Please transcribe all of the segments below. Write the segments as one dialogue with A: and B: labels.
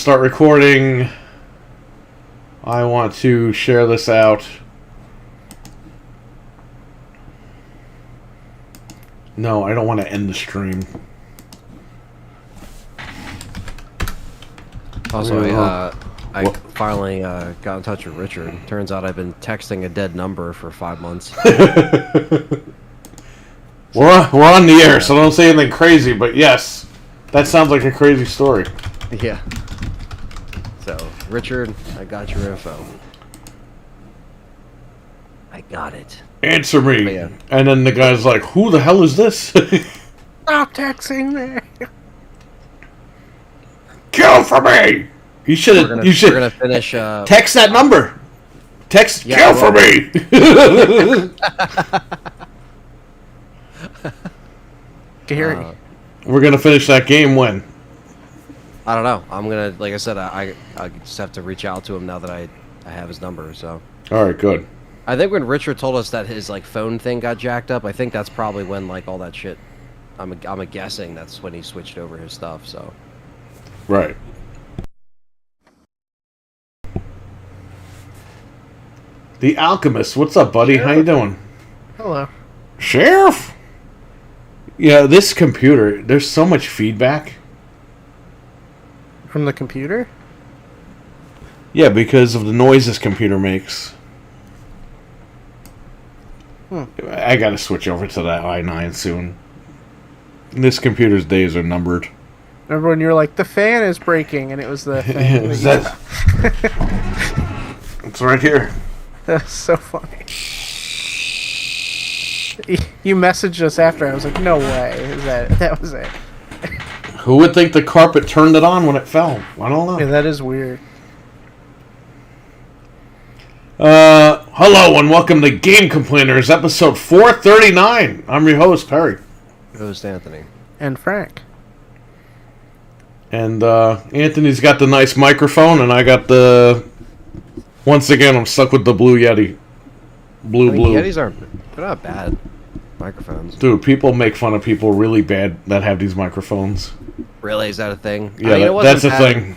A: start recording. I want to share this out. No, I don't want to end the stream.
B: Also, I finally got in touch with Richard. Turns out I've been texting a dead number for 5 months.
A: We're on the air, so don't say anything crazy, but yes, that sounds like a crazy story.
B: Yeah. So, Richard, I got your info. I got it.
A: Answer me.
B: Yeah.
A: And then the guy's like, who the hell is this?
B: Stop texting me.
A: Kill for me. You should.
B: We're gonna finish.
A: Text that number. Text kill for me.
B: Gary.
A: We're gonna finish that game when?
B: I don't know. I'm gonna, like I said, I just have to reach out to him now that I have his number. So.
A: All right, good.
B: I think when Richard told us that his phone thing got jacked up, I think that's probably when all that shit. I'm guessing that's when he switched over his stuff. So.
A: Right. The Alchemist, what's up, buddy? Sheriff. How you doing?
C: Hello.
A: Sheriff? Yeah, this computer, there's so much feedback.
C: From the computer?
A: Yeah, because of the noise this computer makes. I gotta switch over to that i9 soon. This computer's days are numbered.
C: Remember when you were like, the fan is breaking, and it was the fan.
A: It's right here.
C: That's so funny. You messaged us after. I was like, no way. That was it.
A: Who would think the carpet turned it on when it fell? I don't know.
C: Yeah, that is weird.
A: Hello and welcome to Game Complainers, episode 439. I'm your host, Perry.
B: Host, Anthony.
C: And Frank.
A: And Anthony's got the nice microphone, and I got the... Once again, I'm stuck with the Blue Yeti. Blue.
B: Yetis they're not bad microphones.
A: Dude, people make fun of people really bad that have these microphones.
B: Really? Is that a thing?
A: Yeah, I mean, that's a thing.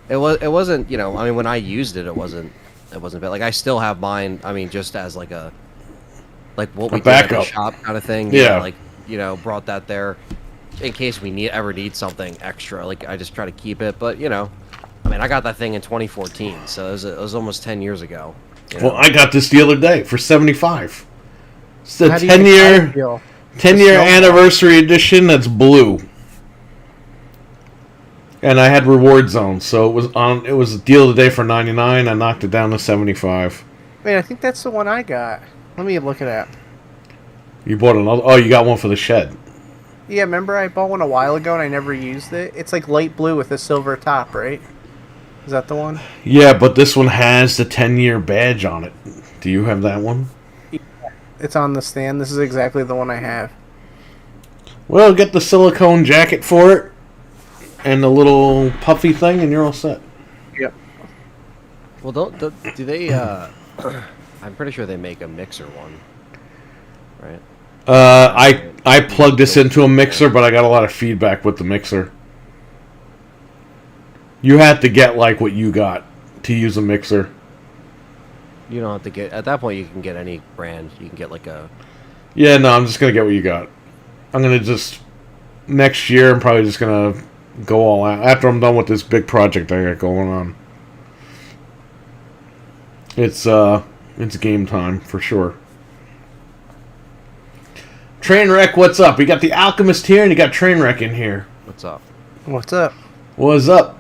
B: It wasn't, I mean, when I used it, it wasn't bad. Like, I still have mine, I mean, just as what we did at the shop kind of thing.
A: Yeah.
B: Brought that there in case we ever need something extra. Like, I just try to keep it, but, I mean, I got that thing in 2014, so it was almost 10 years ago.
A: Well, I got this the other day for $75. It's the 10-year anniversary edition that's blue. And I had Reward Zone, so it was a deal of the day for $99. I knocked it down to $75.
C: Wait, I think that's the one I got. Let me look it up.
A: You bought another? Oh, you got one for the shed.
C: Yeah, remember I bought one a while ago and I never used it? It's like light blue with a silver top, right? Is that the one?
A: Yeah, but this one has the 10-year badge on it. Do you have that one?
C: Yeah, it's on the stand. This is exactly the one I have.
A: Well, get the silicone jacket for it and the little puffy thing, and you're all set.
C: Yep.
B: Well, do they? I'm pretty sure they make a mixer one, right?
A: I plugged this into a mixer, but I got a lot of feedback with the mixer. You had to get what you got to use a mixer.
B: You don't have to get... At that point, you can get any brand. You can get a...
A: Yeah, no, I'm just going to get what you got. I'm going to just... Next year, I'm probably just going to go all out. After I'm done with this big project I got going on. It's game time, for sure. Trainwreck, what's up? We got the Alchemist here, and you got Trainwreck in here.
B: What's up?
C: What's up?
A: What's up?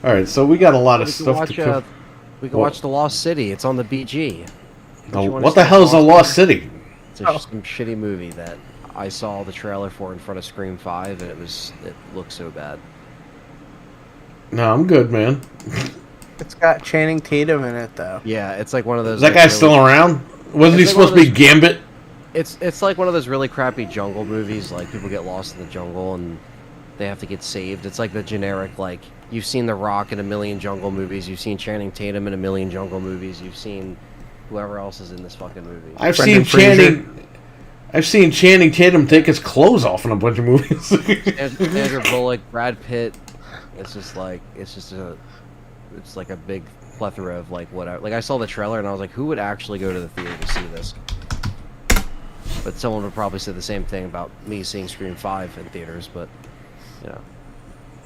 A: Alright, so we got a lot of stuff to cover.
B: We can watch The Lost City. It's on the BG.
A: What the hell is a Lost City?
B: It's some shitty movie that I saw the trailer for in front of Scream 5, and it looked so bad.
A: No, I'm good, man.
C: It's got Channing Tatum in it, though.
B: Yeah, it's like one of those...
A: Is that guy still around? Wasn't he supposed to be Gambit?
B: It's like one of those really crappy jungle movies, like people get lost in the jungle and they have to get saved. It's like the generic, you've seen The Rock in a million jungle movies, you've seen Channing Tatum in a million jungle movies, you've seen whoever else is in this fucking movie.
A: I've seen Channing Tatum take his clothes off in a bunch of movies.
B: Sandra Bullock, Brad Pitt, It's just like it's like a big plethora of like whatever. Like I saw the trailer and I was like, who would actually go to the theater to see this? But someone would probably say the same thing about me seeing Scream 5 in theaters. But you know,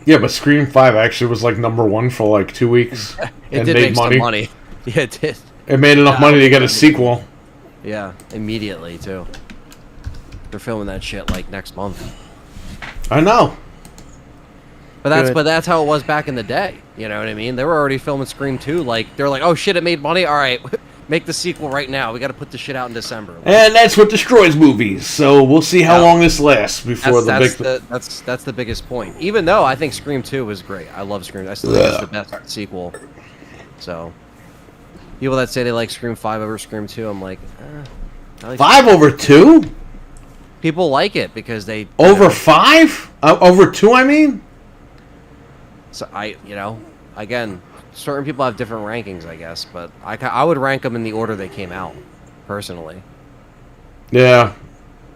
A: Yeah, but Scream 5 actually was like #1 for like 2 weeks.
B: it
A: and
B: did
A: made
B: make some money. Yeah, it did.
A: It made enough money to get a sequel.
B: Yeah, immediately too. They're filming that shit like next month.
A: I know.
B: But that's how it was back in the day. You know what I mean? They were already filming Scream 2. Like they're like, oh shit, it made money. All right, make the sequel right now. We got to put the shit out in December.
A: And that's what destroys movies. So we'll see how long this lasts before
B: that's the biggest point. Even though I think Scream 2 was great. I love Scream. I still think it's the best sequel. So people that say they like Scream 5 over Scream 2, I'm like, I like
A: 5 over 2?
B: people like it because they
A: Over 5? Over 2, I mean?
B: So again, certain people have different rankings, I guess, but I would rank them in the order they came out, personally.
A: Yeah.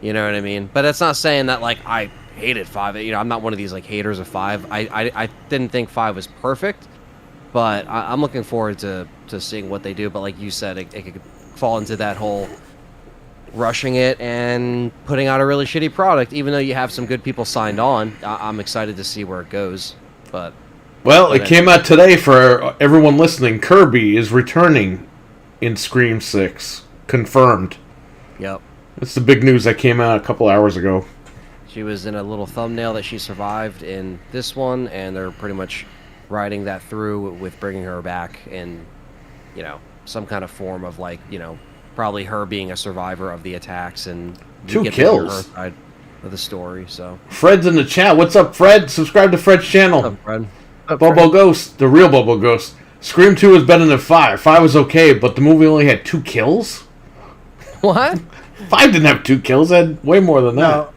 B: You know what I mean? But that's not saying that like I hated 5. You know, I'm not one of these like haters of 5. I didn't think 5 was perfect, but I'm looking forward to seeing what they do. But like you said, it could fall into that whole rushing it and putting out a really shitty product, even though you have some good people signed on. I'm excited to see where it goes, but.
A: Well, it came out today for everyone listening. Kirby is returning in Scream 6. Confirmed.
B: Yep.
A: That's the big news that came out a couple hours ago.
B: She was in a little thumbnail that she survived in this one, and they're pretty much riding that through with bringing her back in, you know, some kind of form of like, you know, probably her being a survivor of the attacks and
A: 2 kills.
B: Her side of the story. So
A: Fred's in the chat. What's up, Fred? Subscribe to Fred's channel.
B: what's up, Fred?
A: Bobo Ghost, the real Bobo Ghost. Scream 2 was better than 5. 5 was okay, but the movie only had 2 kills?
B: What?
A: 5 didn't have 2 kills. It had way more than that.
C: No,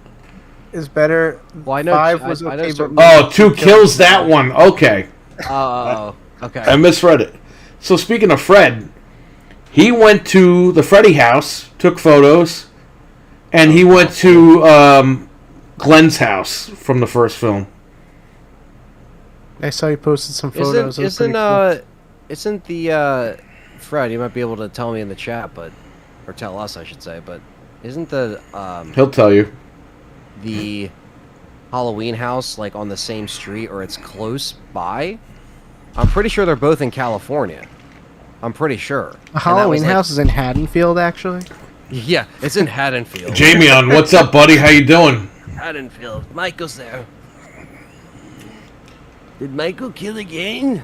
C: is better.
B: Well, I know
C: 5
B: I-
C: was
B: I know
C: okay,
B: certain-
C: but
A: Oh, 2 kills, that one. Okay.
B: Oh, okay.
A: I misread it. So speaking of Fred, he went to the Freddy house, took photos, and he went to Glenn's house from the first film.
C: I saw you posted some photos.
B: Isn't the Fred? You might be able to tell me in the chat, or tell us, I should say. But isn't the
A: He'll tell you.
B: the Halloween house like on the same street or it's close by? I'm pretty sure they're both in California. I'm pretty sure.
C: The Halloween house is in Haddonfield, actually.
B: Yeah, it's in Haddonfield.
A: Jamie on, what's up, buddy? How you doing?
B: Haddonfield. Michael's there. Did Michael kill again?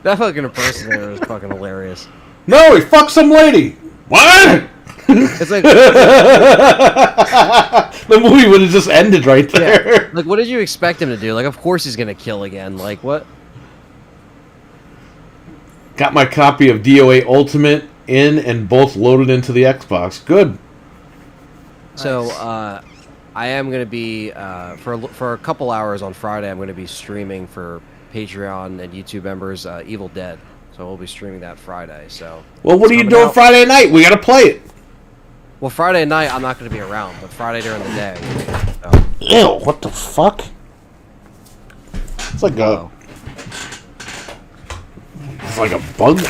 B: That fucking impersonator was fucking hilarious.
A: No, he fucked some lady. What?
B: It's like,
A: The movie would have just ended right there.
B: like, what did you expect him to do? Like, of course he's gonna kill again. Like, what?
A: Got my copy of DOA Ultimate in and both loaded into the Xbox. Good.
B: So, I am gonna be for a couple hours on Friday. I'm gonna be streaming for Patreon and YouTube members Evil Dead. So we'll be streaming that Friday. So.
A: Well, what are you
B: coming
A: doing
B: out.
A: Friday night? We gotta play it.
B: Well, Friday night I'm not gonna be around, but Friday during the day. So.
A: Ew, what the fuck? It's like it's like a bug.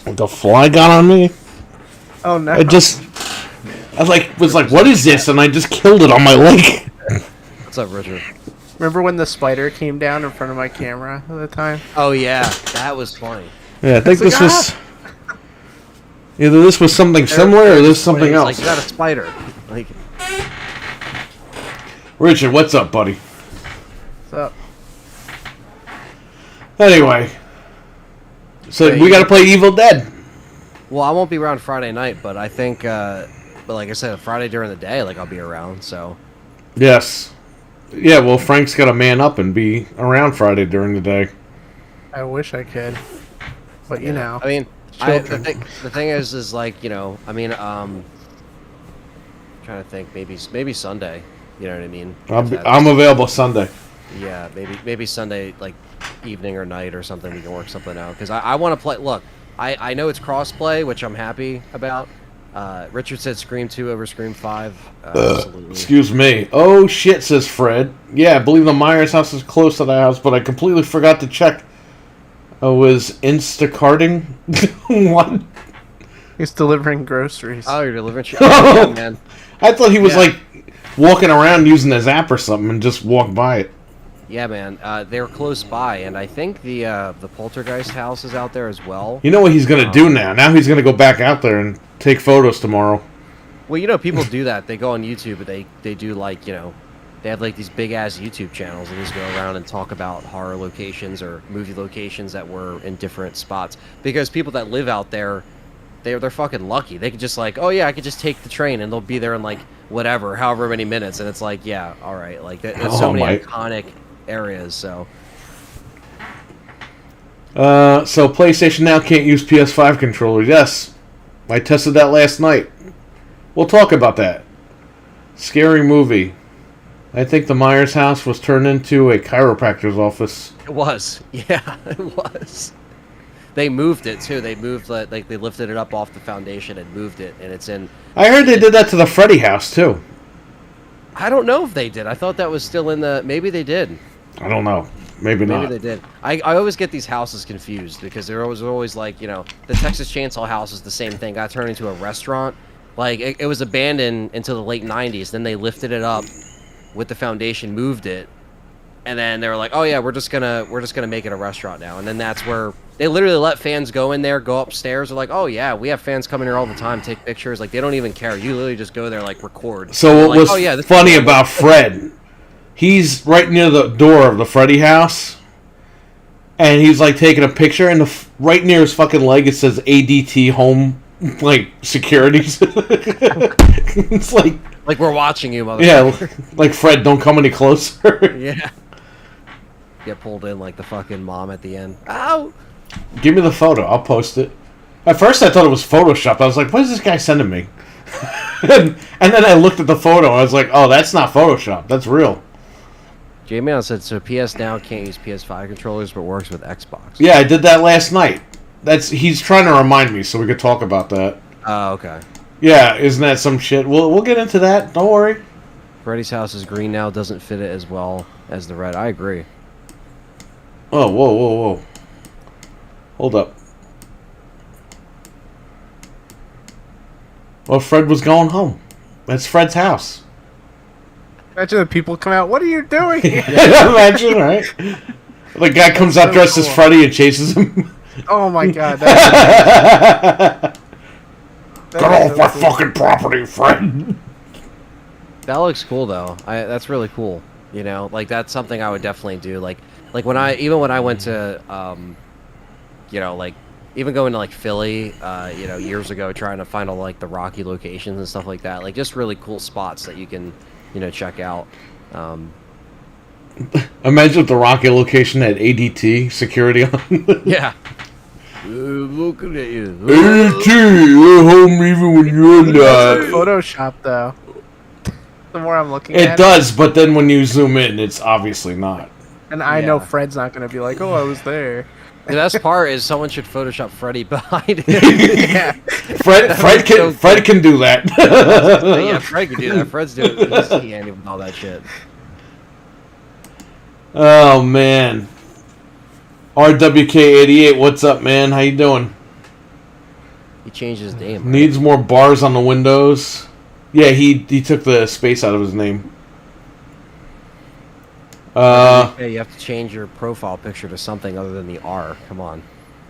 A: Like a fly got on me.
C: Oh no!
A: I was like, what is this? And I just killed it on my leg.
B: What's up, Richard?
C: Remember when the spider came down in front of my camera at the time?
B: Oh yeah, that was funny.
A: Yeah, I think
C: It's
A: this
C: like,
A: was either this was something similar or this was something
B: It's
A: else.
B: like you got a spider. Like,
A: Richard, what's up, buddy?
C: So
A: Anyway, so
B: Yeah,
A: we got to play Evil Dead.
B: well, I won't be around Friday night, but I think, but like I said, Friday during the day, like I'll be around. So.
A: Yes. Yeah, well, Frank's got to man up and be around Friday during the day.
C: I wish I could, but you know.
B: I mean,
C: Children.
B: the thing is like, you know, I mean, trying to think, maybe Sunday. You know what I mean?
A: I'm available Sunday.
B: Yeah, maybe Sunday, like evening or night or something. We can work something out because I want to play. Look, I know it's crossplay, which I'm happy about, Richard said Scream 2 over Scream 5. Absolutely.
A: Excuse me. Oh shit, says Fred. Yeah, I believe the Myers house is close to the house, but I completely forgot to check. I was Instacarting. What?
C: He's delivering groceries.
B: Oh, you're delivering shit. Yeah, man.
A: I thought he was
B: Yeah.
A: like walking around using his app or something and just walked by it.
B: Yeah, man. They're close by, and I think the Poltergeist house is out there as well.
A: You know what he's gonna do now? Now he's gonna go back out there and take photos tomorrow.
B: Well, you know, people do that. They go on YouTube, but they do like, you know, they have like these big ass YouTube channels and just go around and talk about horror locations or movie locations that were in different spots. Because people that live out there, they're fucking lucky. They could just like, oh yeah, I could just take the train and they'll be there in like whatever, however many minutes, and it's like, yeah, all right, like there's so many iconic areas. So
A: PlayStation now can't use PS5 controllers. Yes, I tested that last night. We'll talk about that. Scary movie. I think the Myers house was turned into a chiropractor's office.
B: it was, yeah, it was. They moved it too. They moved like they lifted it up off the foundation and moved it, and it's in.
A: I heard they did that to the Freddy house too.
B: I don't know if they did. I thought that was still in the. Maybe they did.
A: I don't know. Maybe not.
B: Maybe they did. I always get these houses confused because they're always like, you know, the Texas Chainsaw House is the same thing. Got turned into a restaurant. Like it was abandoned until the late '90s. Then they lifted it up with the foundation, moved it, and then they were like, oh yeah, we're just gonna make it a restaurant now. And then that's where they literally let fans go in there, go upstairs. They're like, oh yeah, we have fans coming here all the time, take pictures. Like they don't even care. You literally just go there, like record.
A: So what
B: like,
A: was
B: oh, yeah, this
A: funny
B: is
A: about Fred? He's right near the door of the Freddy house, and he's like taking a picture, and right near his fucking leg it says ADT Home, like securities. It's like
B: we're watching you, motherfucker.
A: yeah, like Fred, don't come any closer.
B: Yeah. Get pulled in like the fucking mom at the end. Ow!
A: Give me the photo. I'll post it. At first, I thought it was photoshopped. I was like, "What is this guy sending me?" and then I looked at the photo. I was like, "Oh, that's not photoshopped. That's real."
B: J-Man said, so PS Now can't use PS5 controllers, but works with Xbox.
A: Yeah, I did that last night. He's trying to remind me so we could talk about that.
B: Oh, okay.
A: Yeah, isn't that some shit? We'll get into that. Don't worry.
B: Freddy's house is green now, doesn't fit it as well as the red. I agree.
A: Oh, whoa. Hold up. Well, Fred was going home. That's Fred's house.
C: Imagine the people come out. What are you doing here?
A: Imagine, right? The guy comes out dressed as Freddy and chases him.
C: Oh my god.
A: Get off my fucking property, Fred.
B: That looks cool, though. That's really cool. You know, like that's something I would definitely do. Like when I went to, you know, like even going to like Philly, you know, years ago, trying to find all like the Rocky locations and stuff like that. Like just really cool spots that you can, you know, check out.
A: Imagine if the Rocky location had ADT security on.
B: Yeah. Looking at you.
A: ADT, you're home even when you're not.
C: Photoshop though. The more I'm looking
A: It
C: at
A: does, but then when you zoom in, it's obviously not.
C: and I know
B: Yeah.
C: Fred's not gonna be like, oh, I was there.
B: The best part is someone should Photoshop Freddy behind him.
C: Yeah.
A: Fred can do that.
B: Yeah, Fred can do that. Fred's doing he's handy with all that shit.
A: Oh man. RWK88, what's up, man? How you doing?
B: He changed his name. Right?
A: Needs more bars on the windows. Yeah, he took the space out of his name.
B: Yeah, you have to change your profile picture to something other than the R. Come on.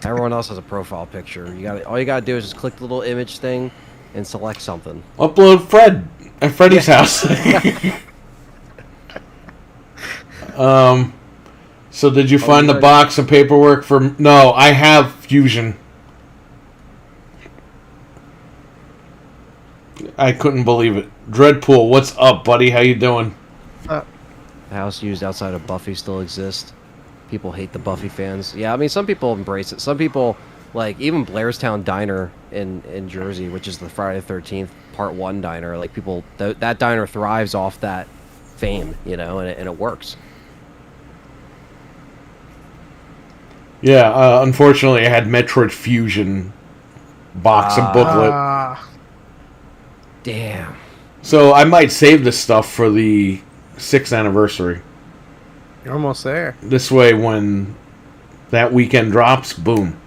B: Everyone else has a profile picture. All you gotta do is just click the little image thing and select something.
A: Upload Fred at Freddy's house. So did you find the box and paperwork for? No, I have Fusion. I couldn't believe it. Dreadpool, what's up, buddy? How you doing?
B: The house used outside of Buffy still exists. People hate the Buffy fans. Yeah, I mean, some people embrace it. Some people, like, even Blairstown Diner in Jersey, which is the Friday the 13th Part 1 diner, like, people, that diner thrives off that fame, you know, and it works.
A: Yeah, unfortunately, I had Metroid Fusion box and booklet.
B: Damn.
A: So I might save this stuff for the 6th anniversary.
C: You're almost there.
A: This way, when that weekend drops, boom.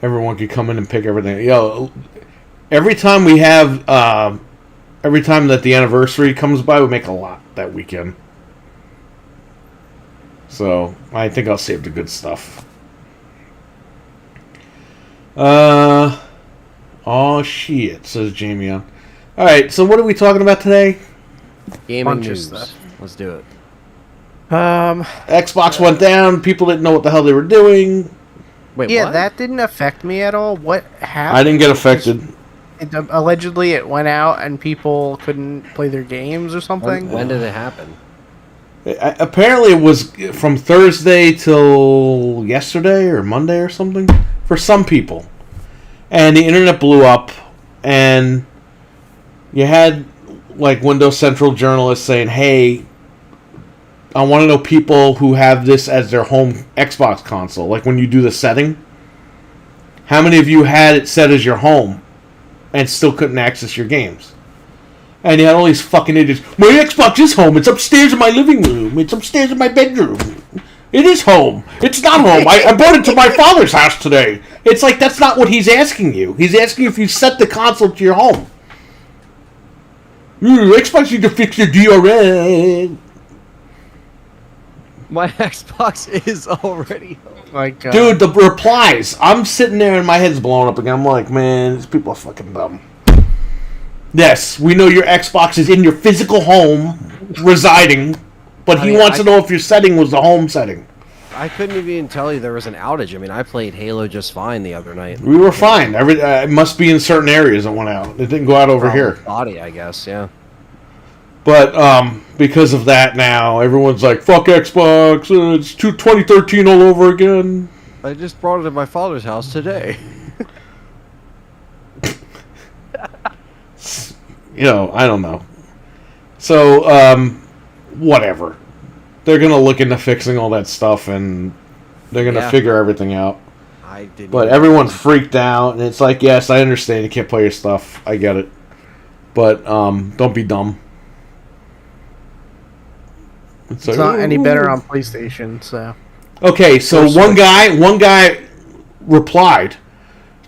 A: Everyone can come in and pick everything. Yo, every time that the anniversary comes by, we make a lot that weekend. So I think I'll save the good stuff. Oh shit, says Jamie on. Alright, so what are we talking about today?
B: Gaming
C: Bunch of
B: news.
C: stuff.
B: Let's do it.
A: Xbox went down, people didn't know what the hell they were doing.
B: Wait,
C: Yeah,
B: what?
C: that didn't affect me at all. What happened?
A: I didn't get affected.
C: Allegedly, it went out and people couldn't play their games or something.
B: When did it happen?
A: Apparently it was from Thursday till yesterday or Monday or something for some people. And the internet blew up, and you had like Windows Central journalists saying, hey, I want to know people who have this as their home Xbox console. Like when you do the setting, how many of you had it set as your home and still couldn't access your games? And you had all these fucking idiots. My Xbox is home. It's upstairs in my living room. It's upstairs in my bedroom. It is home. It's not home. I brought it to my father's house today. It's like, that's not what he's asking you. He's asking if you set the console to your home. Xbox need to fix your DRM.
B: My Xbox is already home.
C: Like,
A: Dude, the replies. I'm sitting there and my head's blowing up again. I'm like, man, these people are fucking dumb. Yes, we know your Xbox is in your physical home, residing, but he wants to know if your setting was the home setting.
B: I couldn't even tell you there was an outage. I mean, I played Halo just fine the other night.
A: We were fine. It must be in certain areas that went out. It didn't go out over here.
B: Body, I guess, yeah.
A: But because of that now, everyone's like, fuck Xbox, it's 2013 all over again.
B: I just brought it to my father's house today.
A: You know, I don't know. So, whatever. They're going to look into fixing all that stuff, and they're going to figure everything out.
B: I didn't.
A: But everyone's freaked out, and it's like, yes, I understand you can't play your stuff. I get it. But don't be dumb.
C: it's not any better on PlayStation, so.
A: Okay, so one guy replied,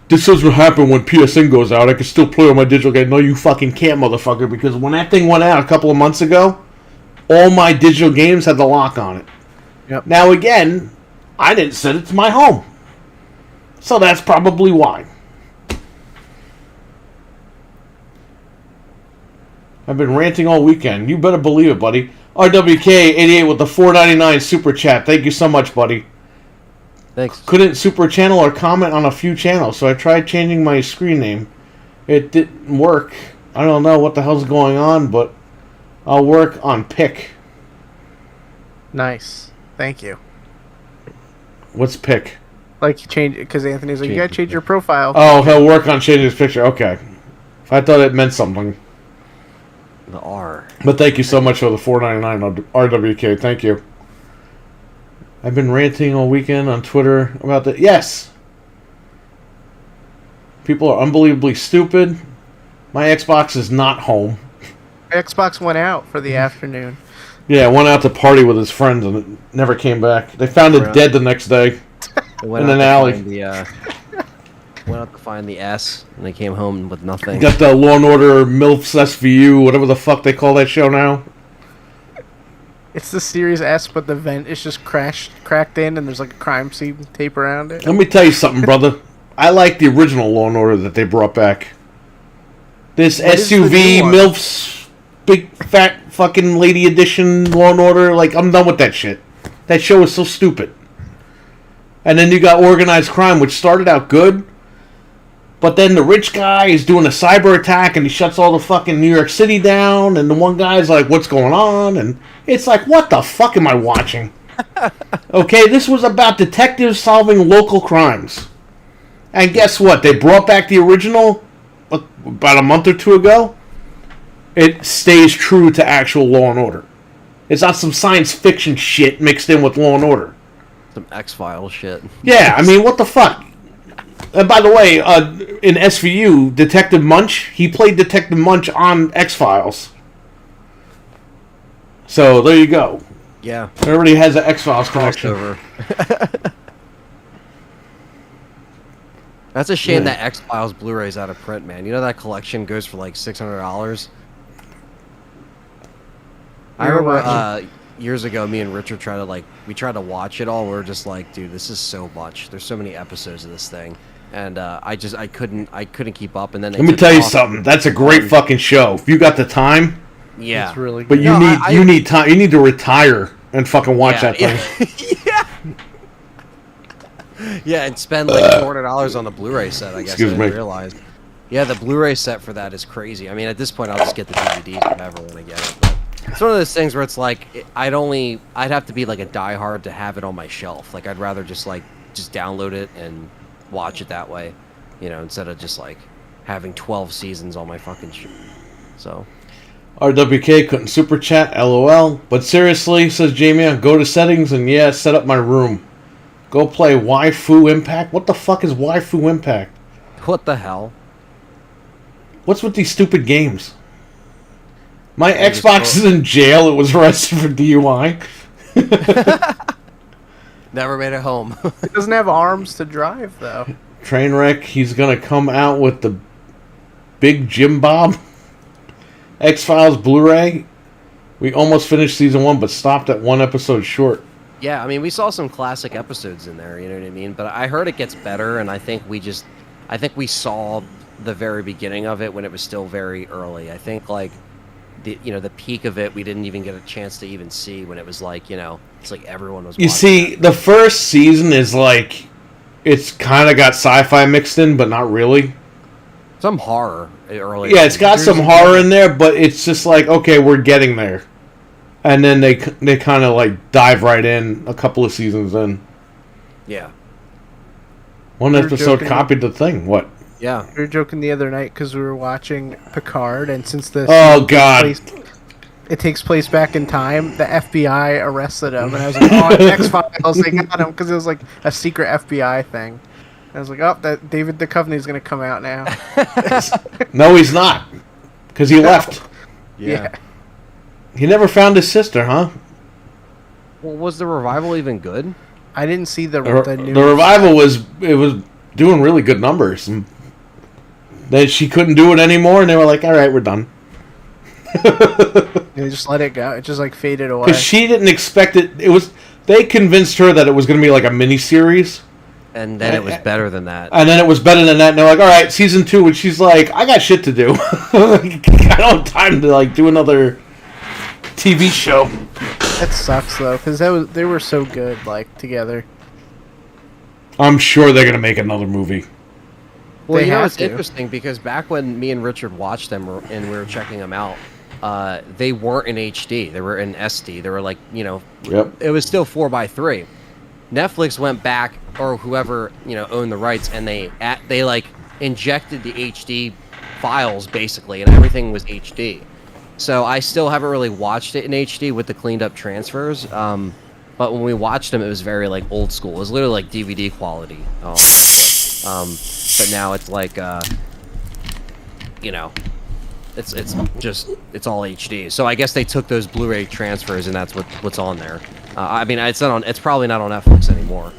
A: this doesn't happen when PSN goes out. I can still play on my digital game. No, you fucking can't, motherfucker, because when that thing went out a couple of months ago, all my digital games had the lock on it.
C: Yep.
A: Now, again, I didn't set it to my home. So that's probably why. I've been ranting all weekend. You better believe it, buddy. RWK88 with the $4.99 super chat. Thank you so much, buddy.
B: Thanks.
A: Couldn't super channel or comment on a few channels, so I tried changing my screen name. It didn't work. I don't know what the hell's going on, but I'll work on pick.
C: Nice. Thank you.
A: What's pick?
C: Like, change it, because Anthony's like, you gotta change your profile.
A: Oh, he'll work on changing his picture. Okay. I thought it meant something.
B: The R.
A: But thank you so much for the $4.99 RWK. Thank you. I've been ranting all weekend on Twitter about that. Yes! People are unbelievably stupid. My Xbox is not home.
C: Xbox went out for the afternoon.
A: Yeah, went out to party with his friends and it never came back. They found it dead the next day in an alley.
B: Went out to find the S, and they came home with nothing.
A: Got the Law and Order MILF's SVU, whatever the fuck they call that show now.
C: It's the Series S, but the vent is just cracked in, and there's like a crime scene tape around it.
A: Let me tell you something, brother. I like the original Law and Order that they brought back. This
C: What is the
A: SUV
C: new one?
A: MILF's big fat fucking lady edition Law and Order. Like, I'm done with that shit. That show is so stupid. And then you got Organized Crime, which started out good. But then the rich guy is doing a cyber attack and he shuts all the fucking New York City down. And the one guy's like, what's going on? And it's like, what the fuck am I watching? Okay, this was about detectives solving local crimes. And guess what? They brought back the original about a month or two ago. It stays true to actual Law and Order. It's not some science fiction shit mixed in with Law and Order.
B: Some X-Files shit.
A: Yeah, I mean, what the fuck? And by the way, in SVU, Detective Munch, he played Detective Munch on X-Files. So there you go.
B: Yeah.
A: Everybody has an X-Files connection.
B: Crossover. That's a shame that X-Files Blu-ray's out of print, man. You know that collection goes for like $600? I remember years ago, me and Richard tried to watch it all. We were just like, dude, this is so much. There's so many episodes of this thing. And I couldn't keep up. And then
A: let me tell you something. That's a great fucking show. If you got the time,
B: yeah,
C: it's really good.
A: but you need time. You need to retire and fucking watch that thing.
B: Yeah, and spend like $400 on the Blu-ray set. I guess
A: Excuse
B: I
A: me.
B: didn't realize. Yeah, the Blu-ray set for that is crazy. I mean, at this point, I'll just get the DVDs if I ever want to get it. But it's one of those things where it's like I'd have to be like a diehard to have it on my shelf. Like I'd rather just download it and watch it that way, you know, instead of just like having 12 seasons on my fucking So.
A: RWK couldn't super chat, LOL. But seriously, says Jamie, go to settings and set up my room. Go play Waifu Impact. What the fuck is Waifu Impact?
B: What the hell?
A: What's with these stupid games? My Xbox is in jail. It was arrested for DUI.
B: Never made it home.
C: It doesn't have arms to drive, though.
A: Trainwreck, he's going to come out with the Big Jim Bob. X-Files Blu-ray. We almost finished season 1, but stopped at 1 episode short.
B: Yeah, I mean, we saw some classic episodes in there, you know what I mean? But I heard it gets better, and I think we saw the very beginning of it when it was still very early. I think, like, the peak of it, we didn't even get a chance to even see when it was like, it's like everyone was watching.
A: You see, the first season is like, it's kind of got sci-fi mixed in, but not really.
B: Some horror early.
A: Yeah, it's got some horror in there, but it's just like, okay, we're getting there. And then they kind of like dive right in a couple of seasons in.
B: Yeah.
A: One episode copied the thing. What?
B: Yeah.
C: We were joking the other night because we were watching Picard, and since the it takes place back in time, the FBI arrested him, and I was like, oh, it's X-Files, they got him, because it was like a secret FBI thing. I was like, oh, that David Duchovny's going to come out now.
A: No, he's not. Because he left.
C: Yeah.
A: He never found his sister, huh?
B: Well, was the revival even good?
C: I didn't see the new...
A: The revival was doing really good numbers. And then she couldn't do it anymore, and they were like, all right, we're done.
C: They just let it go. It just like faded away.
A: Because she didn't expect it. They convinced her that it was going to be like a mini-series.
B: And then it was better than that.
A: And then it was better than that. And they're like, all right, season 2. And she's like, I got shit to do. I don't have time to like do another TV show.
C: That sucks, though, because they were so good, like, together.
A: I'm sure they're going to make another movie.
B: Well, it's interesting, because back when me and Richard watched them and we were checking them out, they weren't in HD. They were in SD. They were like,
A: Yep.
B: It was still 4:3. Netflix went back, or whoever owned the rights, and they like injected the HD files basically, and everything was HD. So I still haven't really watched it in HD with the cleaned up transfers. But when we watched them, it was very like old school. It was literally like DVD quality. But now it's like it's all HD. So I guess they took those Blu-ray transfers, and that's what's on there. I mean, it's probably not on Netflix anymore.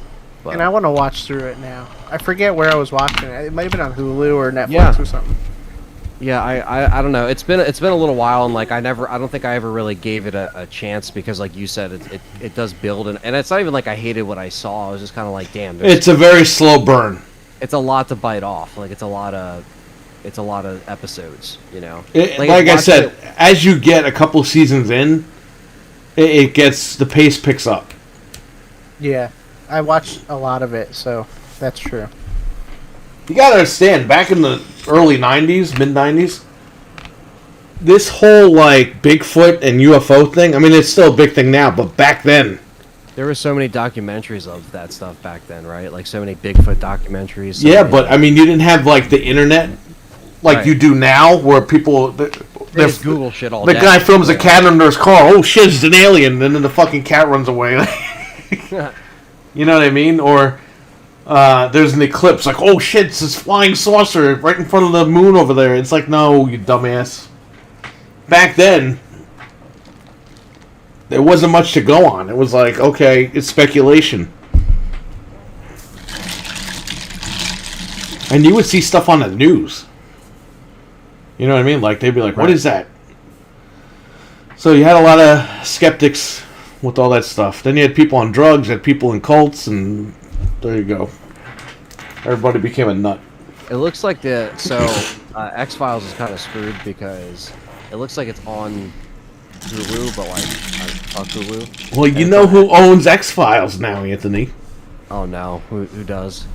B: But.
C: And I want to watch through it now. I forget where I was watching it. It might have been on Hulu or Netflix or something.
B: Yeah, I don't know. It's been a little while, and like I don't think I ever really gave it a chance, because like you said, it does build, and it's not even like I hated what I saw. I was just kind of like, damn.
A: It's a very slow burn.
B: It's a lot to bite off. Like it's a lot of episodes.
A: Like I said, as you get a couple seasons in, the pace picks up.
C: Yeah, I watched a lot of it, so that's true.
A: You gotta understand, back in the early 90s, mid-90s, this whole, like, Bigfoot and UFO thing, I mean, it's still a big thing now, but back then...
B: There were so many documentaries of that stuff back then, right? Like, so many Bigfoot documentaries.
A: Yeah, but, I mean, you didn't have, like, the internet like you do now, where people...
B: They just Google shit all
A: day. The guy films a cat under his car, oh shit, it's an alien, and then the fucking cat runs away. You know what I mean? Or... there's an eclipse. Like, oh shit, it's this flying saucer right in front of the moon over there. It's like, no, you dumbass. Back then, there wasn't much to go on. It was like, okay, it's speculation. And you would see stuff on the news. You know what I mean? Like, they'd be like, what is that? So you had a lot of skeptics with all that stuff. Then you had people on drugs, you had people in cults, and there you go. Everybody became a nut.
B: It looks like X-Files is kind of screwed because it looks like it's on Hulu, but like, fuck Hulu.
A: Well, you know who owns X-Files now, Anthony?
B: Oh no, who does?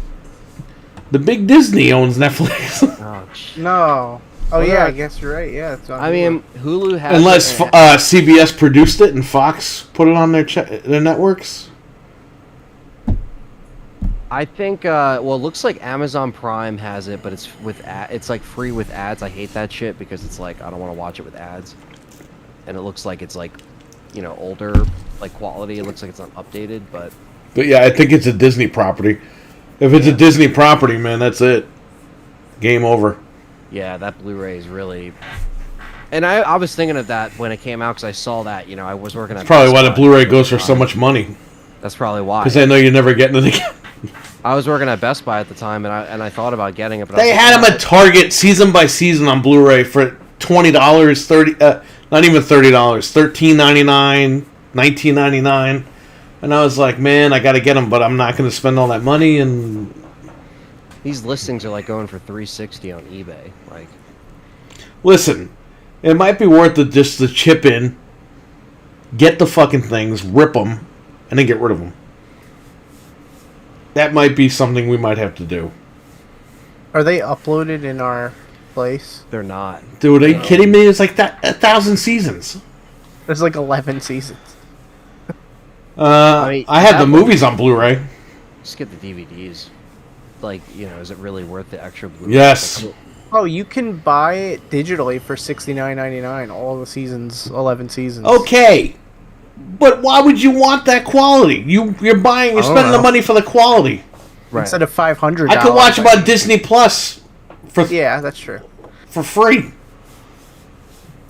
A: The big Disney owns Netflix.
B: Oh,
C: No. Oh yeah, I guess you're right. Yeah, it's on
B: I mean, Hulu has
A: Unless CBS produced it and Fox put it on their networks.
B: I think. Well, it looks like Amazon Prime has it, but it's it's like free with ads. I hate that shit because it's like I don't want to watch it with ads, and it looks like it's like, you know, older like quality. It looks like it's not updated, but
A: yeah, I think it's a Disney property. If it's a Disney property, man, that's it. Game over.
B: Yeah, that Blu-ray is really. And I was thinking of that when it came out because I saw that. You know, I was working at.
A: That's probably why the Blu-ray goes for so much money.
B: That's probably why.
A: Because I know you're never getting it again.
B: I was working at Best Buy at the time, and I thought about getting it, but
A: they had them at Target season by season on Blu-ray for $20, not even $30, $13.99, $19.99, and I was like, man, I got to get them, but I'm not going to spend all that money. And
B: these listings are like going for $360 on eBay. Like,
A: listen, it might be worth it just to chip in, get the fucking things, rip them, and then get rid of them. That might be something we might have to do.
C: Are they uploaded in our place?
B: they're not.
A: Dude, are you kidding me? It's like 1,000 seasons.
C: There's like 11 seasons.
A: I have the movies on Blu-ray.
B: Just get the DVDs. Like, you know, is it really worth the extra Blu-ray?
A: Yes.
C: Oh, you can buy it digitally for $69.99. All the seasons, 11 seasons.
A: Okay. But why would you want that quality? You're spending the money for the quality.
B: Right.
C: Instead of $500.
A: I could watch them on Disney Plus for
C: Yeah, that's true.
A: for free.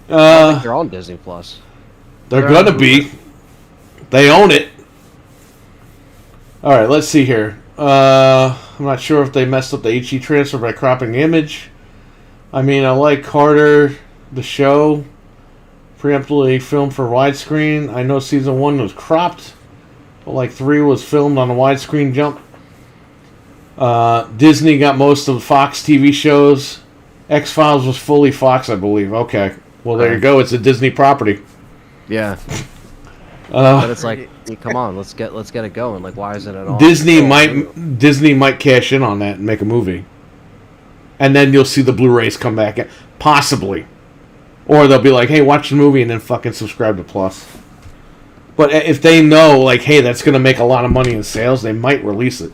B: They're on Disney Plus.
A: They're gonna be. They own it. All right, let's see here. I'm not sure if they messed up the HD transfer by cropping the image. I mean, I like Carter, the show. Preemptively filmed for widescreen. I know season 1 was cropped, but like 3 was filmed on a widescreen jump. Disney got most of the Fox TV shows. X-Files was fully Fox, I believe. Okay, well there you go. It's a Disney property.
B: Yeah. But it's like, come on, let's get it going. Like, why isn't it on?
A: Disney might cash in on that and make a movie, and then you'll see the Blu-rays come back, possibly. Or they'll be like, hey, watch the movie and then fucking subscribe to Plus. But if they know, like, hey, that's going to make a lot of money in sales, they might release it.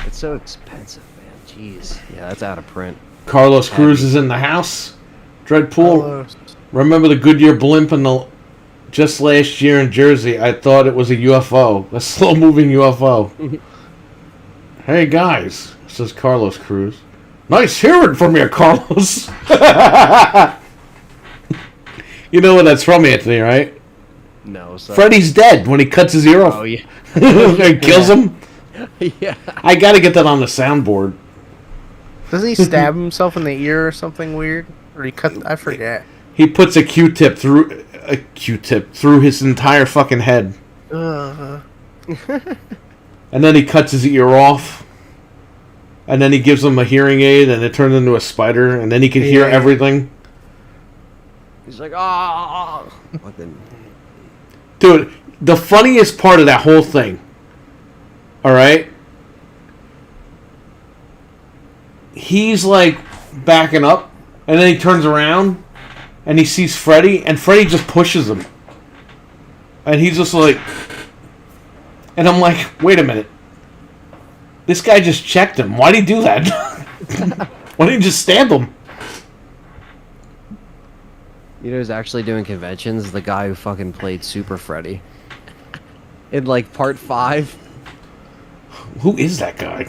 B: It's so expensive, man. Jeez. Yeah, that's out of print.
A: Carlos Cruz is in the house. Dreadpool.
C: Carlos.
A: Remember the Goodyear blimp just last year in Jersey? I thought it was a UFO. A slow-moving UFO. Hey, guys, says Carlos Cruz. Nice hearing from you, Carlos. You know what that's from, Anthony, right?
B: No. So...
A: Freddy's dead when he cuts his ear off.
B: Oh, yeah.
A: He kills him.
B: Yeah.
A: I gotta get that on the soundboard.
C: Doesn't he stab himself in the ear or something weird? Or he cut... I forget.
A: He puts a Q-tip through his entire fucking head.
C: Uh-huh.
A: And then he cuts his ear off. And then he gives him a hearing aid and it turns into a spider. And then he can hear everything.
B: He's like, ah.
A: Dude, the funniest part of that whole thing, all right? He's like backing up, and then he turns around, and he sees Freddy, and Freddy just pushes him. And he's just like... And I'm like, wait a minute. This guy just checked him. Why'd he do that? Why didn't he just stab him?
B: You know who's actually doing conventions? The guy who fucking played Super Freddy. In, like, part 5.
A: Who is that guy?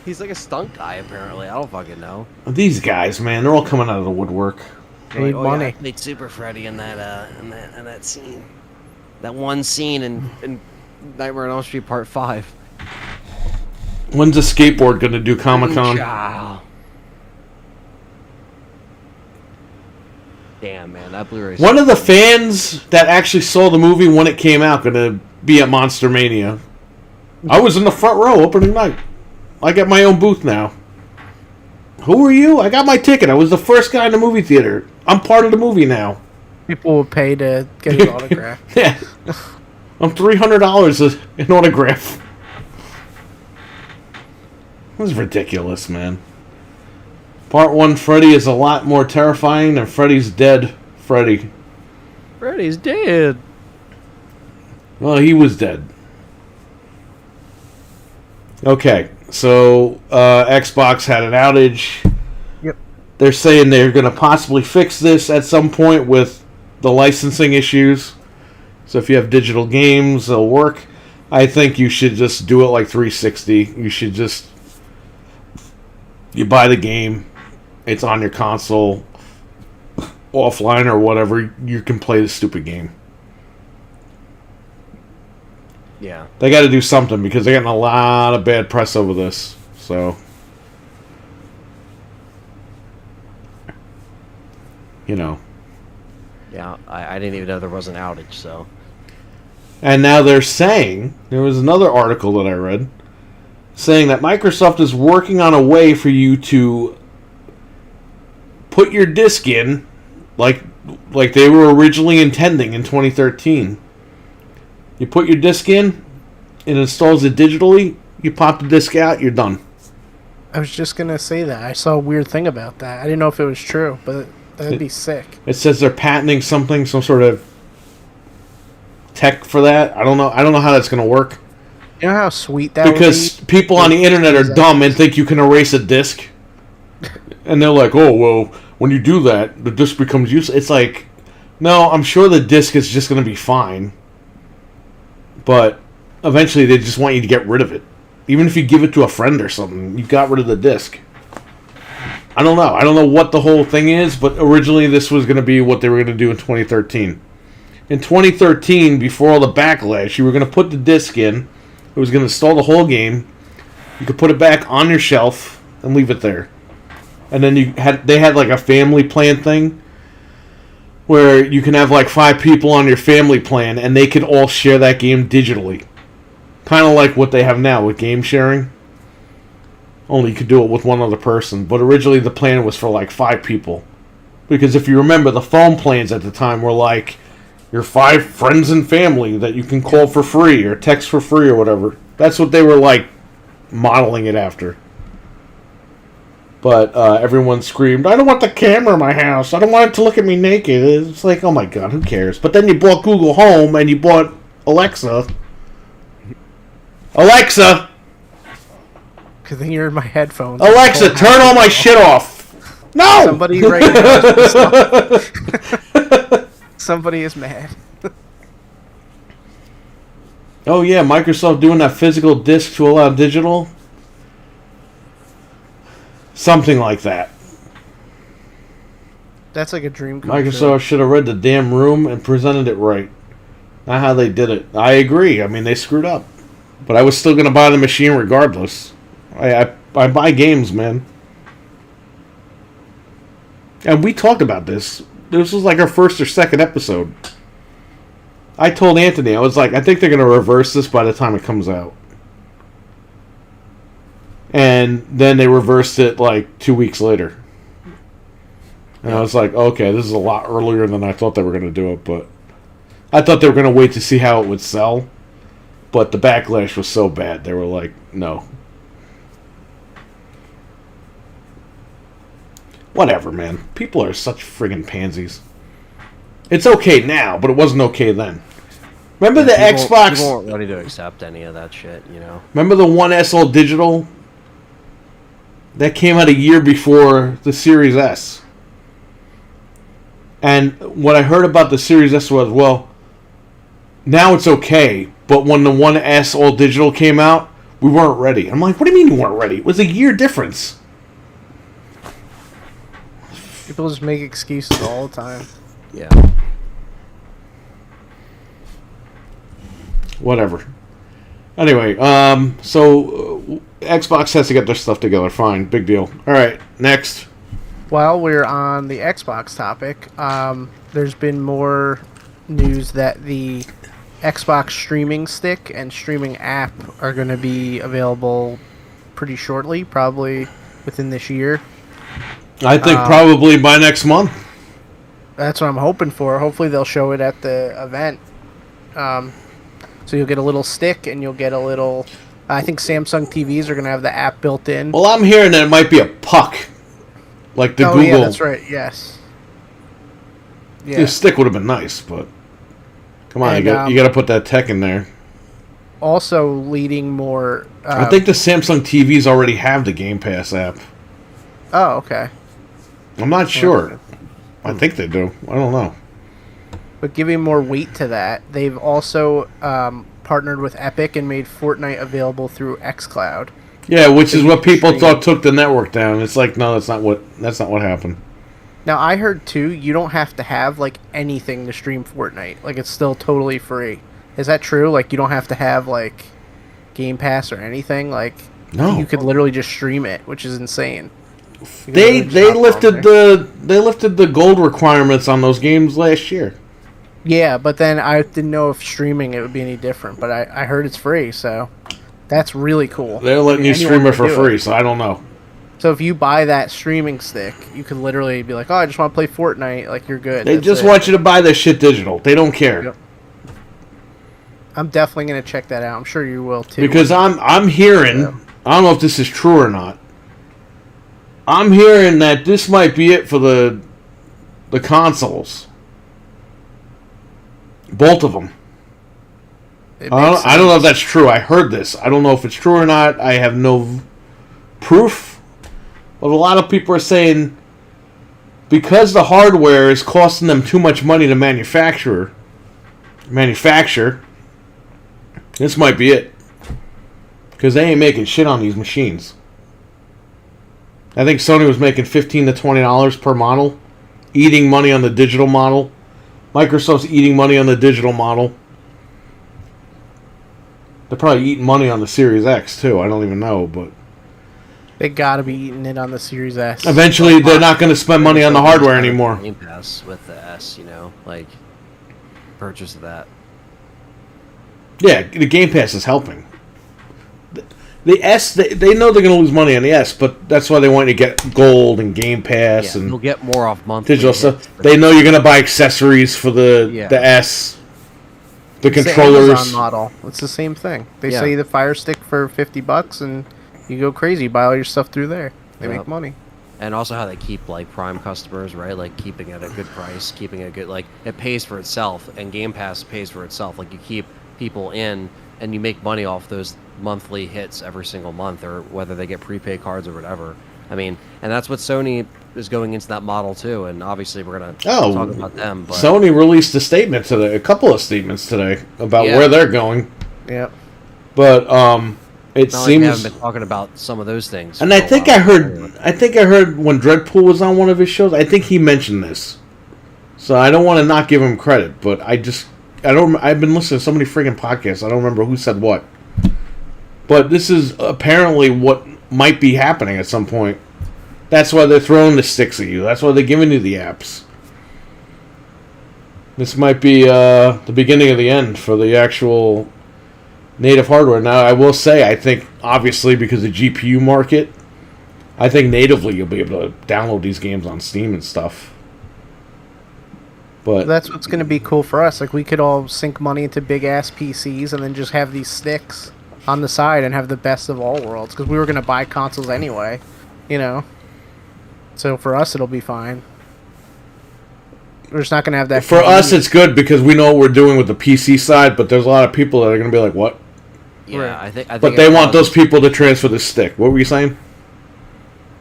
B: He's like a stunt guy, apparently. I don't fucking know.
A: These guys, man, they're all coming out of the woodwork.
C: They need money.
B: Yeah, I played Super Freddy in that scene. That one scene in Nightmare on Elm Street Part 5.
A: When's the skateboard gonna do Comic-Con?
B: Damn, man, that Blu-ray.
A: One of the fans that actually saw the movie when it came out gonna be at Monster Mania. I was in the front row opening night. I got my own booth now. Who are you? I got my ticket. I was the first guy in the movie theater. I'm part of the movie now.
C: People will pay to get an autograph.
A: Yeah. I'm $300 an autograph. This is ridiculous, man. Part 1 Freddy is a lot more terrifying than Freddy's Dead Freddy.
B: Freddy's dead.
A: Well, he was dead. Okay, so Xbox had an outage.
C: Yep.
A: They're saying they're going to possibly fix this at some point with the licensing issues. So if you have digital games, they'll work. I think you should just do it like 360. You should just... You buy the game. It's on your console. Offline or whatever. You can play the stupid game.
B: Yeah.
A: They got to do something because they're getting a lot of bad press over this. So, you know.
B: Yeah, I didn't even know there was an outage, so.
A: And now they're saying, there was another article that I read, saying that Microsoft is working on a way for you to put your disc in like they were originally intending in 2013. You put your disc in, it installs it digitally, you pop the disc out, you're done.
C: I was just going to say that. I saw a weird thing about that. I didn't know if it was true, but that'd be sick.
A: It says they're patenting something, some sort of tech for that. I don't know how that's going to work.
C: You know how sweet that
A: because
C: would be?
A: People on the internet are dumb and think you can erase a disc. And they're like, oh, well, when you do that, the disc becomes useless. It's like, no, I'm sure the disc is just going to be fine. But eventually they just want you to get rid of it. Even if you give it to a friend or something, you got rid of the disc. I don't know. I don't know what the whole thing is, but originally this was going to be what they were going to do in 2013. In 2013, before all the backlash, you were going to put the disc in. It was going to install the whole game. You could put it back on your shelf and leave it there. And then they had like a family plan thing where you can have like 5 people on your family plan and they could all share that game digitally. Kind of like what they have now with game sharing. Only you could do it with one other person. But originally the plan was for like 5 people. Because if you remember, the phone plans at the time were like your 5 friends and family that you can call for free or text for free or whatever. That's what they were like modeling it after. But everyone screamed, I don't want the camera in my house. I don't want it to look at me naked. It's like, oh my god, who cares? But then you bought Google Home and you bought Alexa. Alexa!
C: Because then you're in my headphones.
A: Alexa, turn all my shit off. No!
C: Somebody right now. Somebody is mad.
A: Oh yeah, Microsoft doing that physical disc to allow digital? Something like that.
C: That's like a dream come
A: Microsoft should have read the damn room and presented it right. Not how they did it. I agree. I mean, they screwed up. But I was still going to buy the machine regardless. I buy games, man. And we talked about this. This was like our first or second episode. I told Anthony, I was like, I think they're going to reverse this by the time it comes out. And then they reversed it like 2 weeks later. And I was like, okay, this is a lot earlier than I thought they were going to do it. But I thought they were going to wait to see how it would sell. But the backlash was so bad, they were like, no. Whatever, man. People are such friggin' pansies. It's okay now, but it wasn't okay then. Remember the Xbox...
B: People weren't ready to accept any of that shit, you know?
A: Remember the 1S all digital? That came out a year before the Series S. And what I heard about the Series S was, well, now it's okay, but when the 1S all digital came out, we weren't ready. I'm like, what do you mean you weren't ready? It was a year difference.
C: People just make excuses all the time.
B: Yeah.
A: Whatever. Anyway, so Xbox has to get their stuff together. Fine, big deal. All right, next.
C: While we're on the Xbox topic, there's been more news that the Xbox streaming stick and streaming app are going to be available pretty shortly, probably within this year.
A: I think probably by next month.
C: That's what I'm hoping for. Hopefully they'll show it at the event. So you'll get a little stick and you'll get a little... I think Samsung TVs are going to have the app built in.
A: Well, I'm hearing that it might be a puck. Like the Google...
C: yeah, that's right, yes.
A: Yeah. The stick would have been nice, but... Come on, and, you got to put that tech in there.
C: Also leading more...
A: I think the Samsung TVs already have the Game Pass app.
C: Oh, okay.
A: I'm not sure. I think they do. I don't know.
C: But giving more weight to that, they've also partnered with Epic and made Fortnite available through xCloud.
A: Yeah, which is what people thought took the network down. It's like, no, that's not what happened.
C: Now, I heard too, you don't have to have like anything to stream Fortnite. Like, it's still totally free. Is that true? Like, you don't have to have like Game Pass or anything. Like,
A: no,
C: you could literally just stream it, which is insane.
A: They lifted the gold requirements on those games last year.
C: Yeah, but then I didn't know if streaming it would be any different. But I heard it's free, so that's really cool.
A: They're letting you stream it for free, so I don't know.
C: So if you buy that streaming stick, you could literally be like, "Oh, I just want to play Fortnite." Like, you're good.
A: They just want you to buy this shit digital. They don't care.
C: Yep. I'm definitely gonna check that out. I'm sure you will too.
A: Because I'm hearing, I don't know if this is true or not. I'm hearing that this might be it for the consoles. Both of them. I don't know if that's true. I heard this. I don't know if it's true or not. I have no proof. But a lot of people are saying because the hardware is costing them too much money to manufacture, this might be it. Because they ain't making shit on these machines. I think Sony was making $15 to $20 per model, eating money on the digital model. Microsoft's eating money on the digital model. They're probably eating money on the Series X too. I don't even know, but
C: they gotta be eating it on the Series S.
A: Eventually, they're not going to spend money on the hardware anymore.
B: Game Pass with the S, like purchase of that.
A: Yeah, the Game Pass is helping. The S, they know they're going to lose money on the S, but that's why they want you to get Gold and Game Pass and
B: you'll get more off monthly
A: digital stuff. They know you're going to buy accessories for the S, the controllers.
C: The Amazon model. It's the same thing. They sell you the Fire Stick for $50, and you go crazy, buy all your stuff through there. They make money.
B: And also how they keep like Prime customers, right? Like keeping it at a good price, keeping it good. Like it pays for itself, and Game Pass pays for itself. Like you keep people in, and you make money off those monthly hits every single month, or whether they get prepaid cards or whatever. I mean, and that's what Sony is going into that model too. And obviously, we're gonna talk about them. But
A: Sony released a statement today, a couple of statements today about where they're going.
C: Yep.
A: But it seems
B: like we haven't been talking about some of those things.
A: And I think I heard when Dreadpool was on one of his shows. I think he mentioned this. So I don't want to not give him credit, but I've been listening to so many freaking podcasts. I don't remember who said what. But this is apparently what might be happening at some point. That's why they're throwing the sticks at you. That's why they're giving you the apps. This might be the beginning of the end for the actual native hardware. Now, I will say, I think, obviously, because of the GPU market, I think natively you'll be able to download these games on Steam and stuff. But
C: that's what's going to be cool for us. Like, we could all sink money into big-ass PCs and then just have these sticks on the side and have the best of all worlds. Because we were going to buy consoles anyway, So for us, it'll be fine. We're just not going to have that.
A: For us, it's good because we know what we're doing with the PC side, but there's a lot of people that are going to be like, what?
B: Yeah, I think
A: but they want those people to transfer the stick. What were you saying?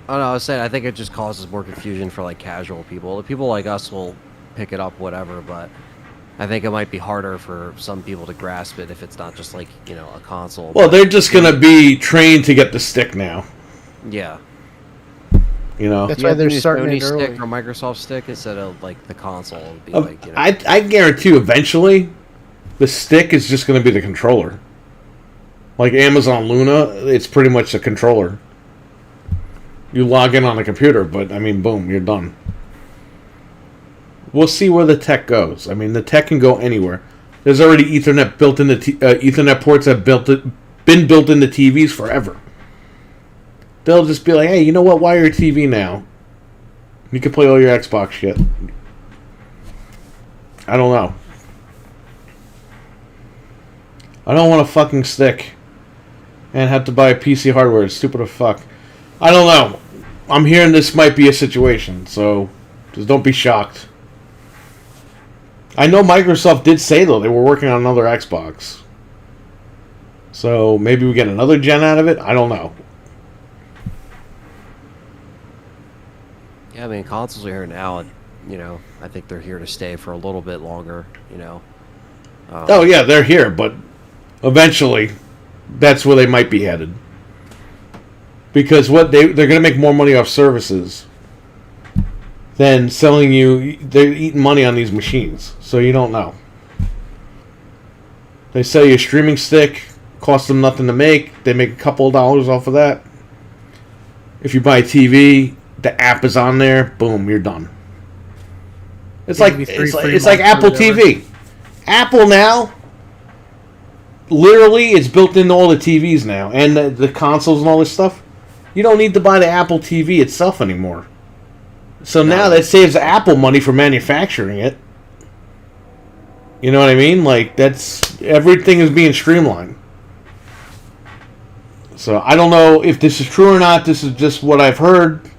B: Oh, no, I was saying I think it just causes more confusion for, like, casual people. The people like us will pick it up, whatever, but I think it might be harder for some people to grasp it if it's not just like, a console.
A: Well, they're just going to be trained to get the stick now.
B: Yeah.
C: That's why they're starting
B: Sony
C: it early.
B: stick or Microsoft stick instead of like the console. It'd be
A: I guarantee you eventually the stick is just going to be the controller. Like Amazon Luna, it's pretty much a controller. You log in on a computer, but I mean, boom, you're done. We'll see where the tech goes. I mean, the tech can go anywhere. There's already Ethernet built into Ethernet ports that been built into TVs forever. They'll just be like, hey, you know what? Wire your TV now. You can play all your Xbox shit. I don't know. I don't want a fucking stick and have to buy a PC hardware. It's stupid as fuck. I don't know. I'm hearing this might be a situation, so just don't be shocked. I know Microsoft did say, though, they were working on another Xbox. So maybe we get another gen out of it? I don't know.
B: Yeah, I mean, consoles are here now, and, I think they're here to stay for a little bit longer,
A: Oh, yeah, they're here, but eventually that's where they might be headed. Because they're going to make more money off services than selling you. They're eating money on these machines, so you don't know. They sell you a streaming stick, costs them nothing to make. They make a couple of dollars off of that. If you buy a TV, the app is on there. Boom, you're done. It's like Apple TV. Apple now, literally, it's built into all the TVs now, and the consoles and all this stuff. You don't need to buy the Apple TV itself anymore. So now that saves Apple money for manufacturing it. You know what I mean? Like, everything is being streamlined. So I don't know if this is true or not. This is just what I've heard.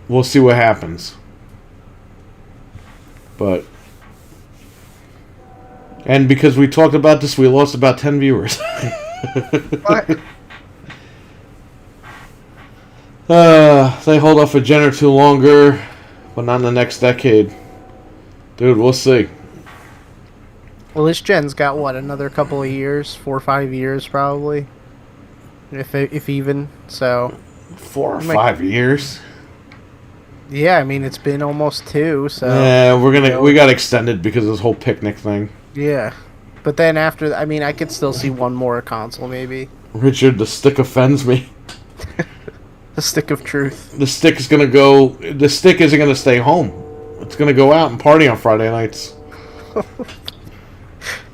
A: We'll see what happens. And because we talked about this, we lost about 10 viewers.
C: What?
A: They hold off a gen or two longer, but not in the next decade. Dude, we'll see.
C: Well, this gen's got, another couple of years? 4 or 5 years, probably. If even, so...
A: 4 or 5 years?
C: Yeah, I mean, it's been almost 2, so...
A: Yeah, we got extended because of this whole picnic thing.
C: Yeah. But then after, I could still see one more console, maybe.
A: Richard, the stick offends me.
C: The stick of truth.
A: The stick isn't going to stay home. It's going to go out and party on Friday nights.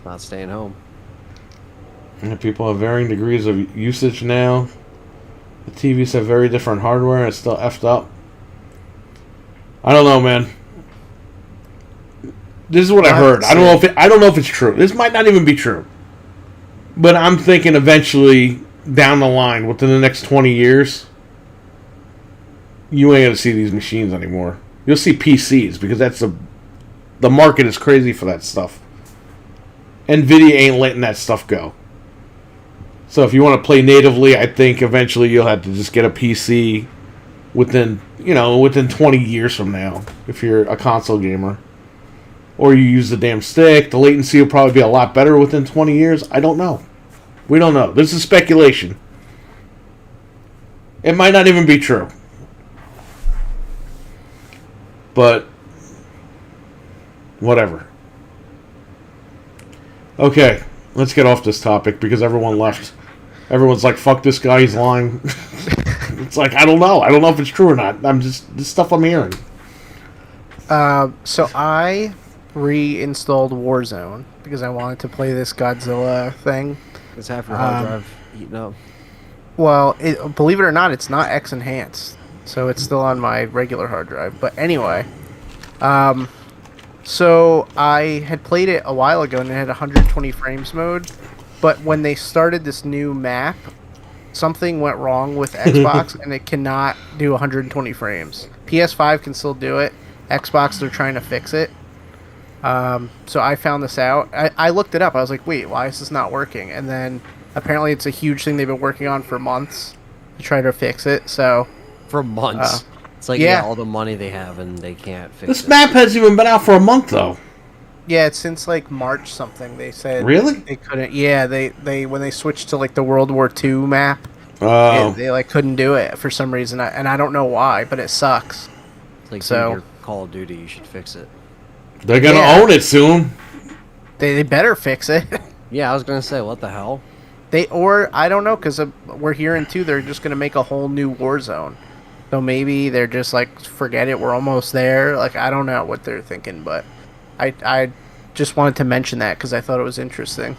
B: Not staying home.
A: And people have varying degrees of usage now. The TVs have very different hardware and it's still effed up. I don't know, man. This is what I heard. I don't know if it's true. This might not even be true. But I'm thinking eventually down the line, within the next 20 years, you ain't gonna see these machines anymore. You'll see PCs because the market is crazy for that stuff. Nvidia ain't letting that stuff go. So if you want to play natively, I think eventually you'll have to just get a PC within 20 years from now if you're a console gamer. Or you use the damn stick. The latency will probably be a lot better within 20 years. I don't know. We don't know. This is speculation. It might not even be true. But whatever. Okay, let's get off this topic because everyone left. Everyone's like, fuck this guy, he's lying. It's like, I don't know. I don't know if it's true or not. This stuff I'm hearing.
C: So I reinstalled Warzone because I wanted to play this Godzilla thing.
B: Is half your hard drive eaten up?
C: Well, believe it or not, it's not X enhanced, so it's still on my regular hard drive. But anyway, so I had played it a while ago and it had 120 frames mode, but when they started this new map, something went wrong with Xbox and it cannot do 120 frames. PS5 can still do it. Xbox, they're trying to fix it. So I found this out. I looked it up. I was like, wait, why is this not working? And then apparently it's a huge thing they've been working on for months to try to fix it. So
B: for months. It's like all the money they have and they can't fix it.
A: This map hasn't even been out for a month, though.
C: Yeah, it's since like March something. They said
A: Really?
C: they couldn't. Yeah, they when they switched to like the World War II map,
A: Oh,
C: they like couldn't do it for some reason, and I don't know why, but it sucks.
B: It's like, dude,
C: So
B: your Call of Duty, you should fix it.
A: they're gonna
C: Yeah.
A: own it soon.
C: they better fix it.
B: Yeah, I was gonna say, what the hell?
C: Or I don't know, because we're hearing too they're just gonna make a whole new Warzone. So maybe they're just like, forget it, we're almost there. Like I don't know what they're thinking, but I just wanted to mention that because I thought it was interesting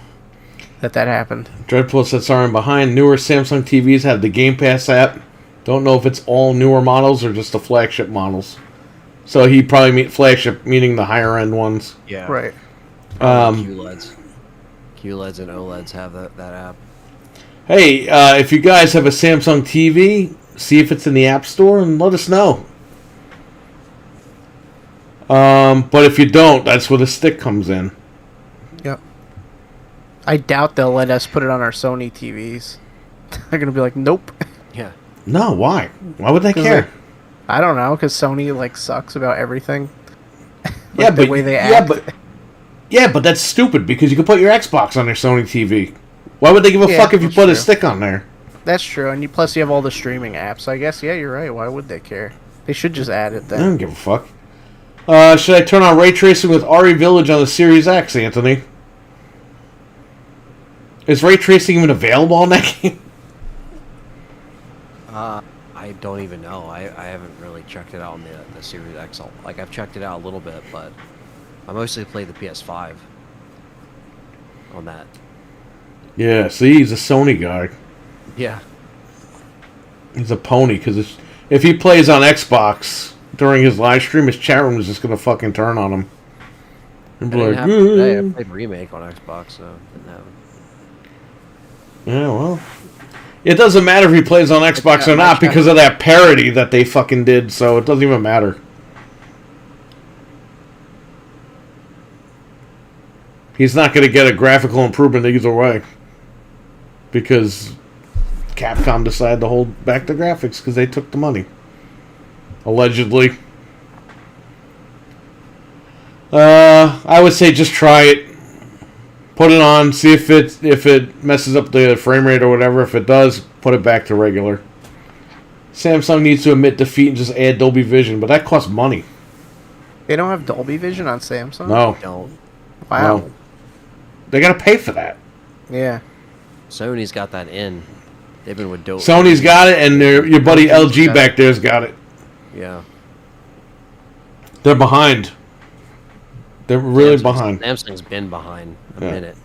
C: that happened.
A: Dreadpool said, sorry, I'm behind. Newer Samsung TVs have the Game Pass app. Don't know if it's all newer models or just the flagship models. So he probably mean flagship, meaning the higher end ones.
B: Yeah.
C: Right.
B: QLEDs. QLEDs and OLEDs have that app.
A: Hey, if you guys have a Samsung TV, see if it's in the App Store and let us know. But if you don't, that's where the stick comes in.
C: Yep. I doubt they'll let us put it on our Sony TVs. They're gonna be like, nope.
B: Yeah.
A: No, why? Why would they care?
C: I don't know, because Sony like sucks about everything.
A: Yeah,
C: the
A: but
C: way they act.
A: but that's stupid because you can put your Xbox on your Sony TV. Why would they give a
C: Yeah,
A: fuck if you
C: that's
A: put a
C: true.
A: stick on there?
C: That's true, and plus you have all the streaming apps. I guess you're right. Why would they care? They should just add it
A: I
C: then.
A: don't give a fuck. Should I turn on ray tracing with RE Village on the Series X, Anthony? Is ray tracing even available on that game?
B: I don't even know. I haven't really checked it out on the Series X. Like, I've checked it out a little bit, but I mostly play the PS5 on that.
A: Yeah, see, he's a Sony guy.
B: Yeah.
A: He's a pony, because if he plays on Xbox during his live stream, his chat room is just going to fucking turn on him.
B: I
A: And be
B: didn't
A: like,
B: have it today. I played Remake on Xbox, so didn't have it.
A: yeah, well... It doesn't matter if he plays on Xbox
C: Yeah,
A: or
C: my
A: not
C: chat-
A: because of that parody that they fucking did, so it doesn't even matter. He's not going to get a graphical improvement either way. Because Capcom decided to hold back the graphics because they took the money. Allegedly. I would say just try it. Put it on, see if it messes up the frame rate or whatever. If it does, put it back to regular. Samsung needs to admit defeat and just add Dolby Vision, but that costs money.
C: They don't have Dolby Vision on Samsung?
A: No.
B: Don't.
C: Wow.
A: No. They gotta pay for that.
C: Yeah.
B: Sony's got that in. They've been with Dolby.
A: Sony's got it, and your buddy LG back there's got it.
B: Yeah.
A: They're behind. They're really behind.
B: Samsung's been behind a minute.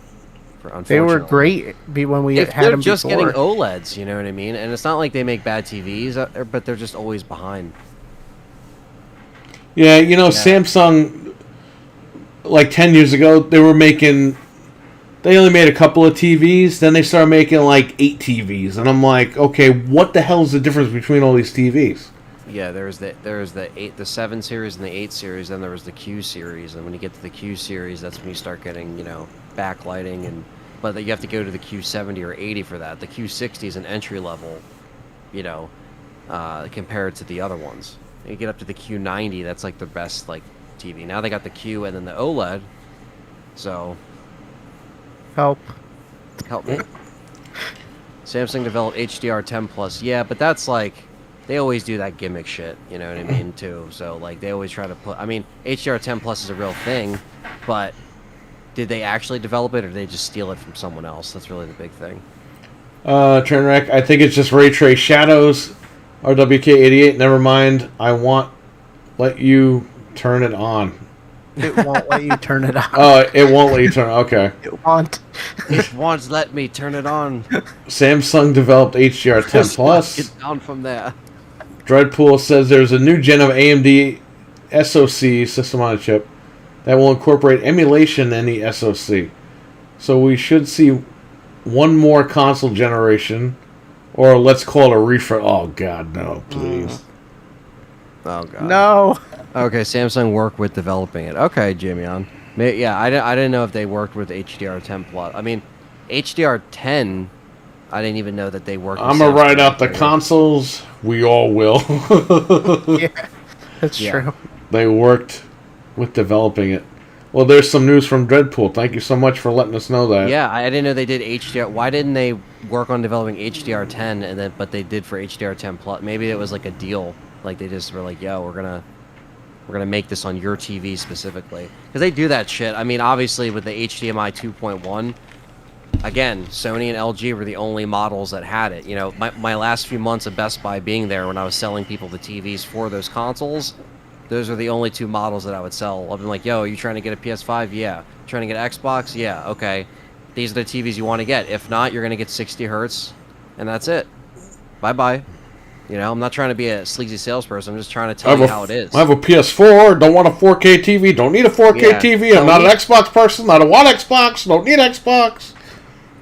C: They were great when we had
B: They're
C: them
B: just
C: before.
B: getting OLEDs, you know what I mean? And it's not like they make bad TVs, but they're just always behind.
A: Yeah, Samsung, like 10 years ago, they only made a couple of TVs, then they started making like 8 TVs, and I'm like, okay, what the hell is the difference between all these TVs?
B: Yeah, there's the 7 series and the 8 series, then there was the Q series, and when you get to the Q series, that's when you start getting, backlighting, but you have to go to the Q70 or 80 for that. The Q60 is an entry level, compared to the other ones. You get up to the Q90, that's like the best TV. Now they got the Q and then the OLED, so
C: Help.
B: help me. Samsung developed HDR10 Plus, yeah, but that's they always do that gimmick shit, you know what I mean, too. So, they always try to HDR10 Plus is a real thing, but did they actually develop it, or did they just steal it from someone else? That's really the big thing.
A: Trainwreck, I think it's just Ray Trace Shadows, RWK88, never mind, let you turn it on.
C: It won't let you turn it on.
A: Oh, it won't let you turn it okay.
C: It won't.
B: It won't let me turn it on.
A: Samsung developed HDR10 Plus.
B: Get down from there.
A: Dreadpool says there's a new gen of AMD SoC system on a chip that will incorporate emulation in the SoC. So we should see one more console generation, or let's call it a refresh. Oh God, no, please.
B: Oh god.
C: No.
B: Okay, Samsung worked with developing it. Okay, Jimmy on. Yeah, I didn't know if they worked with HDR10 Plus. HDR10. I didn't even know that they worked.
A: I'm gonna write out the consoles. We all will.
C: Yeah, that's true.
A: They worked with developing it. Well, there's some news from Deadpool. Thank you so much for letting us know that.
B: Yeah, I didn't know they did HDR. Why didn't they work on developing HDR10 but they did for HDR10 Plus? Maybe it was like a deal. Like they just were like, "Yo, we're gonna make this on your TV specifically," because they do that shit. I mean, obviously with the HDMI 2.1, again, Sony and LG were the only models that had it. You know, my last few months of Best Buy being there when I was selling people the TVs for those consoles. Those are the only two models that I would sell. I've been like, yo, are you trying to get a PS5? Yeah. Trying to get an Xbox? Yeah. Okay. These are the TVs you want to get. If not, you're going to get 60 hertz, and that's it. Bye-bye. You know, I'm not trying to be a sleazy salesperson. I'm just trying to tell you how it is.
A: I have a PS4. Don't want a 4K TV. Don't need a 4K TV. I'm not an Xbox person. I don't want Xbox. Don't need Xbox.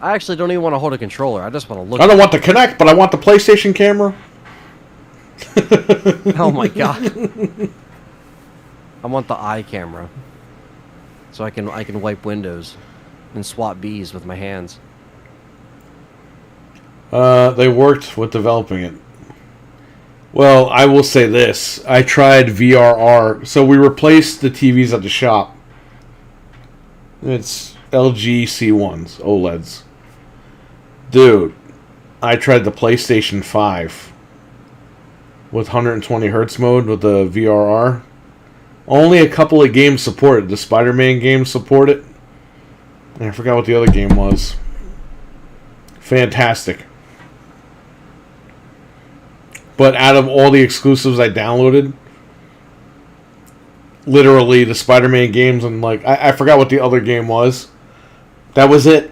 B: I actually don't even want to hold a controller. I just want to look.
A: I don't want the Kinect, but I want the PlayStation camera.
B: Oh, my God. I want the eye camera, so I can wipe windows and swap bees with my hands.
A: They worked with developing it. Well, I will say this: I tried VRR, so we replaced the TVs at the shop. It's LG C1s, OLEDs. Dude, I tried the PlayStation 5 with 120 hertz mode with the VRR. Only a couple of games support it. The Spider-Man games support it. And I forgot what the other game was. Fantastic. But out of all the exclusives I downloaded, literally the Spider-Man games and like I forgot what the other game was. That was it.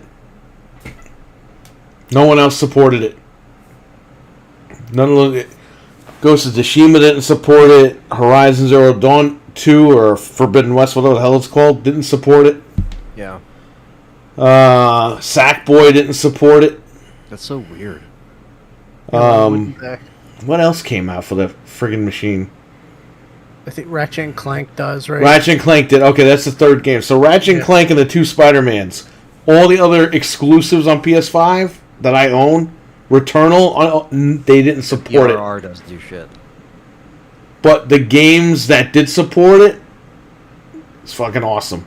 A: No one else supported it. None of it. Ghost of Tsushima didn't support it. Horizon Zero Dawn 2 or Forbidden West, whatever the hell it's called, didn't support it.
B: Yeah.
A: Sackboy didn't support it.
B: That's so weird.
A: What else came out for the friggin' machine?
C: I think Ratchet and Clank does, right?
A: Ratchet and Clank did. Okay, that's the third game. So Ratchet and Clank and the two Spider-Mans. All the other exclusives on PS5 that I own, Returnal, they didn't support it.
B: VRR doesn't do shit.
A: But the games that did support it, it's fucking awesome.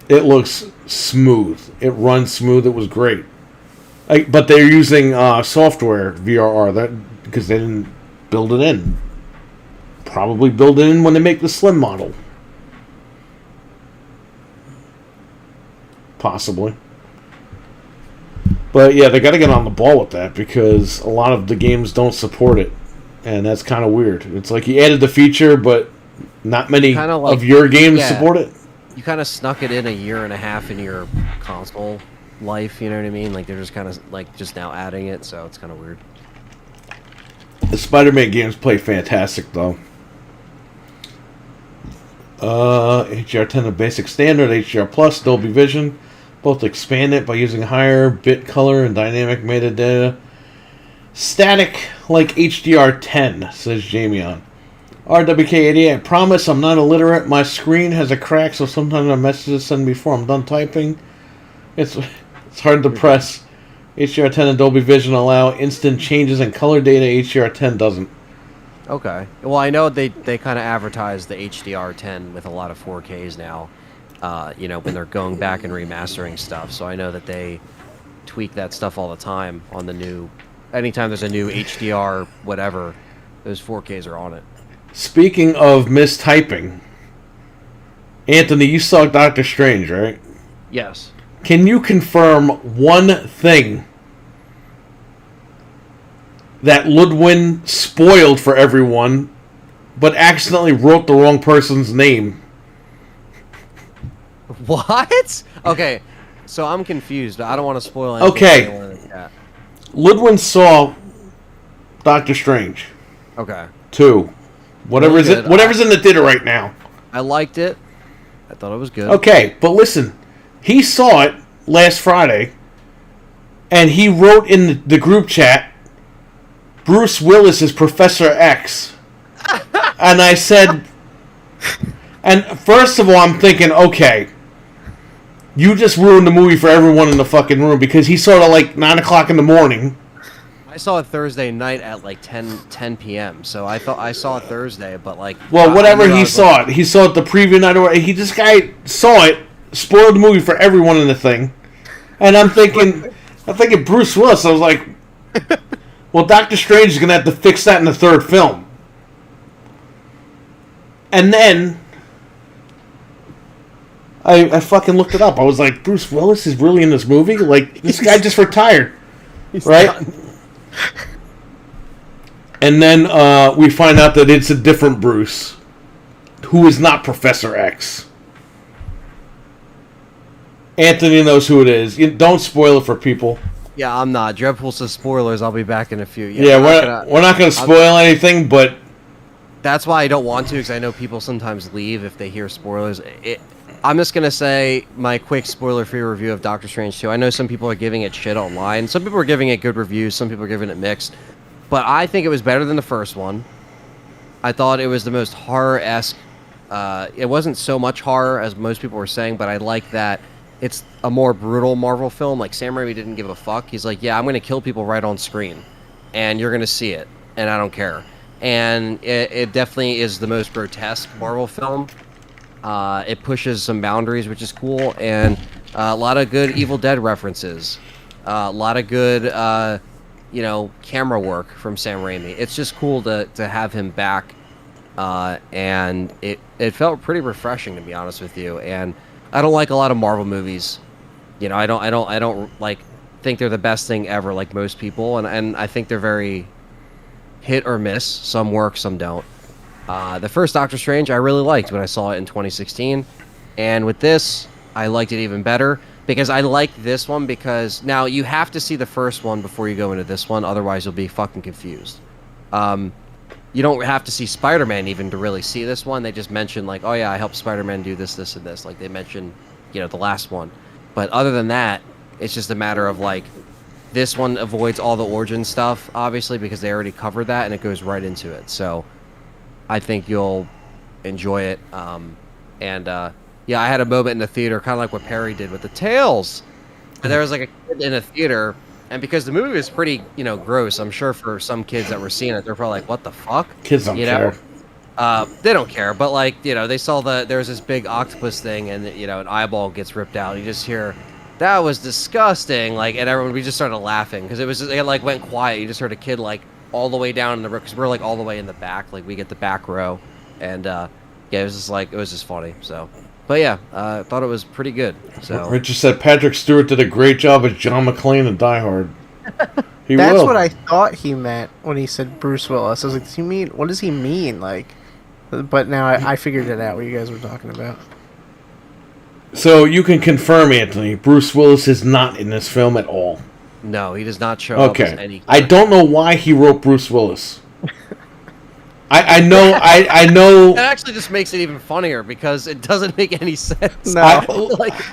A: It looks smooth. It runs smooth. It was great. But they're using software VRR because they didn't build it in. Probably build it in when they make the Slim model. Possibly. But yeah, they got to get on the ball with that because a lot of the games don't support it. And that's kind of weird. It's like you added the feature, but not many of your games support it.
B: You kind of snuck it in a year and a half into your console life, you know what I mean? Like they're just kind of like just now adding it, so it's kind of weird.
A: The Spider-Man games play fantastic, though. HDR10 of basic standard, HDR Plus, Dolby Vision. Both expand it by using higher bit color and dynamic metadata. Static like HDR10, says Jamion. RWK88, I promise I'm not illiterate. My screen has a crack, so sometimes my messages send before I'm done typing. It's hard to press. HDR10 and Dolby Vision allow instant changes in color data. HDR10 doesn't.
B: Okay. Well, I know they kind of advertise the HDR10 with a lot of 4Ks now, you know, when they're going back and remastering stuff. So I know that they tweak that stuff all the time on the new... Anytime there's a new HDR whatever, those 4Ks are on it.
A: Speaking of mistyping, Anthony, you saw Doctor Strange, right?
B: Yes.
A: Can you confirm one thing that Ludwig spoiled for everyone, but accidentally wrote the wrong person's name?
B: What? Okay, so I'm confused. I don't want to spoil anything.
A: Okay. Ludwig saw Doctor Strange.
B: Okay.
A: 2. Whatever's in the theater right now.
B: I liked it. I thought it was good.
A: Okay, but listen. He saw it last Friday, and he wrote in the group chat, Bruce Willis is Professor X. And I said... And first of all, I'm thinking, okay, you just ruined the movie for everyone in the fucking room because he saw it at like 9 o'clock in the morning.
B: I saw it Thursday night at like 10 p.m. So I thought I saw it Thursday, but like...
A: Well, whatever he saw it. He saw it the preview night. This guy saw it, spoiled the movie for everyone in the thing. And I'm thinking Bruce Willis. I was like, well, Doctor Strange is going to have to fix that in the third film. And then I fucking looked it up. I was like, Bruce Willis is really in this movie? Like, this guy just retired. Right? Done. And then we find out that it's a different Bruce, who is not Professor X. Anthony knows who it is. Don't spoil it for people.
B: Yeah, I'm not. Dreadpool says spoilers. I'll be back in a few.
A: We're not going to spoil anything, but...
B: That's why I don't want to, because I know people sometimes leave if they hear spoilers. I'm just going to say my quick spoiler-free review of Doctor Strange 2. I know some people are giving it shit online. Some people are giving it good reviews. Some people are giving it mixed. But I think it was better than the first one. I thought it was the most horror-esque. It wasn't so much horror as most people were saying, but I like that it's a more brutal Marvel film. Like, Sam Raimi didn't give a fuck. He's like, yeah, I'm going to kill people right on screen. And you're going to see it. And I don't care. And it definitely is the most grotesque Marvel film. It pushes some boundaries, which is cool. And a lot of good Evil Dead references. A lot of good... camera work from Sam Raimi. It's just cool to have him back, and it felt pretty refreshing, to be honest with you. And I don't like a lot of Marvel movies. I don't like think they're the best thing ever, like most people, and I think they're very hit or miss. Some work, some don't. The first Doctor Strange I really liked when I saw it in 2016, and with this I liked it even better. Because I like this one because... Now, you have to see the first one before you go into this one. Otherwise, you'll be fucking confused. You don't have to see Spider-Man even to really see this one. They just mention, like, oh, yeah, I helped Spider-Man do this, this, and this. Like, they mention, the last one. But other than that, it's just a matter of, like... This one avoids all the origin stuff, obviously, because they already covered that, and it goes right into it. So, I think you'll enjoy it. Yeah, I had a moment in the theater, kind of like what Perry did with the Tales. And there was like a kid in a theater, and because the movie was pretty, gross, I'm sure for some kids that were seeing it, they're probably like, what the fuck?
A: Kids don't care.
B: They don't care, but like, they saw there's this big octopus thing, and, an eyeball gets ripped out. You just hear, that was disgusting, like, and everyone, we just started laughing, because it like went quiet. You just heard a kid like all the way down in the row, because we're like all the way in the back, like we get the back row, and yeah, it was just funny, so... But yeah, I thought it was pretty good. So
A: Richard said Patrick Stewart did a great job as John McClane in Die Hard.
C: That's what I thought he meant when he said Bruce Willis. I was like, what does he mean? Like, but now I figured it out what you guys were talking about.
A: So you can confirm, Anthony, Bruce Willis is not in this film at all.
B: No, he does not show up as any character.
A: I don't know why he wrote Bruce Willis. I know.
B: That actually just makes it even funnier because it doesn't make any sense.
C: No.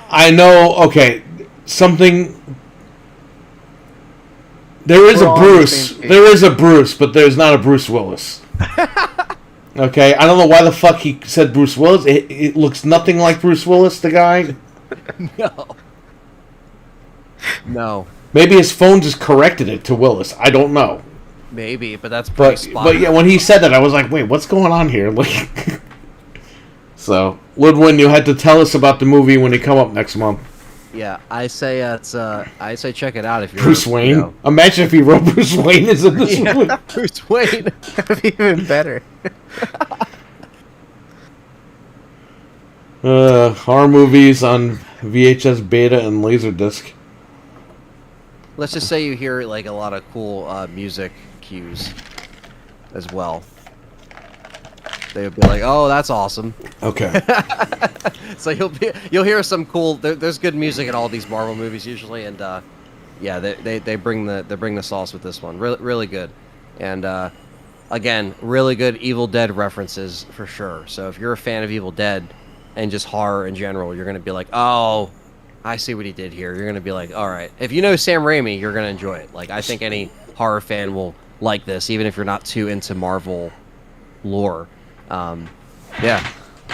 A: I know. Okay, something. There is a Bruce. There is a Bruce, but there's not a Bruce Willis. Okay, I don't know why the fuck he said Bruce Willis. It looks nothing like Bruce Willis, the guy.
B: No.
A: Maybe his phone just corrected it to Willis. I don't know.
B: Maybe, but that's pretty spot.
A: But yeah, when he said that, I was like, wait, what's going on here? Like, so, Ludwin, you had to tell us about the movie when you come up next month.
B: Yeah, I say check it out if you're
A: Bruce Wayne. Imagine if he wrote Bruce Wayne as in this movie.
B: Bruce Wayne.
C: That'd be even better.
A: Horror movies on VHS, Beta, and Laserdisc.
B: Let's just say you hear like a lot of cool music cues as well. They would be like, "Oh, that's awesome."
A: Okay.
B: So you'll hear some cool. There's good music in all these Marvel movies usually, and yeah, they bring the sauce with this one. Really good, and again, really good Evil Dead references for sure. So if you're a fan of Evil Dead and just horror in general, you're gonna be like, "Oh, I see what he did here." You're gonna be like, "All right." If you know Sam Raimi, you're gonna enjoy it. Like I think any horror fan will like this, even if you're not too into Marvel lore. Yeah,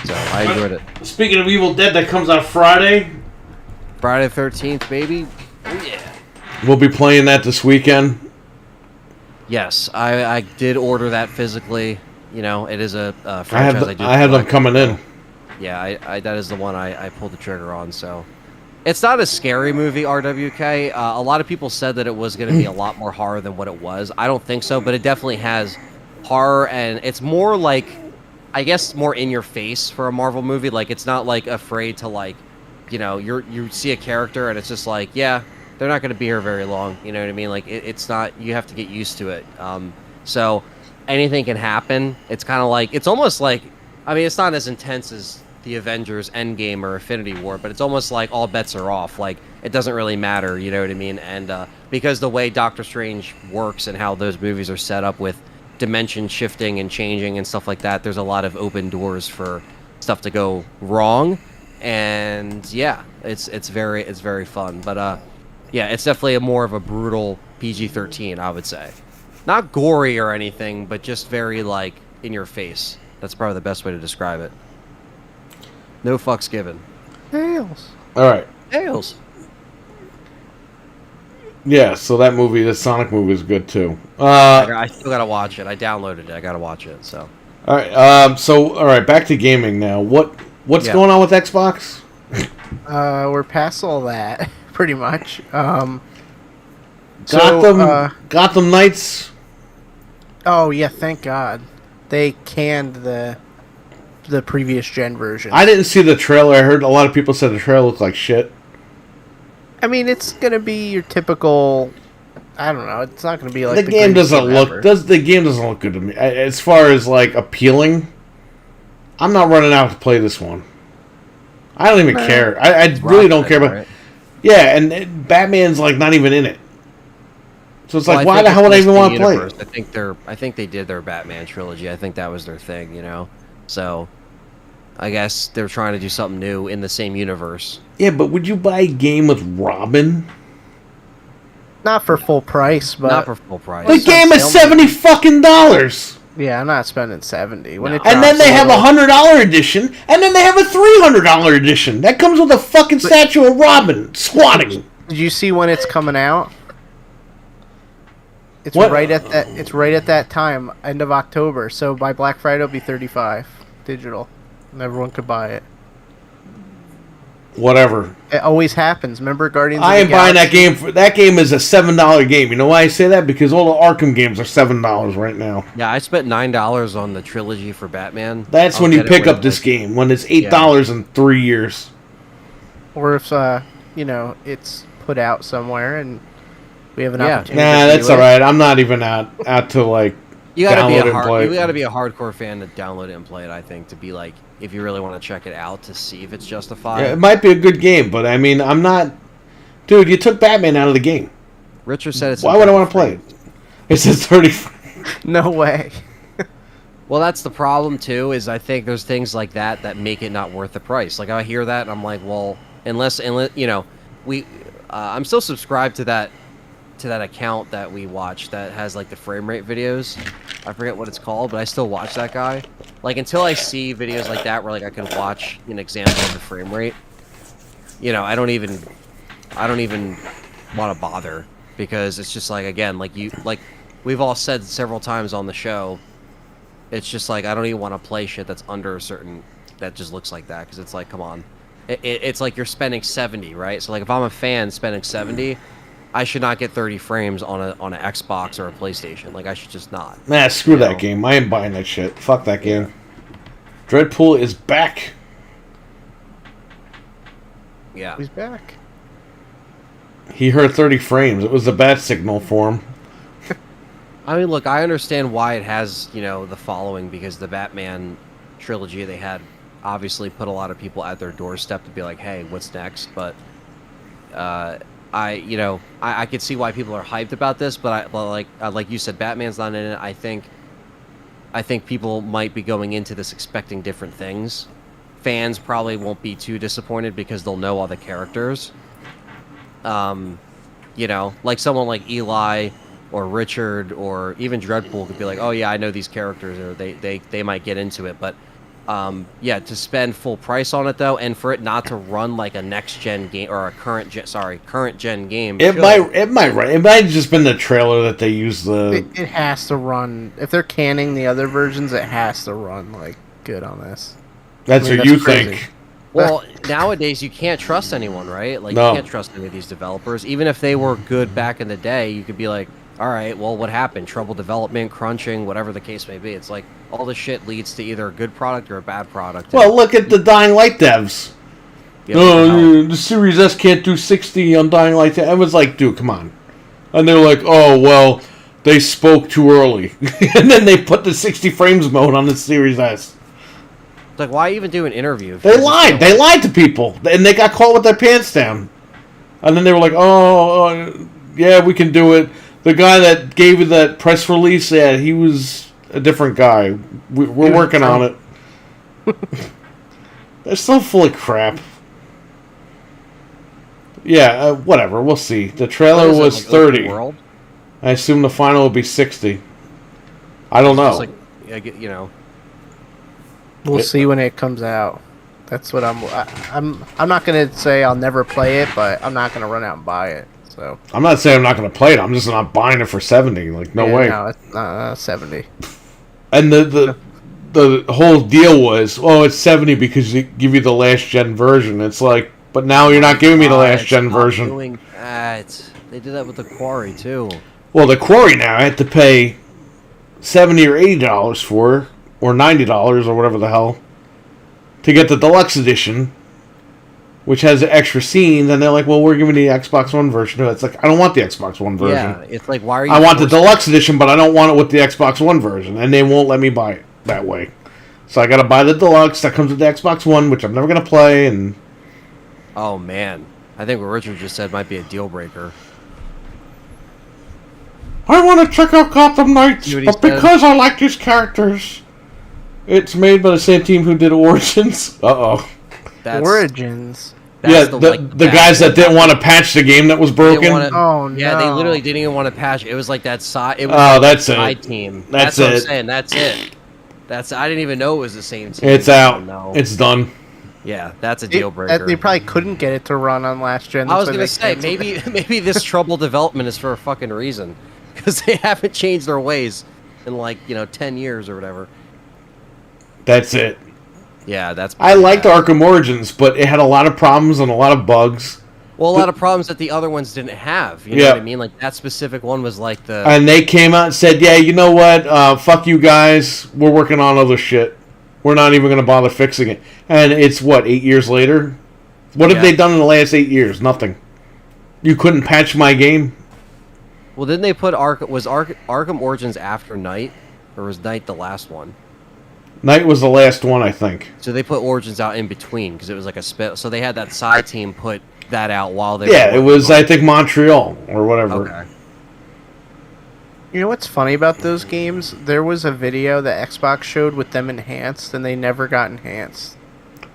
B: so I enjoyed it.
A: Speaking of Evil Dead, that comes out Friday.
B: Friday the 13th, baby. Oh, yeah.
A: We'll be playing that this weekend.
B: Yes, I did order that physically. You know, it is a franchise I do.
A: I have them coming in.
B: Yeah, I that is the one I pulled the trigger on. So it's not a scary movie, RWK. A lot of people said that it was going to be a lot more horror than what it was. I don't think so, but it definitely has horror, and it's more like, I guess, more in your face for a Marvel movie. Like, it's not like afraid to, like, you know, you see a character and it's just like, yeah, they're not going to be here very long. You know what I mean? Like, it's not. You have to get used to it. So anything can happen. It's kind of like, it's almost like, I mean, it's not as intense as the Avengers Endgame or Infinity War, but it's almost like all bets are off. Like, it doesn't really matter, you know what I mean? And because the way Doctor Strange works and how those movies are set up with dimension shifting and changing and stuff like that, there's a lot of open doors for stuff to go wrong. And yeah, it's very fun. But yeah, it's definitely more of a brutal PG-13, I would say. Not gory or anything, but just very, like, in your face. That's probably the best way to describe it. No fucks given.
C: Tails.
A: All right.
B: Tails.
A: Yeah, so that movie, the Sonic movie, is good too.
B: I still gotta watch it. I downloaded it. I gotta watch it. So.
A: All right. So all right, back to gaming now. What's going on with Xbox?
C: We're past all that, pretty much.
A: Gotham Knights.
C: Oh yeah, thank God. They canned the previous gen version.
A: I didn't see the trailer. I heard a lot of people said the trailer looked like shit.
C: I mean, it's gonna be your typical. I don't know. It's not gonna be like
A: the game doesn't look. The game doesn't look good to me as far as like appealing. I'm not running out to play this one. I don't even care. I really don't care about. Right? Yeah, and Batman's like not even in it. So it's like, why the hell would I even want to play it?
B: I think they did their Batman trilogy. I think that was their thing, you know. So, I guess they're trying to do something new in the same universe.
A: Yeah, but would you buy a game with Robin?
C: Not for full price, but
B: not for full price.
A: The game is $70.
C: Yeah, I'm not spending $70.
A: And then they have a $100 edition, and then they have a $300 edition. That comes with a fucking statue of Robin squatting.
C: Did you see when it's coming out? It's right at that. It's right at that time, end of October. So by Black Friday, it'll be $35 digital, and everyone could buy it.
A: Whatever.
C: It always happens. Remember Guardians?
A: I ain't buying that game. That game is a $7 game. You know why I say that? Because all the Arkham games are $7 right now.
B: Yeah, I spent $9 on the trilogy for Batman.
A: That's when you pick up this game. When it's $8 in 3 years.
C: Or if you know, it's put out somewhere and we have an opportunity.
A: Nah, that's all right. I'm not even out to like.
B: You gotta be a hardcore fan to download it and play it. I think to be like, if you really want to check it out to see if it's justified.
A: Yeah, it might be a good game, but I mean, I'm not. Dude, you took Batman out of the game.
B: Richard said it's.
A: Why would I want to play it? It says 30.
C: No way.
B: Well, that's the problem too. Is I think there's things like that make it not worth the price. Like I hear that and I'm like, well, unless you know, I'm still subscribed to that account that we watch that has like the frame rate videos. I forget what it's called, but I still watch that guy. Like until I see videos like that where like I can watch an example of the frame rate, you know, I don't even want to bother because it's just like, again, like we've all said several times on the show, it's just like I don't even want to play shit that's under a certain that just looks like that because it's like, come on, it's like you're spending 70, right? So like if I'm a fan spending 70. I should not get 30 frames on an Xbox or a PlayStation. Like, I should just not.
A: Nah, screw that game. I ain't buying that shit. Fuck that game. Dreadpool is back.
B: Yeah.
C: He's back.
A: He heard 30 frames. It was a bad signal for him.
B: I mean, look, I understand why it has, you know, the following, because the Batman trilogy they had obviously put a lot of people at their doorstep to be like, hey, what's next? But, I could see why people are hyped about this, but like you said, Batman's not in it. I think people might be going into this expecting different things. Fans probably won't be too disappointed because they'll know all the characters. You know, like someone like Eli or Richard or even Dreadpool could be like, oh yeah, I know these characters, or they might get into it. But Yeah, to spend full price on it though, and for it not to run like a next gen game or a current gen game.
A: It might run. It might have just been the trailer that they used
C: It has to run. If they're canning the other versions, it has to run like good on this.
A: That's what you think.
B: Well, nowadays you can't trust anyone, right? Like
A: No.
B: you can't trust any of these developers. Even if they were good back in the day, you could be like, all right, well, what happened? Trouble development, crunching, whatever the case may be. It's like all this shit leads to either a good product or a bad product.
A: Well, look at the Dying Light devs. The Series S can't do 60 on Dying Light. I was like, dude, come on. And they're like, oh, well, they spoke too early. And then they put the 60 frames mode on the Series S.
B: It's like, why even do an interview?
A: They lied. They lied to people. And they got caught with their pants down. And then they were like, oh, yeah, we can do it. The guy that gave you that press release, yeah, he was a different guy. We're working on it. They're so full of crap. Yeah, whatever. We'll see. The trailer was 30. I assume the final will be 60. I don't know.
B: Like, you know.
C: We'll see when it comes out. That's what I'm not gonna say I'll never play it, but I'm not gonna run out and buy it. So
A: I'm not saying I'm not gonna play it. I'm just not buying it for 70. Like no way.
C: No, it's not 70.
A: And the whole deal was, oh, it's 70 because they give you the last gen version. It's like, but now you're not giving me the last gen version.
B: Doing that. They did that with the Quarry too.
A: Well, the Quarry now I had to pay $70 or $80 for, or $90 or whatever the hell, to get the deluxe edition, which has extra scenes. And they're like, well, we're giving the Xbox One version. It's like, I don't want the Xbox One version.
B: Yeah, it's like, why are you?
A: I want the deluxe edition, but I don't want it with the Xbox One version, and they won't let me buy it that way. So I got to buy the deluxe that comes with the Xbox One, which I'm never gonna play. And
B: oh man, I think what Richard just said might be a deal breaker.
A: I want to check out Gotham Knights, but because I like these characters, it's made by the same team who did Origins.
C: Origins.
A: Yeah, the guys that didn't want to patch the game that was broken.
C: Oh no!
B: Yeah, they literally didn't even want to patch it. It was like that side. It was
A: that's
B: side
A: it.
B: Team.
A: That's
B: what
A: it.
B: I'm saying. That's it. I didn't even know it was the same team.
A: It's out.
B: No.
A: It's done.
B: Yeah, that's a deal breaker.
C: They probably couldn't get it to run on last gen.
B: I was gonna say maybe this trouble development is for a fucking reason, because they haven't changed their ways in 10 years or whatever.
A: That's it.
B: Yeah, that's.
A: I liked Arkham Origins, but it had a lot of problems and a lot of bugs.
B: Well, a lot of problems that the other ones didn't have. You know what I mean? Like, that specific one was like the...
A: And they came out and said, yeah, you know what? Fuck you guys. We're working on other shit. We're not even going to bother fixing it. And it's, 8 years later? What have they done in the last 8 years? Nothing. You couldn't patch my game?
B: Well, didn't they put Arkham Origins after Knight? Or was Knight the last one?
A: Knight was the last one, I think.
B: So they put Origins out in between, because it was like a spit. So they had that side team put that out while they
A: it was I think Montreal or whatever.
B: Okay.
C: You know what's funny about those games? There was a video that Xbox showed with them enhanced, and they never got enhanced.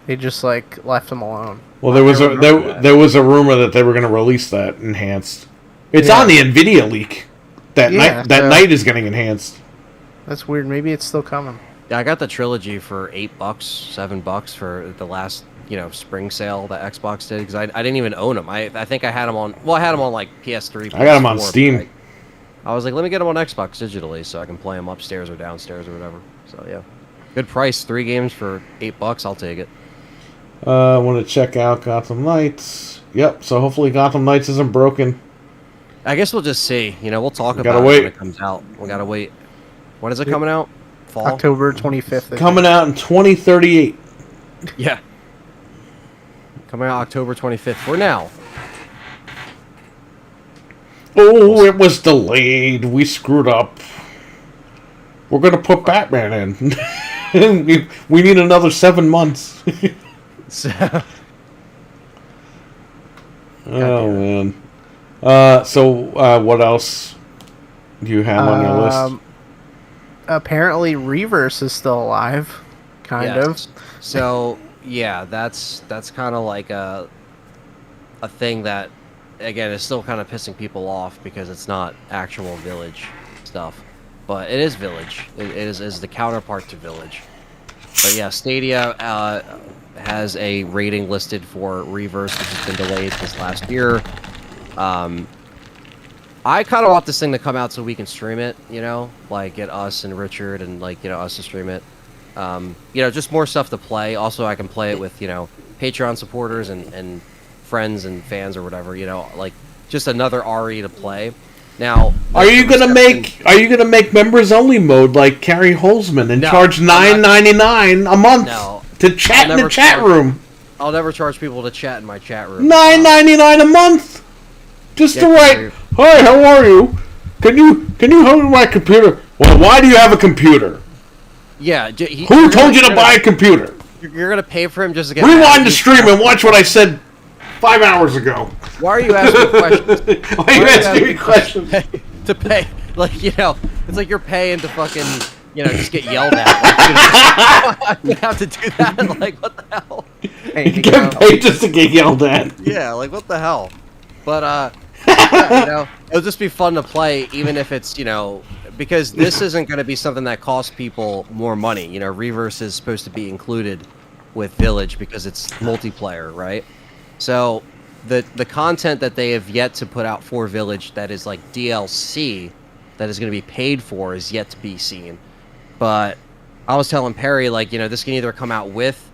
C: They just left them alone.
A: Well, there was a rumor that they were going to release that enhanced. It's on the Nvidia leak that Knight is getting enhanced.
C: That's weird. Maybe it's still coming.
B: Yeah, I got the trilogy for $8, $7 for the last spring sale that Xbox did, because I didn't even own them. I think I had them on. Well, I had them on PS3. PS4,
A: I got them on Steam.
B: I was like, let me get them on Xbox digitally so I can play them upstairs or downstairs or whatever. So yeah, good price. 3 games for $8. I'll take it.
A: I want to check out Gotham Knights. Yep. So hopefully Gotham Knights isn't broken.
B: I guess we'll just see. We'll talk about it when it comes out. We gotta wait. When is it coming out? Fall.
C: October 25th.
A: Coming out in 2038.
B: Yeah. Coming out October 25th. For now.
A: Oh, it was delayed. We screwed up. We're going to put Batman in. we need another 7 months. Oh, man. So, what else do you have on your list?
C: Apparently, Reverse is still alive. Kind of.
B: So... Yeah, that's kind of like a thing that, again, is still kind of pissing people off because it's not actual Village stuff, but it is Village. It is the counterpart to Village. But yeah, Stadia has a rating listed for Reverse, which has been delayed this last year. I kind of want this thing to come out so we can stream it, you know, like get us and Richard and like, you know, us to stream it. You know, just more stuff to play. Also, I can play it with, you know, Patreon supporters and friends and fans or whatever, you know, like just another RE to play. Now,
A: are you gonna make members only mode like Carrie Holzman and charge $9.99 a month to chat in the chat room?
B: I'll never charge people to chat in my chat room.
A: $9.99 a month, just to write. Hi, how are you? Can you help me with my computer? Well, why do you have a computer?
B: Yeah.
A: Who told you to buy a computer?
B: You're gonna pay for him just to get.
A: Rewind the stream and watch what I said 5 hours ago.
B: Why are you asking questions?
A: Why are you asking me questions?
B: To pay, like, you know, it's like you're paying to fucking, you know, just get yelled at. Like, you have to do that. Like, what the hell?
A: You get paid just to get yelled at.
B: Yeah, like what the hell? But yeah, you know, it'll just be fun to play, even if it's, you know, because this isn't going to be something that costs people more money. You know, Reverse is supposed to be included with Village because it's multiplayer, right? So the content that they have yet to put out for Village that is like DLC that is going to be paid for is yet to be seen. But I was telling Perry, like, you know, this can either come out with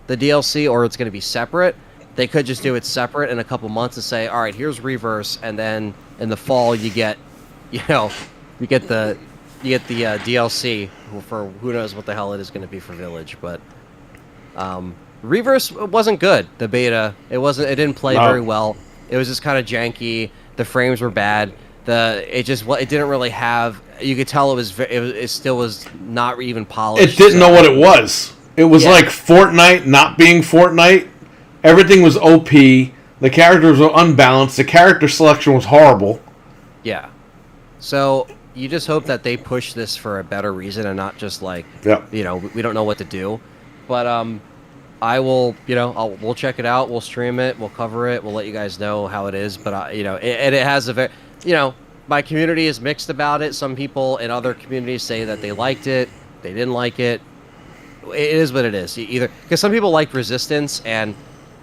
B: the DLC or it's going to be separate. They could just do it separate in a couple months and say, all right, here's Reverse, and then in the fall you get, you know, you get the DLC for who knows what the hell it is going to be for Village. But Reverse wasn't good. The beta, it didn't play very well. It was just kind of janky. The frames were bad. It didn't really have. You could tell it still was not even polished.
A: It didn't know what it was. It was like Fortnite not being Fortnite. Everything was OP. The characters were unbalanced. The character selection was horrible.
B: Yeah. So you just hope that they push this for a better reason and not just like, you know, we don't know what to do. But I will, you know, we'll check it out. We'll stream it. We'll cover it. We'll let you guys know how it is. But, you know, it has a very, you know, my community is mixed about it. Some people in other communities say that they liked it. They didn't like it. It is what it is. Either because some people liked Resistance, and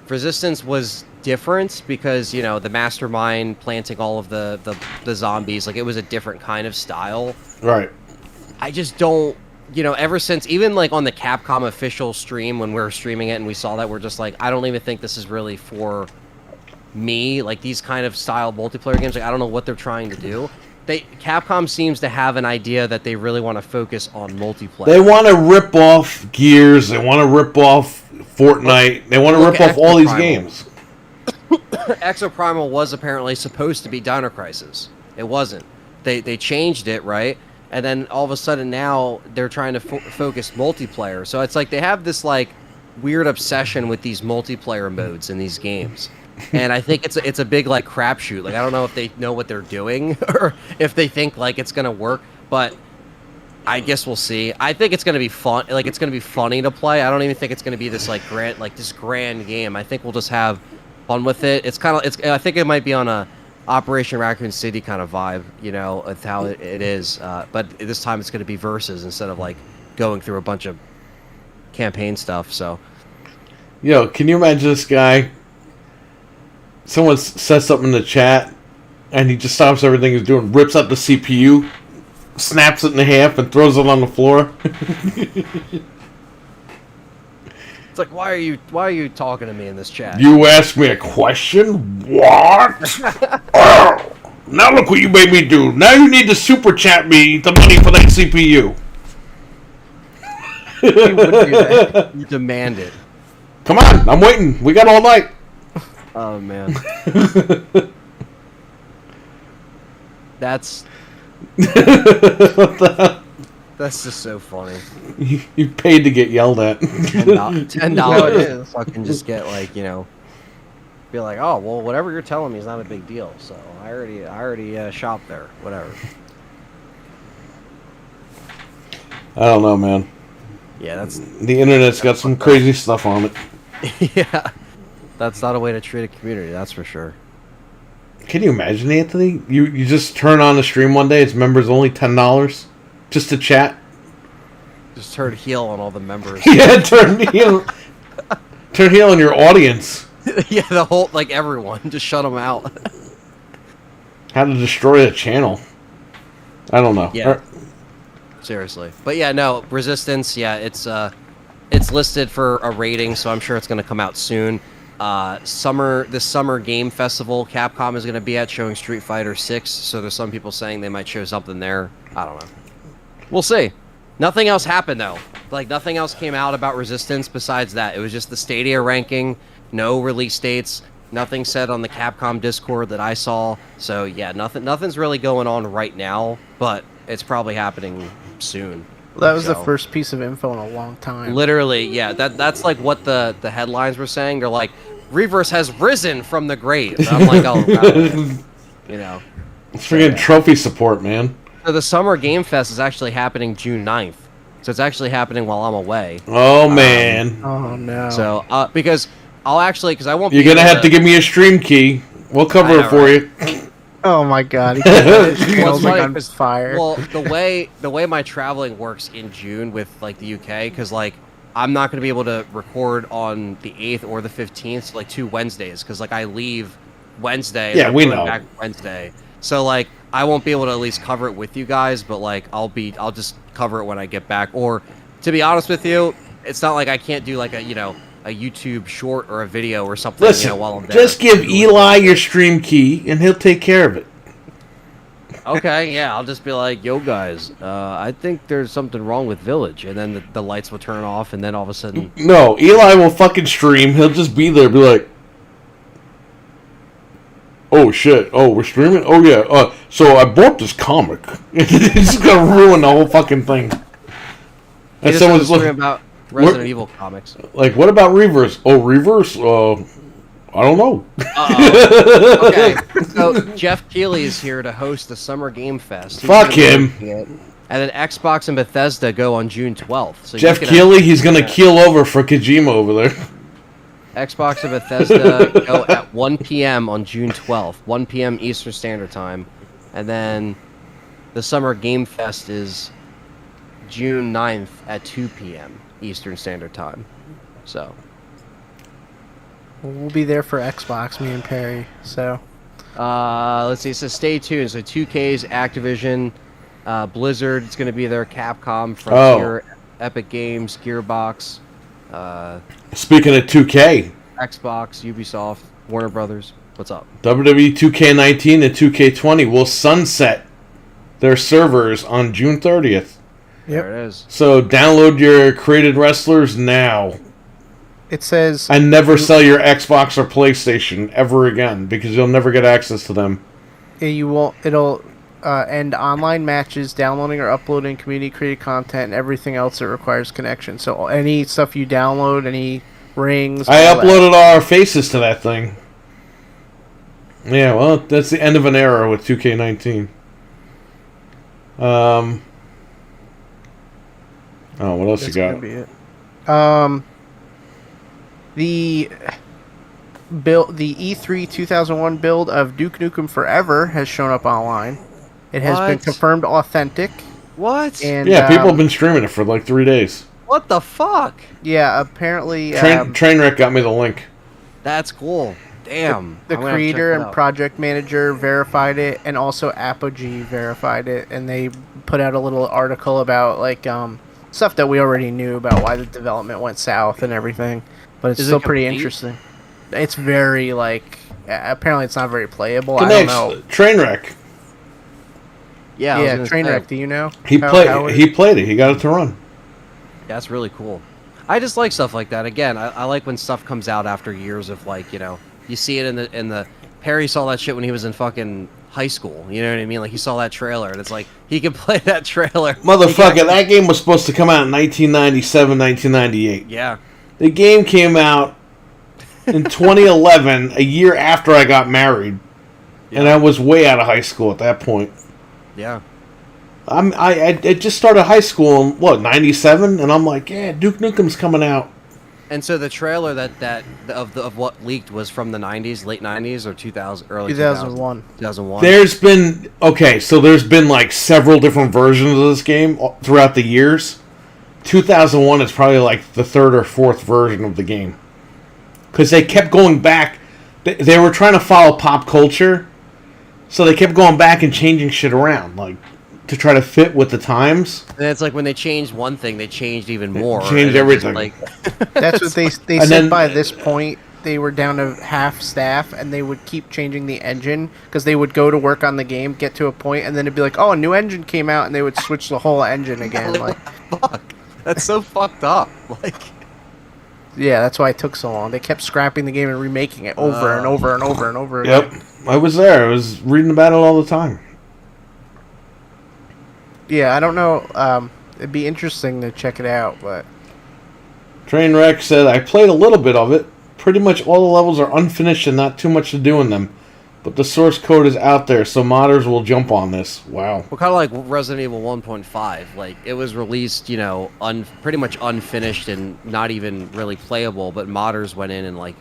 B: Resistance was different because, you know, the mastermind planting all of the zombies, like it was a different kind of style.
A: Right.
B: I just don't, you know, ever since even like on the Capcom official stream when we were streaming it and we saw that, we're just like, I don't even think this is really for me. Like these kind of style multiplayer games, like I don't know what they're trying to do. Capcom seems to have an idea that they really want to focus on multiplayer.
A: They want to rip off Gears. They want to rip off Fortnite. They want to rip off all these games.
B: Exoprimal was apparently supposed to be Dino Crisis. It wasn't. They changed it, right? And then all of a sudden now they're trying to focus multiplayer. So it's like they have this like weird obsession with these multiplayer modes in these games. And I think it's a big like crapshoot. Like I don't know if they know what they're doing or if they think like it's gonna work, but I guess we'll see. I think it's gonna be fun. Like it's gonna be funny to play. I don't even think it's gonna be this like grand game. I think we'll just have fun with it. I think it might be on a Operation Raccoon City kind of vibe, you know, with how it is. But this time it's gonna be versus instead of like going through a bunch of campaign stuff. So,
A: yo, can you imagine this guy? Someone says something in the chat, and he just stops everything he's doing, rips out the CPU, snaps it in half, and throws it on the floor.
B: It's like, why are you talking to me in this chat?
A: You asked me a question? What? Oh, now look what you made me do. Now you need to super chat me the money for that CPU.
B: You would do that. You demand it.
A: Come on, I'm waiting. We got all night.
B: Oh man. That's
A: what the hell?
B: That's just so funny.
A: You paid to get yelled at.
B: $10 fucking just get like, you know, be like, oh well, whatever you're telling me is not a big deal. So I already shop there. Whatever.
A: I don't know, man.
B: Yeah, that's
A: the internet's got some crazy stuff on it.
B: Yeah. That's not a way to treat a community, that's for sure.
A: Can you imagine, Anthony? You just turn on the stream one day, it's members only $10 just to chat.
B: Just turn heel on all the members.
A: Yeah, turn heel on your audience.
B: Yeah, the whole everyone, just shut them out.
A: How to destroy a channel? I don't know.
B: Yeah. Seriously, but yeah, no Resistance. Yeah, it's listed for a rating, so I'm sure it's going to come out soon. This summer game festival, Capcom is going to be at showing Street Fighter 6. So there's some people saying they might show something there. I don't know. We'll see. Nothing else happened though. Nothing else came out about Resistance besides that. It was just the Stadia ranking, no release dates, nothing said on the Capcom Discord that I saw. So yeah, nothing's really going on right now, but it's probably happening soon.
C: Well, that was the first piece of info in a long time.
B: Literally, yeah. That's what the headlines were saying. They're like, Reverse has risen from the grave. And I'm like, oh, you know.
A: It's freaking trophy support, man.
B: So the Summer Game Fest is actually happening June 9th. So it's actually happening while I'm away.
A: Oh, man.
C: Oh, no.
B: So, because because I won't
A: You're going to have to give me a stream key. We'll cover it for you.
C: Oh my god, he feels like on fire.
B: Well, the way my traveling works in June with the UK, because I'm not going to be able to record on the 8th or the 15th, so 2 Wednesdays, because I leave Wednesday.
A: Yeah, we know.
B: Back Wednesday, so I won't be able to at least cover it with you guys, but I'll just cover it when I get back. Or to be honest with you, it's not like I can't do a YouTube short or a video or something.
A: Listen,
B: while I'm there.
A: Just give Eli your stream key and he'll take care of it.
B: Okay, yeah, I'll just be like, yo guys, I think there's something wrong with Village, and then the lights will turn off, and then all of a sudden...
A: No, Eli will fucking stream, he'll just be there, be like, oh shit, oh, we're streaming? Oh yeah, so I bought this comic. It's gonna ruin the whole fucking thing.
B: And someone's looking about Resident Evil comics.
A: What about Reverse? Oh, Reverse? I don't know.
B: Okay, so Jeff Keighley is here to host the Summer Game Fest.
A: Fuck him.
B: And then Xbox and Bethesda go on June 12th. So
A: Jeff Keighley, he's going to keel over for Kojima over there.
B: Xbox and Bethesda go at 1 p.m. on June 12th, 1 p.m. Eastern Standard Time. And then the Summer Game Fest is June 9th at 2 p.m. Eastern Standard Time. So...
C: We'll be there for Xbox, me and Perry, so...
B: let's see, so stay tuned. So 2K's Activision, Blizzard, it's going to be there, Capcom, Frontier, Epic Games, Gearbox...
A: Speaking of 2K...
B: Xbox, Ubisoft, Warner Brothers, what's up?
A: WWE 2K19 and 2K20 will sunset their servers on June 30th.
B: Yep. There it is.
A: So download your created wrestlers now.
C: It says...
A: And never sell your Xbox or PlayStation ever again, because you'll never get access to them.
C: You won't... It'll end online matches, downloading or uploading community-created content, and everything else that requires connection. So any stuff you download, any rings...
A: I uploaded all our faces to that thing. Yeah, well, that's the end of an era with 2K19. Oh, what else you got?
C: Be it. The E3 2001 build of Duke Nukem Forever has shown up online. It has been confirmed authentic.
B: What?
C: And,
A: yeah, people have been streaming it for 3 days.
B: What the fuck?
C: Yeah, apparently...
A: Trainwreck got me the link.
B: That's cool. Damn.
C: The creator and project manager verified it, and also Apogee verified it, and they put out a little article about stuff that we already knew about why the development went south and everything. But it's still pretty interesting. It's very, apparently it's not very playable. I don't know.
A: Trainwreck.
C: Yeah, Trainwreck, do you know?
A: He played it. He got it to run.
B: That's really cool. I just like stuff like that. Again, I like when stuff comes out after years of, you see it in the... Perry saw that shit when he was in fucking high school. You know what I mean? He saw that trailer, and it's he can play that trailer.
A: Motherfucker, that game was supposed to come out in 1997, 1998.
B: Yeah.
A: The game came out in 2011, a year after I got married, and I was way out of high school at that point.
B: Yeah.
A: I just started high school in 97, and I'm like, yeah, Duke Nukem's coming out.
B: And so the trailer of what leaked was from the 90s, late 90s, or 2000, early
C: 2001.
B: 2001.
A: There's been several different versions of this game throughout the years. 2001 is probably like the third or fourth version of the game. Because they kept going back. They were trying to follow pop culture. So they kept going back and changing shit around. Like, to try to fit with the times.
B: And it's like when they changed one thing, they changed even more.
A: Changed everything.
B: Like,
C: that's what they said. Then, by this point, they were down to half staff, and they would keep changing the engine because they would go to work on the game, get to a point, and then it'd be like, "Oh, a new engine came out," and they would switch the whole engine again. Like,
B: fuck, that's so fucked up. Like,
C: yeah, that's why it took so long. They kept scrapping the game and remaking it over and over and over and over
A: again. Yep, I was there. I was reading about it all the time.
C: Yeah, I don't know. It'd be interesting to check it out, but
A: Trainwreck said I played a little bit of it. Pretty much all the levels are unfinished and not too much to do in them. But the source code is out there, so modders will jump on this. Wow.
B: Well, kind of like Resident Evil 1.5. Like, it was released, you know, pretty much unfinished and not even really playable, but modders went in and, like,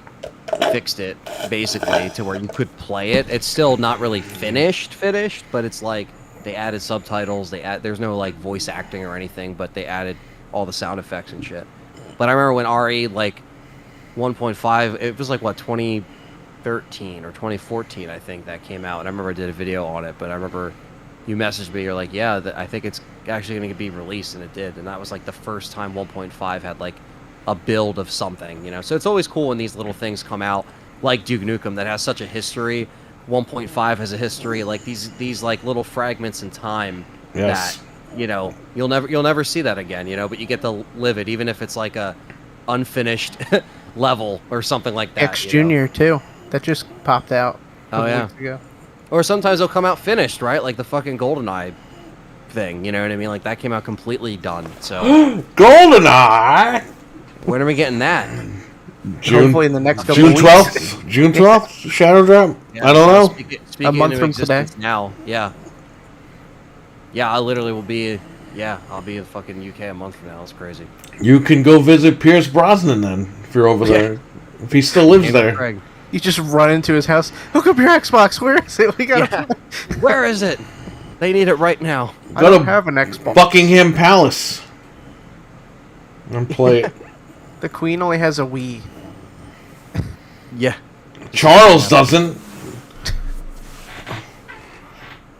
B: fixed it, basically, to where you could play it. It's still not really finished, but it's like, they added subtitles, there's no, like, voice acting or anything, but they added all the sound effects and shit. But I remember when RE, like, 1.5, it was like, what, 2013 or 2014, I think, that came out. And I remember I did a video on it, but I remember you messaged me, you're like, yeah, I think it's actually going to be released, and it did. And that was, like, the first time 1.5 had, like, a build of something, you know? So it's always cool when these little things come out, like Duke Nukem, that has such a history. 1.5 has a history, like, these like, little fragments in time that, you know, you'll never see that again, you know? But you get to live it, even if it's, like, a unfinished level or something like that.
C: X Junior too. That just popped out.
B: Oh yeah.
C: Weeks ago.
B: Or sometimes they'll come out finished, right? Like the fucking GoldenEye thing. You know what I mean? Like that came out completely done. So
A: GoldenEye.
B: When are we getting that?
A: June.
C: Hopefully in the next couple
A: June
C: weeks.
A: 12th. June 12th. Shadow Drop.
B: Yeah,
A: I don't know.
B: Speaking
C: a month from today.
B: Now, yeah. Yeah, I literally will be. Yeah, I'll be in fucking UK a month from now. It's crazy.
A: You can go visit Pierce Brosnan then, if you're over there. If he still lives there.
B: Craig.
C: You just run into his house. Hook up your Xbox. Where is it? We gotta.
B: Where is it? They need it right now.
C: I don't have an Xbox.
A: Buckingham Palace. And play it.
C: The Queen only has a Wii.
B: Yeah.
A: Charles doesn't.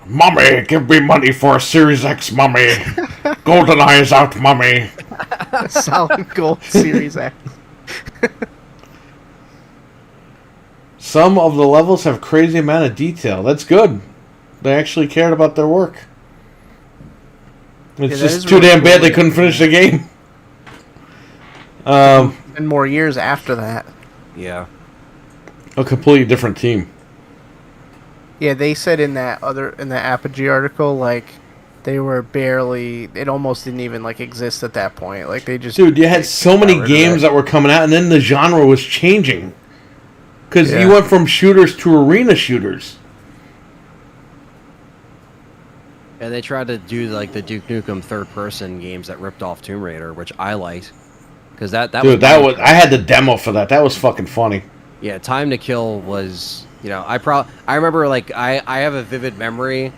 A: Mommy, give me money for a Series X, Mommy. GoldenEye is out, Mommy.
C: Solid gold Series X.
A: Some of the levels have crazy amount of detail. That's good. They actually cared about their work. It's just too damn bad they couldn't finish the game.
C: And more years after that.
B: Yeah.
A: A completely different team.
C: Yeah, they said in that Apogee article, like, they were barely, it almost didn't even, like, exist at that point. Like, they just...
A: Dude, you had so many games that were coming out, and then the genre was changing. Because you went from shooters to arena shooters.
B: And they tried to do, like, the Duke Nukem third-person games that ripped off Tomb Raider, which I liked. Because that
A: Dude, I had the demo for that. That was fucking funny.
B: Yeah, Time to Kill was... You know, I remember, like, I have a vivid memory,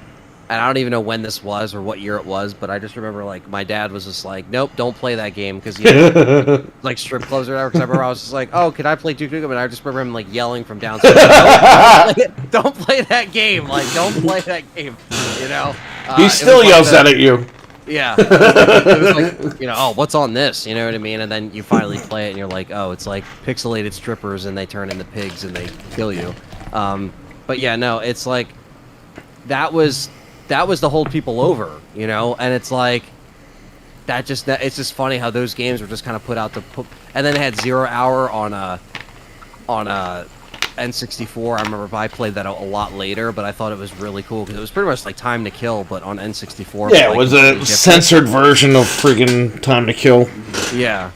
B: and I don't even know when this was or what year it was, but I just remember, like, my dad was just like, nope, don't play that game, because, you know, like, strip clubs or whatever, because I remember I was just like, oh, can I play Duke Nukem? And I just remember him, like, yelling from downstairs, don't play that game, like, don't play that game, you know?
A: He still yells that at you.
B: Yeah. It was like, you know, oh, what's on this? You know what I mean? And then you finally play it, and you're like, oh, it's like pixelated strippers, and they turn into pigs, and they kill you. But yeah, no, it's like that was to hold people over, you know, and it's like it's just funny how those games were just kind of put out to put, and then they had 0 Hour on a N64. I remember I played that a lot later, but I thought it was really cool because it was pretty much like Time to Kill, but on N64.
A: Yeah, it was a censored version of friggin' Time to Kill.
B: Yeah.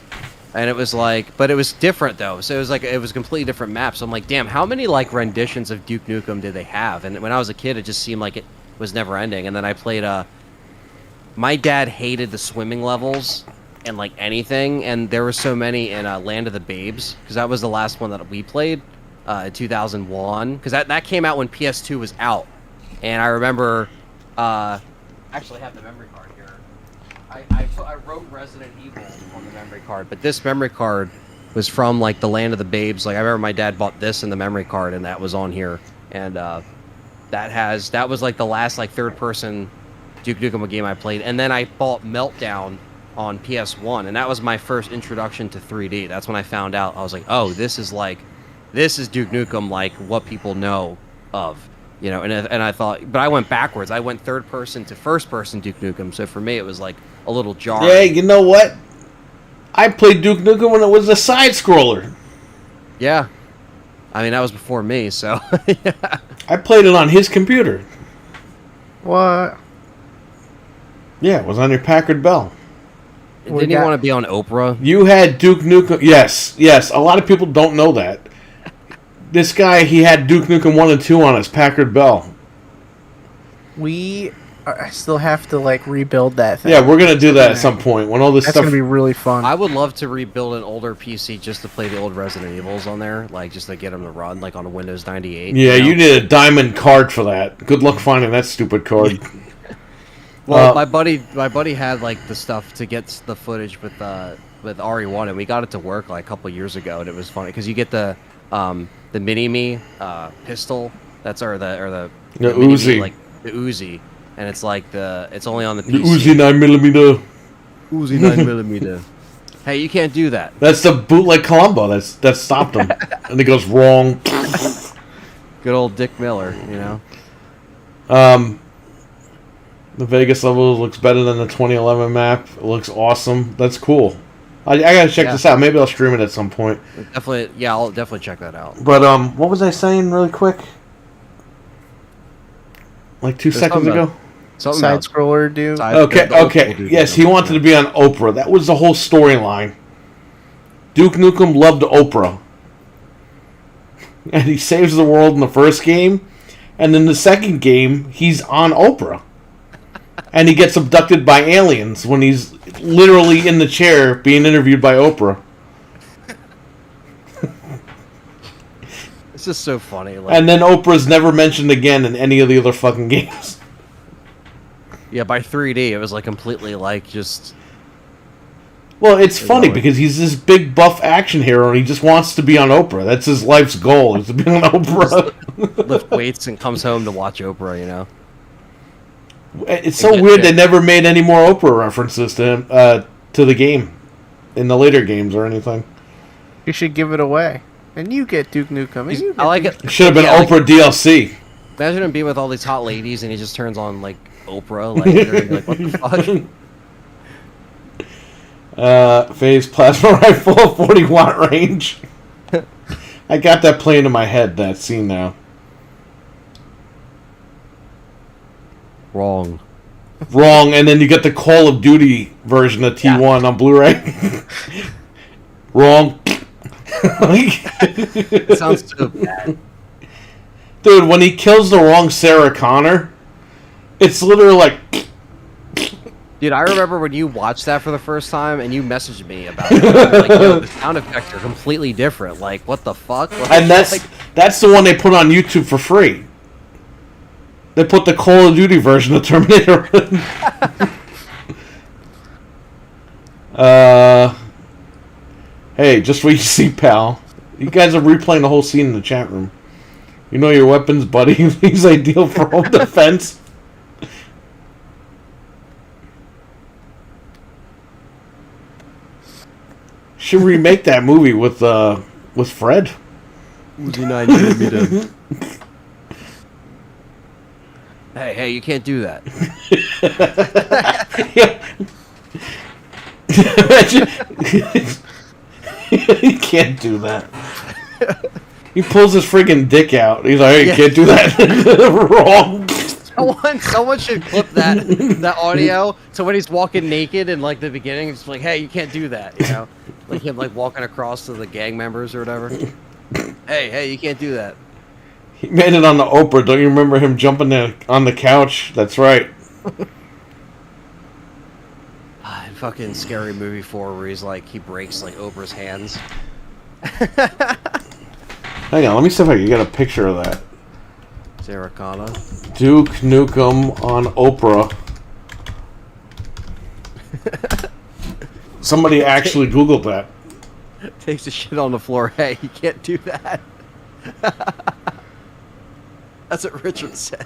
B: And it was like, but it was different though. So it was like, it was a completely different map. So I'm like, damn, how many like renditions of Duke Nukem did they have? And when I was a kid, it just seemed like it was never ending. And then I played, my dad hated the swimming levels and like anything. And there were so many in Land of the Babes, because that was the last one that we played in 2001. Because that came out when PS2 was out. And I remember, actually have the memory card here. I wrote Resident Evil on the memory card, but this memory card was from like the Land of the Babes. Like I remember my dad bought this in the memory card, and that was on here. And that was like the last like third person Duke Nukem game I played. And then I bought Meltdown on PS1, and that was my first introduction to 3D. That's when I found out. I was like, oh, this is Duke Nukem, like what people know of, you know. And I thought, but I went backwards. I went third person to first person Duke Nukem. So for me, it was like a little jarring.
A: Yeah, you know what? I played Duke Nukem when it was a side scroller.
B: Yeah, I mean that was before me, so yeah.
A: I played it on his computer.
C: What?
A: Yeah, it was on your Packard Bell.
B: Didn't you want to be on Oprah?
A: You had Duke Nukem. Yes. A lot of people don't know that. This guy, he had Duke Nukem 1 and 2 on his Packard Bell.
C: I still have to like rebuild that thing.
A: Yeah, we're gonna do that at some point when all this
C: That's
A: stuff.
C: gonna be really fun.
B: I would love to rebuild an older PC just to play the old Resident Evils on there, like just to get them to run, like on a Windows 98.
A: Yeah,
B: you know?
A: you need a diamond card for that. Good luck finding that stupid card.
B: Well, my buddy had like the stuff to get the footage with RE1, and we got it to work like a couple years ago, and it was funny because you get the mini-me pistol. That's the
A: Uzi,
B: like the Uzi, and it's like it's only on the PC.
A: The Uzi 9mm.
B: Uzi 9mm. Hey, you can't do that.
A: That's the bootleg Columbo. That stopped him, and it goes wrong.
B: Good old Dick Miller, you know.
A: The Vegas level looks better than the 2011 map. It looks awesome. That's cool. I gotta check this out. Maybe I'll stream it at some point.
B: Definitely, yeah, I'll definitely check that out.
A: But what was I saying really quick? Like 2 seconds ago?
C: Side scroller, dude.
A: Okay. Yes, he wanted to be on Oprah. That was the whole storyline. Duke Nukem loved Oprah. And he saves the world in the first game. And in the second game, he's on Oprah. And he gets abducted by aliens when he's literally in the chair being interviewed by Oprah.
B: It's just so funny. Like,
A: and then Oprah's never mentioned again in any of the other fucking games.
B: Yeah, by 3D, it was like completely like just...
A: Well, it's funny because he's this big buff action hero and he just wants to be on Oprah. That's his life's goal, is to be on Oprah.
B: Lift weights and comes home to watch Oprah, you know?
A: It's so weird they never made any more Oprah references to him, to the game in the later games or anything.
C: You should give it away. And you get Duke Nukem.
B: I like it.
A: Should have been Oprah DLC.
B: Imagine him being with all these hot ladies and he just turns on, like, Oprah. Like, they're gonna be like, what the fuck?
A: Phase plasma rifle, 40 watt range. I got that playing in my head, that scene now.
B: Wrong,
A: and then you get the Call of Duty version of T1 on Blu-ray. Wrong.
B: It sounds so bad.
A: Dude, when he kills the wrong Sarah Connor, it's literally like...
B: Dude, I remember when you watched that for the first time and you messaged me about it. Like, yo, the sound effects are completely different. Like, what the fuck? Like,
A: and that's the one they put on YouTube for free. They put the Call of Duty version of Terminator. Hey, just what you see, pal. You guys are replaying the whole scene in the chat room. You know your weapons, buddy. He's ideal for home defense. Should remake that movie with Fred.
B: Uzi 9mm. Hey, you can't do that.
A: You can't do that. He pulls his friggin' dick out. He's like, hey, you can't do that. Wrong.
B: Someone should clip that audio so when he's walking naked in like the beginning, it's like, hey, you can't do that, you know? Like him like walking across to the gang members or whatever. Hey, you can't do that.
A: He made it on the Oprah. Don't you remember him jumping on the couch? That's right.
B: Fucking Scary Movie 4 where he's like, he breaks like Oprah's hands.
A: Hang on, let me see if I can get a picture of that.
B: Sarah Connor.
A: Duke Nukem on Oprah. Somebody actually Googled that.
B: Takes a shit on the floor. Hey, you can't do that. That's what Richard said.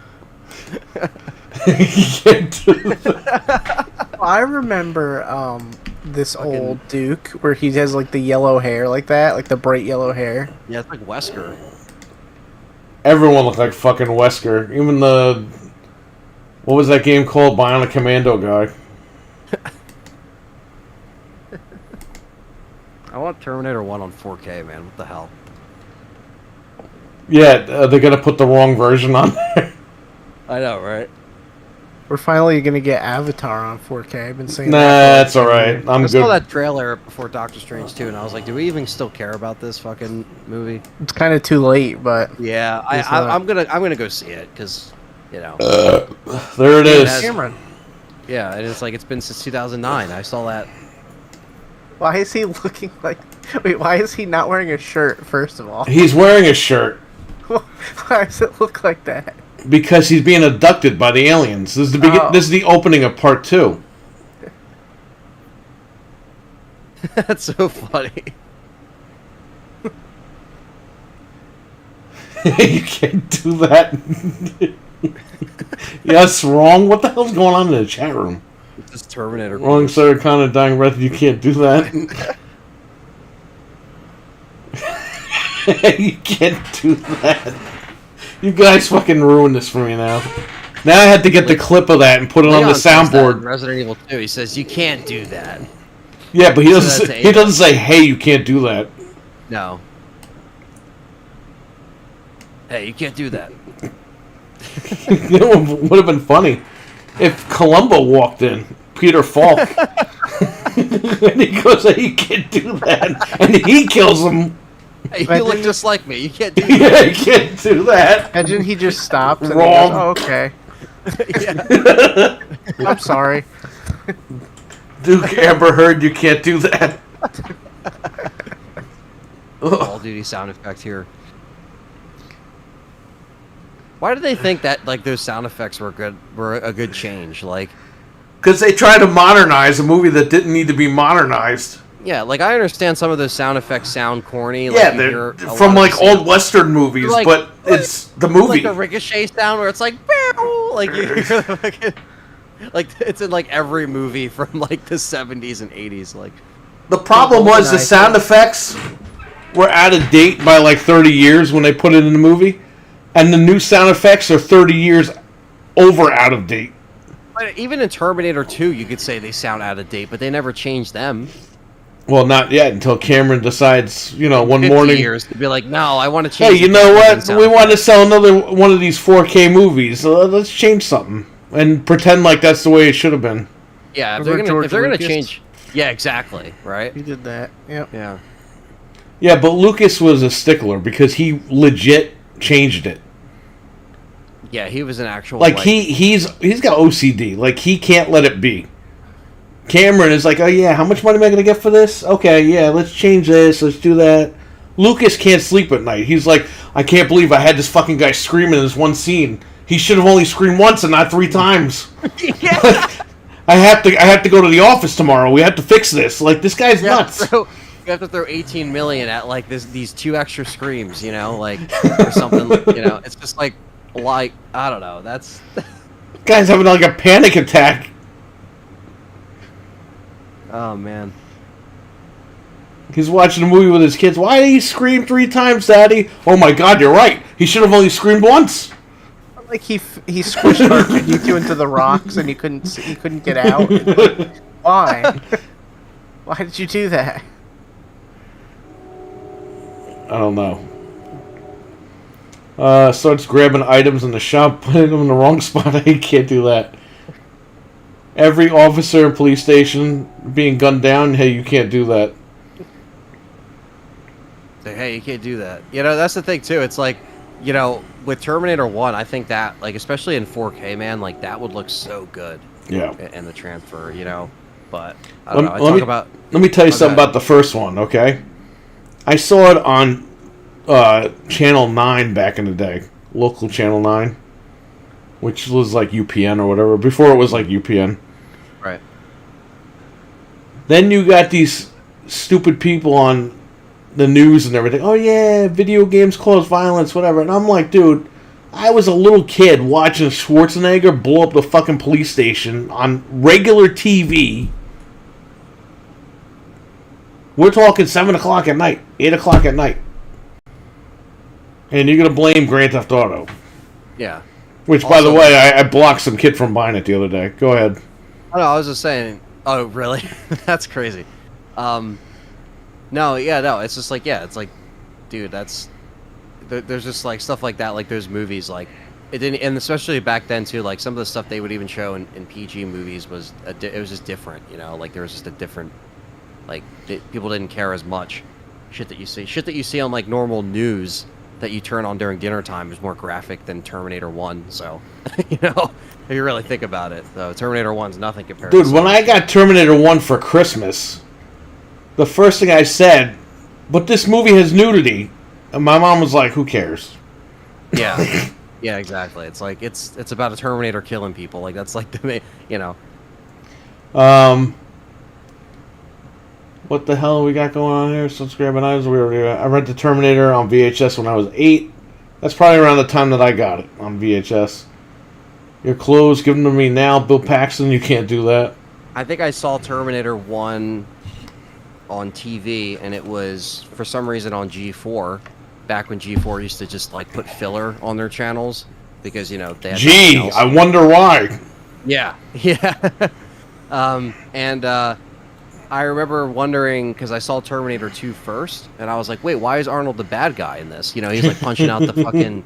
A: You can't do that.
C: I remember this old Duke where he has like the yellow hair like that, like the bright yellow hair.
B: Yeah, it's like Wesker.
A: Everyone looked like fucking Wesker. Even the... What was that game called? Bionic Commando guy.
B: I want Terminator 1 on 4K, man. What the hell?
A: Yeah, they're gonna put the wrong version on there.
B: I know, right?
C: We're finally gonna get Avatar on 4K. I've been saying
A: Nah,
C: that.
A: that's alright. I'm
B: I saw
A: good.
B: that trailer before Doctor Strange 2, and I was like, do we even still care about this fucking movie?
C: It's kind of too late, but
B: Yeah, I'm gonna go see it, because, you know.
A: There it is.
C: Cameron.
B: Yeah, and it's like, it's been since 2009. I saw that.
C: Why is he looking like? Wait, why is he not wearing a shirt? First of all,
A: He's wearing a shirt.
C: why does it look like that?
A: Because he's being abducted by the aliens. This is the This is the opening of part 2.
B: That's so funny.
A: You can't do that. Yeah, that's wrong. What the hell's going on in the chat room?
B: This Terminator.
A: Wrong, sir. Kind of dying breath. You can't do that. You can't do that. You guys fucking ruined this for me now. Now I have to get the clip of that and put it on the
B: Leon says that in
A: soundboard.
B: Resident Evil 2. He says, you can't do that.
A: Yeah, but he
B: So
A: doesn't.
B: that's
A: He doesn't say, "Hey, you can't do that."
B: No. Hey, you can't do that.
A: You know what would have been funny if Columbo walked in, Peter Falk, and he goes, "Hey, you can't do that," and he kills him.
B: Hey, you look just like me. You can't do
A: Yeah,
B: that.
A: you can't do that.
C: Imagine he just stops and
A: Wrong.
C: he goes, "Oh, okay,
B: Yeah.
C: I'm sorry."
A: Duke Amber Heard, you can't do that.
B: Call of Duty sound effect here. Why did they think that like those sound effects were a good change? Like,
A: Because they tried to modernize a movie that didn't need to be modernized.
B: yeah, like I understand some of those sound effects sound corny. Like,
A: Yeah,
B: you
A: they're
B: hear a
A: from
B: lot
A: like
B: of the
A: old Western movies,
B: Like,
A: but it's the movie.
B: like the ricochet sound where it's like, "Bow," like you hear the fucking, like it's in like every movie from like the 70s and 80s. Like,
A: The problem was the sound effects were out of date by like 30 years when they put it in the movie, and the new sound effects are 30 years over out of date.
B: but even in Terminator 2, you could say they sound out of date, but they never changed them.
A: Well, not yet until Cameron decides, one
B: 50
A: morning.
B: years to be like, no, I want to
A: Hey,
B: change.
A: you
B: the
A: know
B: fucking
A: what?
B: sound
A: We want to
B: effects."
A: sell another one of these 4K movies. So let's change something and pretend like that's the way it should have been.
B: Yeah, if
C: Remember
B: they're gonna
C: George Lucas?
B: change. Yeah, exactly. Right.
C: He did that. Yep.
B: Yeah.
A: Yeah, but Lucas was a stickler because he legit changed it.
B: Yeah, he was an actual.
A: Like he's got OCD. Like he can't let it be. Cameron is like, oh yeah, how much money am I gonna get for this? Okay, yeah, let's change this. Let's do that. Lucas can't sleep at night. He's like, I can't believe I had this fucking guy screaming in this one scene. He should have only screamed once and not 3 times.
B: Yeah.
A: I have to go to the office tomorrow. We have to fix this. Like this guy's nuts.
B: You have to throw 18 million at like these 2 extra screams, like or something. It's just like I don't know. That's
A: Guy's having like a panic attack.
B: oh man.
A: He's watching a movie with his kids. Why did he scream 3 times, Daddy? Oh my God, you're right. He should have only screamed once.
C: Like he squished R2D2 into the rocks and he couldn't get out. Why? Why did you do that?
A: I don't know. Starts grabbing items in the shop, putting them in the wrong spot. You can't do that. Every officer in police station being gunned down. Hey, you can't do that.
B: Say, hey, you can't do that. That's the thing too. It's like, with Terminator 1, I think that, like, especially in 4K, man, like, that would look so good.
A: Yeah.
B: In the transfer, But, I don't know.
A: Let me tell you something about the first one, okay? I saw it on Channel 9 back in the day. Local Channel 9. Which was like UPN or whatever. Before it was like UPN.
B: Right.
A: Then you got these stupid people on the news and everything. Oh yeah, video games cause violence, whatever. And I'm like, dude, I was a little kid watching Schwarzenegger blow up the fucking police station on regular TV. We're talking 7 o'clock at night, 8 o'clock at night. And you're going to blame Grand Theft Auto.
B: Yeah.
A: Which, by the way, I blocked some kid from buying it the other day. Go ahead.
B: Oh, no, I was just saying... Oh, really? That's crazy. No, it's just like, yeah, it's like, dude, that's... There's just, like, stuff like that, like those movies, like... It didn't... And especially back then, too, like, some of the stuff they would even show in PG movies was... It was just different, you know? Like, there was just a different... Like, people didn't care as much. Shit that you see on, like, normal news... that you turn on during dinner time is more graphic than Terminator 1, so, you know, if you really think about it, though, Terminator 1's nothing compared to...
A: Dude, when I got Terminator 1 for Christmas, the first thing I said, but this movie has nudity, and my mom was like, who cares?
B: Yeah, yeah, exactly. It's like, it's about a Terminator killing people, like, that's like the, you know.
A: What the hell we got going on here? Subscribe and I rented Terminator on VHS when I was 8. That's probably around the time that I got it on VHS. Your clothes, give them to me now. Bill Paxton, you can't do that.
B: I think I saw Terminator 1 on TV, and it was, for some reason, on G4. Back when G4 used to just, like, put filler on their channels. Because, you know, they had...
A: Gee, I wonder why.
B: Yeah, yeah. I remember wondering, because I saw Terminator 2 first, and I was like, wait, why is Arnold the bad guy in this? You know, he's like punching out the fucking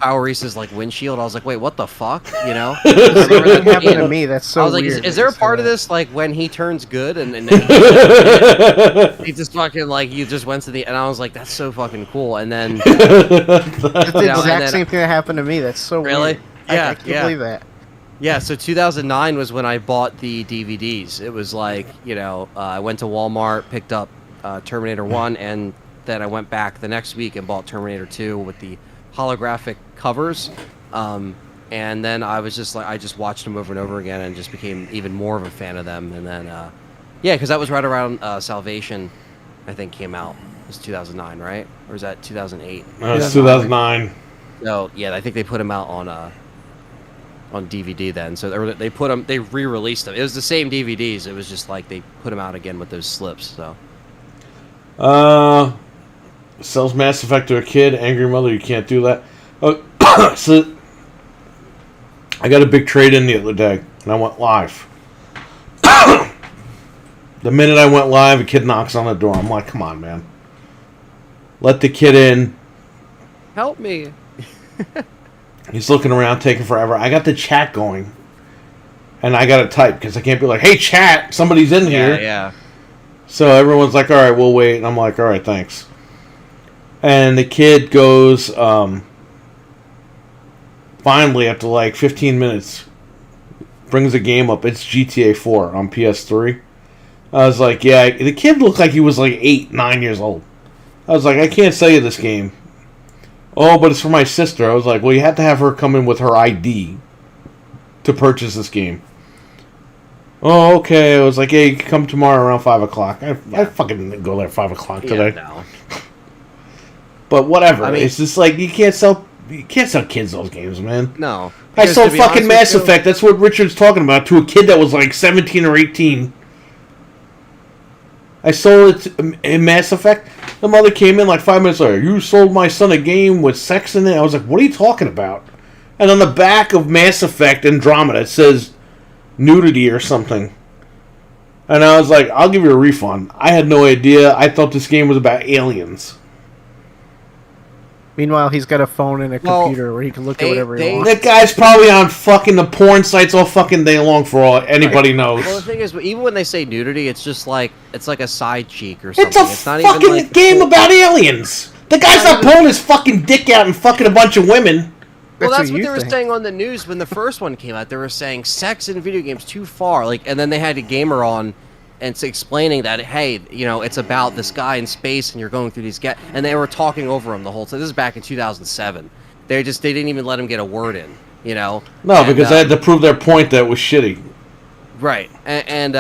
B: Power Reese's like windshield. I was like, wait, what the fuck? You know?
C: That happened to me. That's so
B: I was like,
C: weird.
B: is there a part of this, like, when he turns good, and he just fucking, like, you just went to the, and I was like, that's so fucking cool, and then...
C: That's the exact same thing that happened to me. That's so
B: really?
C: weird.
B: Yeah,
C: I can't believe that.
B: Yeah, so 2009 was when I bought the DVDs. It was like, you know, I went to Walmart, picked up Terminator 1, and then I went back the next week and bought Terminator 2 with the holographic covers. And then I was just like, I just watched them over and over again and just became even more of a fan of them. And then, yeah, because that was right around Salvation, I think, came out. It was 2009, right? Or was that 2008?
A: No, it was 2009.
B: No, yeah, I think they put them out on DVD then, so they put them, they re-released them. It was the same DVDs. It was just like they put them out again with those slips. So,
A: sells Mass Effect to a kid, angry mother. You can't do that. So I got a big trade in the other day, and I went live. The minute I went live, a kid knocks on the door. I'm like, come on, man, let the kid in.
B: Help me.
A: He's looking around, taking forever. I got the chat going, and I got to type because I can't be like, "Hey, chat, somebody's in here."
B: Yeah.
A: So everyone's like, "All right, we'll wait." And I'm like, "All right, thanks." And the kid goes, finally, after like 15 minutes, brings a game up. It's GTA 4 on PS3. I was like, "Yeah." The kid looked like he was like 8, 9 years old. I was like, "I can't sell you this game." Oh, but it's for my sister. I was like, well, you have to have her come in with her ID to purchase this game. Oh, okay. I was like, hey, you can come tomorrow around 5 o'clock. I fucking didn't go there at 5 o'clock today.
B: No.
A: But whatever.
B: I mean,
A: it's just like, you can't sell kids those games, man.
B: No.
A: I sold fucking Mass Effect. That's what Richard's talking about, to a kid that was like 17 or 18. I sold it in Mass Effect. The mother came in like 5 minutes later. You sold my son a game with sex in it? I was like, what are you talking about? And on the back of Mass Effect Andromeda, it says nudity or something. And I was like, I'll give you a refund. I had no idea. I thought this game was about aliens.
C: Meanwhile, he's got a phone and a computer where he can look at whatever he wants.
A: That guy's probably on fucking the porn sites all fucking day long for all anybody knows.
B: Well, the thing is, even when they say nudity, it's just like, it's like a side cheek or something.
A: It's not fucking even like game about aliens. The guy's not pulling his fucking dick out and fucking a bunch of women.
B: Well, that's what they were saying on the news when the first one came out. They were saying sex in video games too far. Like, and then they had a gamer on and explaining that, hey, you know, it's about this guy in space and you're going through these and they were talking over him the whole time. This is back in 2007. They didn't even let him get a word in, you know.
A: No, because they had to prove their point that it was shitty.
B: Right, and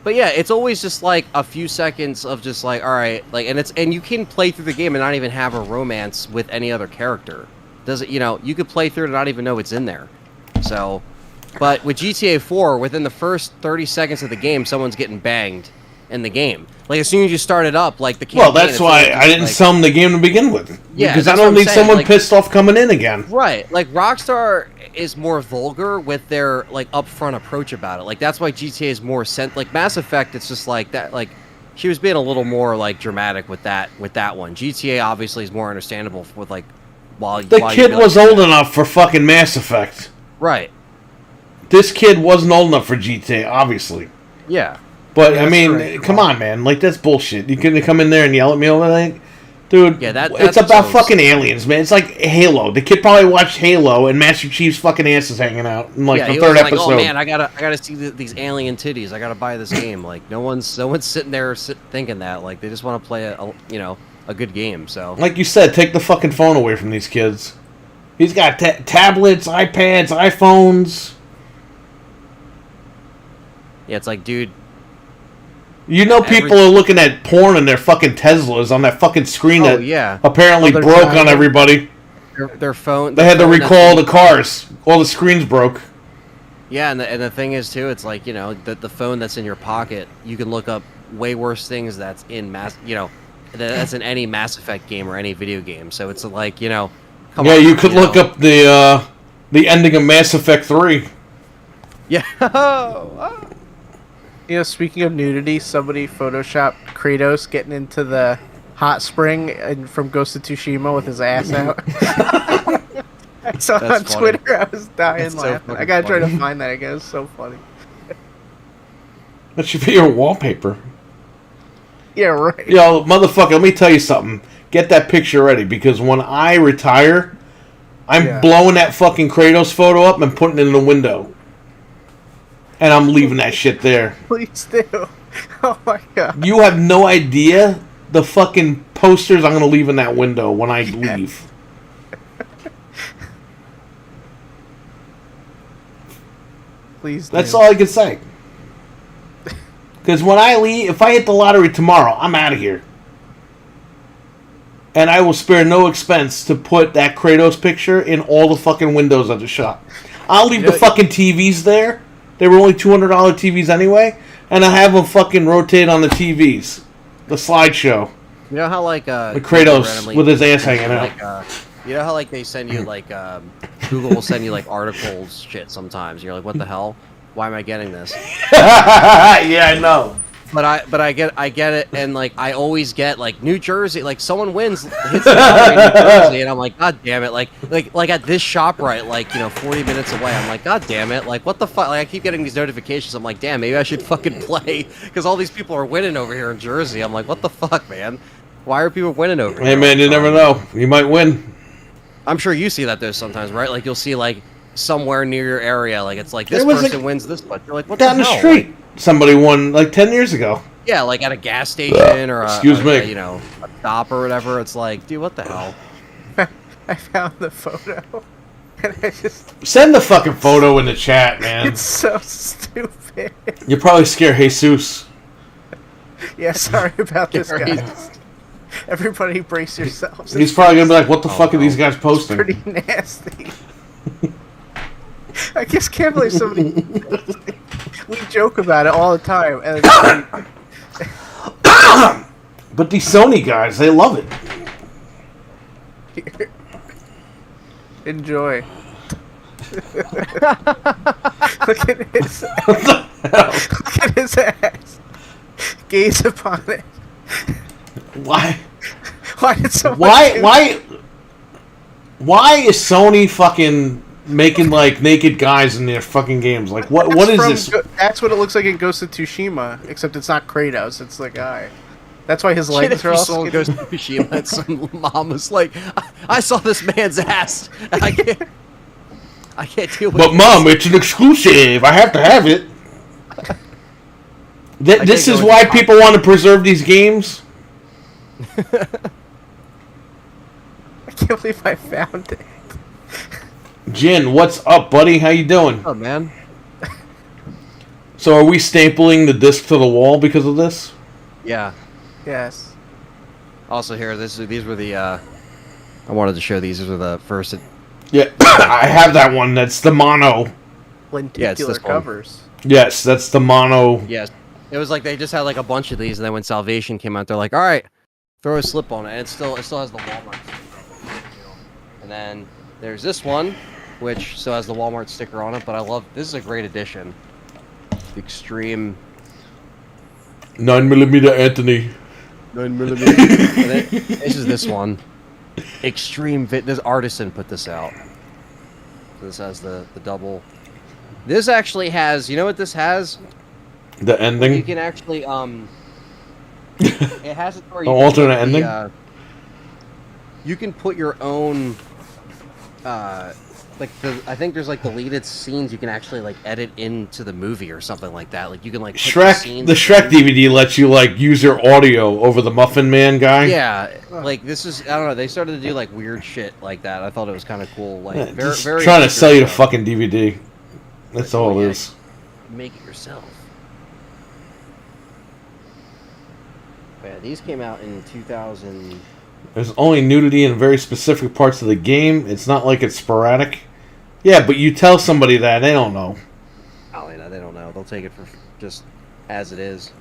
B: But yeah, it's always just like a few seconds of just like, all right, like, and you can play through the game and not even have a romance with any other character. Does it? You could play through it and not even know it's in there. So, but with GTA 4, within the first 30 seconds of the game, someone's getting banged in the game. Like as soon as you start it up, like the campaign.
A: Well, that's why I didn't sell them the game to begin with.
B: Yeah,
A: because I don't need someone pissed off coming in again.
B: Right, like Rockstar is more vulgar with their like upfront approach about it. Like that's why GTA is more like Mass Effect. It's just like that. Like she was being a little more like dramatic with that one. GTA obviously is more understandable with like while
A: the kid was old enough for fucking Mass Effect.
B: Right.
A: This kid wasn't old enough for GTA, obviously.
B: Yeah.
A: But, I mean, come on, man. Like, that's bullshit. You can come in there and yell at me all the time? Dude, it's about fucking aliens, man. It's like Halo. The kid probably watched Halo, and Master Chief's fucking ass is hanging out in, like, the third episode.
B: Oh, man, I gotta see these alien titties. I gotta buy this game. Like, no one's sitting there thinking that. Like, they just want to play a good game, so...
A: Like you said, take the fucking phone away from these kids. He's got tablets, iPads, iPhones.
B: Yeah, it's like, dude...
A: people are looking at porn in their fucking Teslas on that fucking screen that apparently broke on everybody.
B: Their phone...
A: They had to recall the cars. All the screens broke.
B: Yeah, and the thing is, too, it's like, the phone that's in your pocket, you can look up way worse things that's in that's in any Mass Effect game or any video game. So it's like, come on.
A: Yeah, you could look up the ending of Mass Effect 3.
B: Yeah.
C: Speaking of nudity, somebody photoshopped Kratos getting into the hot spring from Ghost of Tsushima with his ass out. I saw it on Twitter. I was dying laughing. I gotta try to find that again. It's so funny.
A: That should be your wallpaper.
C: Yeah, right.
A: Yo, motherfucker, let me tell you something. Get that picture ready, because when I retire, I'm blowing that fucking Kratos photo up and putting it in the window. And I'm leaving that shit there.
C: Please do. Oh my god.
A: You have no idea the fucking posters I'm going to leave in that window when I leave.
C: Please do.
A: That's all I can say. Because when I leave, if I hit the lottery tomorrow, I'm out of here. And I will spare no expense to put that Kratos picture in all the fucking windows of the shop. I'll leave the fucking TVs there. They were only $200 TVs anyway. And I have them fucking rotate on the TVs. The slideshow.
B: You know how, like...
A: the Kratos with his ass hanging out.
B: You know how, like, they send you, like, Google will send you, like, articles shit sometimes. You're like, what the hell? Why am I getting this?
A: Yeah, I know.
B: But I get it, and like I always get like New Jersey, like someone wins, hits the lottery in New Jersey, and I'm like, God damn it, like at this ShopRite, like 40 minutes away, I'm like, God damn it, like what the fuck? Like I keep getting these notifications, I'm like, damn, maybe I should fucking play because all these people are winning over here in Jersey. I'm like, what the fuck, man? Why are people winning over here?
A: Hey man, you never know, you might win.
B: I'm sure you see that though sometimes, right? Like you'll see like somewhere near your area, like it's like this person wins this much. You're like, what
A: down
B: the hell?
A: The street. Like, somebody won like 10 years ago.
B: Yeah, like at a gas station or a
A: a
B: stop or whatever. It's like, dude, what the hell?
C: I found the photo, and I just
A: send the fucking photo in the chat, man.
C: It's so stupid.
A: You probably scare Jesus.
C: Yeah, sorry about this, guys. Everybody, brace yourselves.
A: He's probably gonna be like, "What the fuck are these guys posting?"
C: It's pretty nasty. I just can't believe somebody. We joke about it all the time, and
A: but these Sony guys, they love it.
C: Enjoy. Look at his. Look at his ass. Gaze upon it.
A: Why?
C: Why did someone?
A: Why is Sony fucking making like naked guys in their fucking games? Like what is this?
C: That's what it looks like in Ghost of Tsushima, except it's not Kratos, it's the guy. That's why his legs are all skinny.
B: Ghost of Tsushima, and some mom was like, I saw this man's ass. I can't deal with it.
A: But mom, it's an exclusive. I have to have it. This is why people want to preserve these games.
C: I can't believe I found it.
A: Jin, what's up, buddy? How you doing?
B: Oh man.
A: So are we stapling the disc to the wall because of this?
B: Yeah.
C: Yes.
B: Also here, these were the. I wanted to show these. These were the first.
A: Yeah, I have that one. That's the mono.
C: Lenticular covers.
A: Yes, that's the mono.
B: Yes. It was like they just had like a bunch of these, and then when Salvation came out, they're like, all right, throw a slip on it, and it still has the Walmart sticker. And then there's this one, which still has the Walmart sticker on it, but I love, this is a great addition. The Extreme
A: 9mm Anthony.
B: 9mm. This is this one. Extreme Fit. This Artisan put this out. So this has the double. This actually has, you know what this has?
A: The ending?
B: You can actually, it has it where you
A: an
B: can
A: alternate
B: put
A: ending?
B: You can put your own, like I think there's like deleted scenes you can actually like edit into the movie or something like that. Like you can like put
A: Shrek, the Shrek DVD lets you like use your audio over the Muffin Man guy.
B: Yeah, like this is, I don't know, they started to do like weird shit like that. I thought it was kind of cool. Like
A: Yeah,
B: very,
A: just
B: very
A: trying to sell you the fucking DVD. That's
B: Like,
A: all
B: oh,
A: it
B: yeah,
A: is.
B: Make it yourself. But yeah, these came out in 2000.
A: There's only nudity in very specific parts of the game. It's not like it's sporadic. Yeah, but you tell somebody that, they don't know.
B: Oh, yeah, they don't know. They'll take it for just as it is.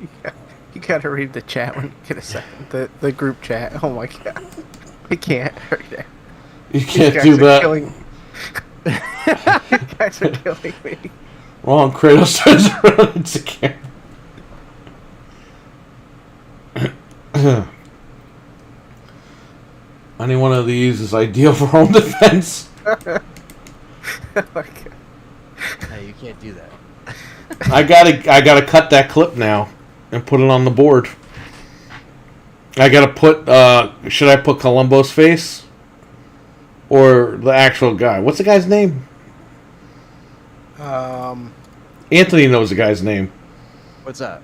C: You gotta read the chat when you get a second. The group chat. Oh my god. I can't right now.
A: You can't do that.
C: You guys are killing me.
A: Wrong, Kratos turns around and secure. Any one of these is ideal for home defense.
C: Oh my god.
B: Hey, you can't do that.
A: I gotta cut that clip now and put it on the board. I gotta put. Should I put Columbo's face or the actual guy? What's the guy's name? Anthony knows the guy's name.
B: What's that?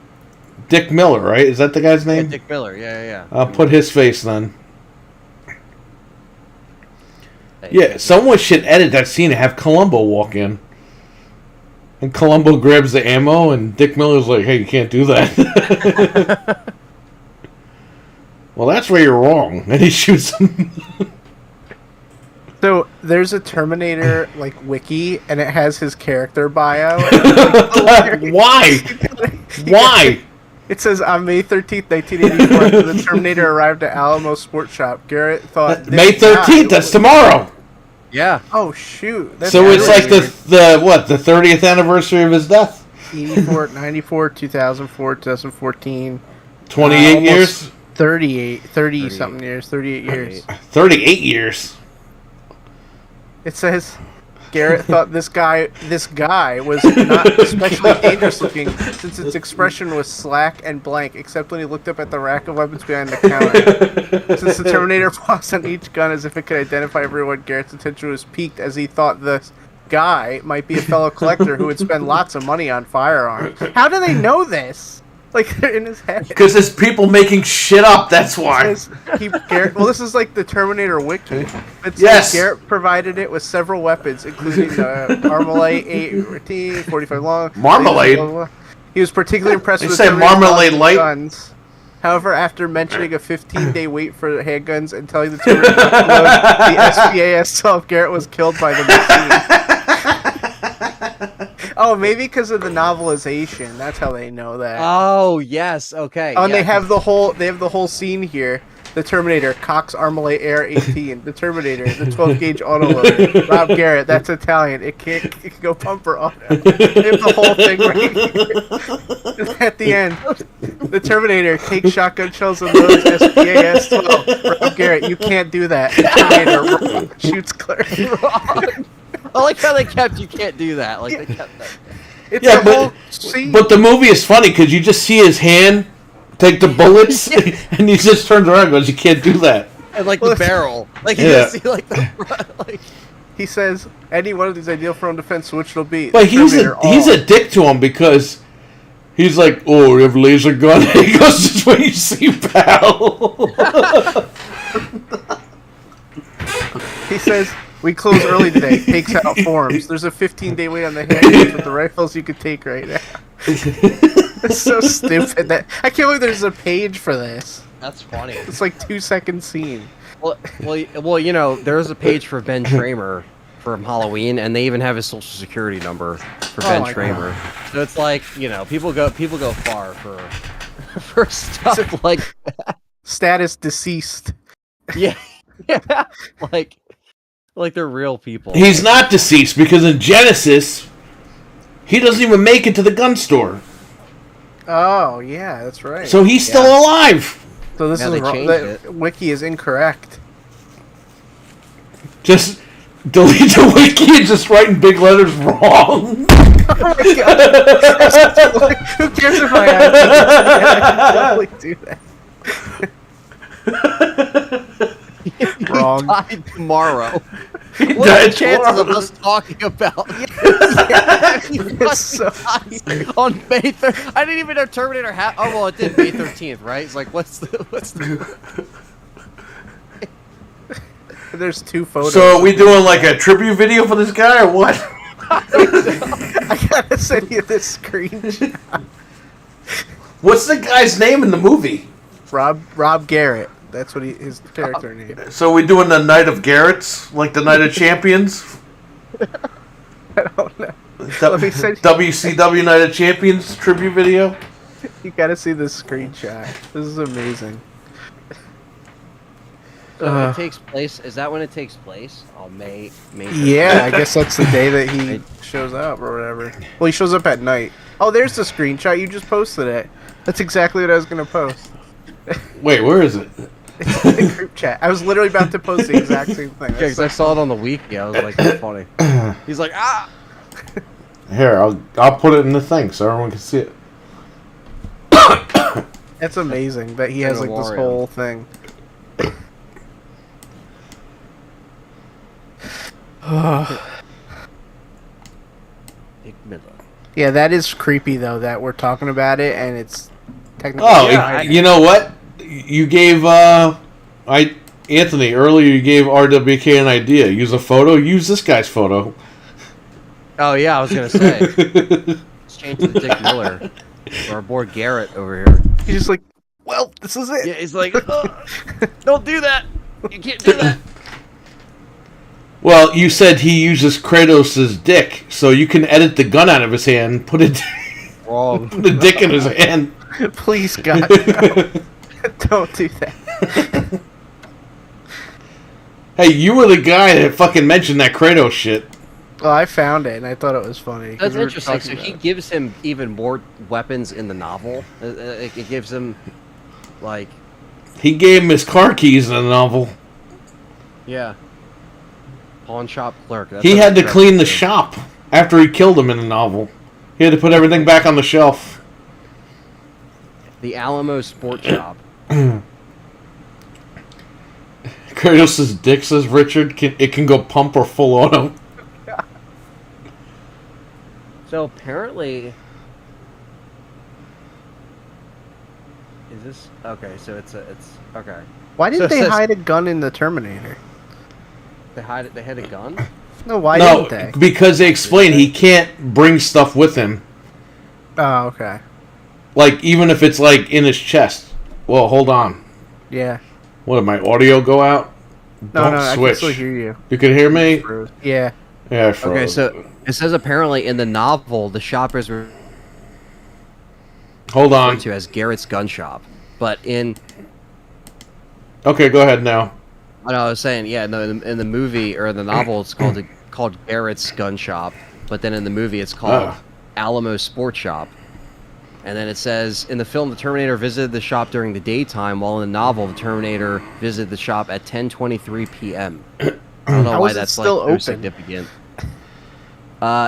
A: Dick Miller, right? Is that the guy's name?
B: Dick Miller. Yeah.
A: I'll put his face then.
B: Hey,
A: Yeah, someone should edit that scene and have Columbo walk in. And Columbo grabs the ammo, and Dick Miller's like, hey, you can't do that. Well, that's where you're wrong. And he shoots him.
C: So there's a Terminator like wiki, and it has his character bio.
A: Why? Why?
C: It says on May 13th, 1984, the Terminator arrived at Alamo Sports Shop. Garrett thought
A: May 13th. That's tomorrow.
B: Yeah.
C: Oh shoot! That's
A: So it's like
C: weird.
A: the 30th anniversary of his death.
C: 84, 94, 2004, 2014.
A: 28 years.
C: 30 something years. 38 years.
A: 38 years.
C: It says Garrett thought this guy was not especially dangerous looking since its expression was slack and blank, except when he looked up at the rack of weapons behind the counter. Since the Terminator paused on each gun as if it could identify everyone, Garrett's attention was piqued as he thought this guy might be a fellow collector who would spend lots of money on firearms. How do they know this? Like, they're in his head.
A: Because there's people making shit up, that's why.
C: Well, this is like the Terminator wiki. It says
A: Yes.
C: Garrett provided it with several weapons, including the Marmalade 8 45 long.
A: Marmalade?
C: Blah, blah, blah. He was particularly impressed
A: They
C: with
A: say
C: Terminator's
A: Marmalade Light?
C: guns. However, after mentioning a 15-day wait for handguns and telling the Terminator to upload the SPAS 12, Garrett was killed by the machine. Oh, maybe because of the novelization. That's how they know that.
B: Oh yes. Okay.
C: Oh, and
B: yeah.
C: they have the whole scene here. The Terminator, Cox Armalite Air 18. The Terminator, the 12 gauge autoloader. Rob Garrett, that's Italian. It can go pump or auto. They have the whole thing right here. At the end, the Terminator takes shotgun shells and loads SPAS 12. Rob Garrett, you can't do that. The Terminator shoots clear.
B: I like how they kept. You can't do that. Like they kept that.
C: It's
A: Yeah,
C: a whole scene.
A: but the movie is funny because you just see his hand take the bullets, and he just turns around and goes, you can't do that.
B: And like
C: Well,
B: the barrel. Like you
A: Yeah.
B: just see like the front. Like
C: He says, any one of these ideal for home defense, which it'll be.
A: But
C: The
A: he's
C: Terminator,
A: he's
C: all.
A: a dick to him because he's like, oh, you have a laser gun? And he goes, just what you see, pal.
C: He says, We close early today. Takes out forms. There's a 15-day wait on the handguns with the rifles you could take right now. It's so stupid. I can't believe there's a page for this.
B: That's funny.
C: It's like 2-second scene.
B: Well, you know, there's a page for Ben Tramer from Halloween, and they even have his social security number for Ben Tramer. So it's like, you know, people go far for stuff like that.
C: Status deceased.
B: Yeah, like they're real people.
A: He's not deceased because in Genesis, he doesn't even make it to the gun store.
C: Oh yeah, that's right.
A: So he's still alive.
C: So this is wrong. The wiki is incorrect.
A: Just delete the wiki and just write in big letters wrong.
C: Oh my god! Who cares if I have to? Yeah, I can totally do that. Wrong.
B: Died tomorrow.
A: He
B: What are
A: died
B: the chances
A: tomorrow.
B: of us talking about
C: It's so
B: on May 3rd? I didn't even know Terminator had. Oh well, it did May 13th, right? It's like what's the?
C: There's 2 photos.
A: So are we doing like a tribute video for this guy or what?
C: I gotta send you this screenshot.
A: What's the guy's name in the movie?
C: Rob Garrett. That's what his character name.
A: So we doing the Night of Garrett's, like the Night of Champions?
C: I don't know. Let me send you-
A: WCW Night of Champions tribute video?
C: You gotta see this screenshot. This is amazing.
B: So it takes place. Is that when it takes place? Oh, May.
C: Yeah, I guess that's the day that he shows up or whatever. Well, he shows up at night. Oh, there's the screenshot. You just posted it. That's exactly what I was gonna post.
A: Wait, where is it?
C: It's in the group chat. I was literally about to post the exact same thing.
B: Yeah, because I saw it on the wiki. I was like, that's funny. He's like, ah.
A: Here, I'll put it in the thing so everyone can see it.
C: That's amazing that he has like this whole thing. Yeah, that is creepy though that we're talking about it and it's technically.
A: Oh, you know what? You gave Anthony earlier. You gave RWK an idea. Use a photo. Use this guy's photo.
B: Oh yeah, I was gonna say. Let's change to Dick Miller or our boy Garrett over here.
C: He's just like, well, this is it.
B: Yeah, he's like, oh, don't do that. You can't do that.
A: Well, you said he uses Kratos' dick, so you can edit the gun out of his hand, put
B: Wrong.
A: put a dick in his hand.
C: Please, God, no. Don't do that.
A: Hey, you were the guy that fucking mentioned that Kratos shit.
C: Well, I found it and I thought it was funny.
B: That's interesting. So he gives him even more weapons in the novel. It gives him, like...
A: He gave him his car keys in the novel.
B: Yeah. Pawn shop clerk. That's
A: He
B: what
A: had to
B: it's
A: clean the
B: called.
A: shop after he killed him in the novel. He had to put everything back on the shelf.
B: The Alamo Sport Shop.
A: Kratos' dick, says Richard, it can go pump or full auto.
B: So apparently... Is this... Okay, so it's okay.
C: Why did
B: So it
C: they
B: says-
C: hide a gun in the Terminator?
B: They had a gun?
C: No, why
A: No,
C: didn't they?
A: because they explain he can't bring stuff with him.
C: Oh, okay.
A: Like, even if it's, like, in his chest. Well, hold on.
C: Yeah.
A: What, did my audio go out?
C: No,
A: Don't
C: no, I can
A: switch.
C: still hear you.
A: You can hear me?
C: Yeah.
A: Yeah, I froze.
B: Okay, so it says apparently in the novel, the shop is referred
A: Hold on.
B: to as Garrett's gun shop. But in...
A: Okay, go ahead now.
B: I was saying, yeah, no, in the movie, or in the novel, it's called Garrett's gun shop. But then in the movie, it's called Alamo Sport Shop. And then it says, in the film, the Terminator visited the shop during the daytime, while in the novel, the Terminator visited the shop at 10:23 p.m. I don't know
C: How
B: why
C: is it
B: that's
C: still
B: like so
C: open?
B: significant.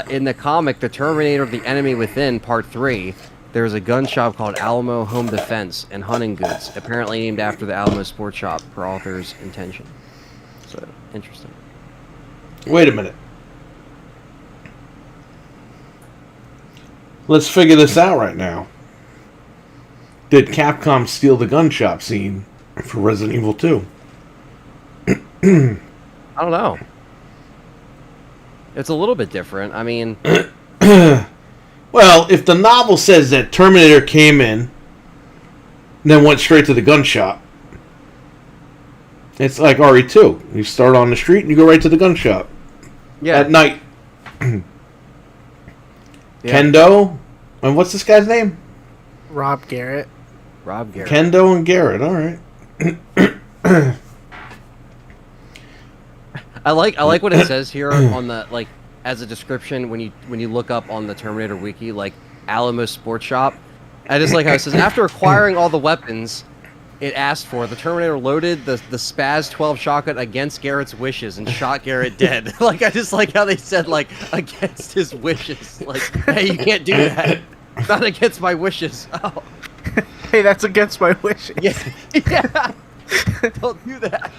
B: In the comic, The Terminator, The Enemy Within, Part 3, there's a gun shop called Alamo Home Defense and Hunting Goods, apparently named after the Alamo Sport Shop, per author's intention. So, interesting.
A: Wait a minute. Let's figure this out right now. Did Capcom steal the gun shop scene for Resident Evil 2?
B: I don't know. It's a little bit different. I mean,
A: well, if the novel says that Terminator came in, and then went straight to the gun shop, it's like RE2. You start on the street and you go right to the gun shop.
B: yeah.
A: At night.
B: Yeah.
A: Kendo, and what's this guy's name?
C: Rob Garrett.
B: Rob Garrett.
A: Kendo and Garrett. All right.
B: I like what it says here on the like as a description when you look up on the Terminator wiki, like Alamo Sports Shop. I just like how it says after acquiring all the weapons it asked for, the Terminator loaded the Spaz 12 shotgun against Garrett's wishes and shot Garrett dead. Like I just like how they said like against his wishes. Like, hey, you can't do that. Not against my wishes. Oh.
C: Hey, that's against my wishes.
B: Yeah. Yeah. Don't do that.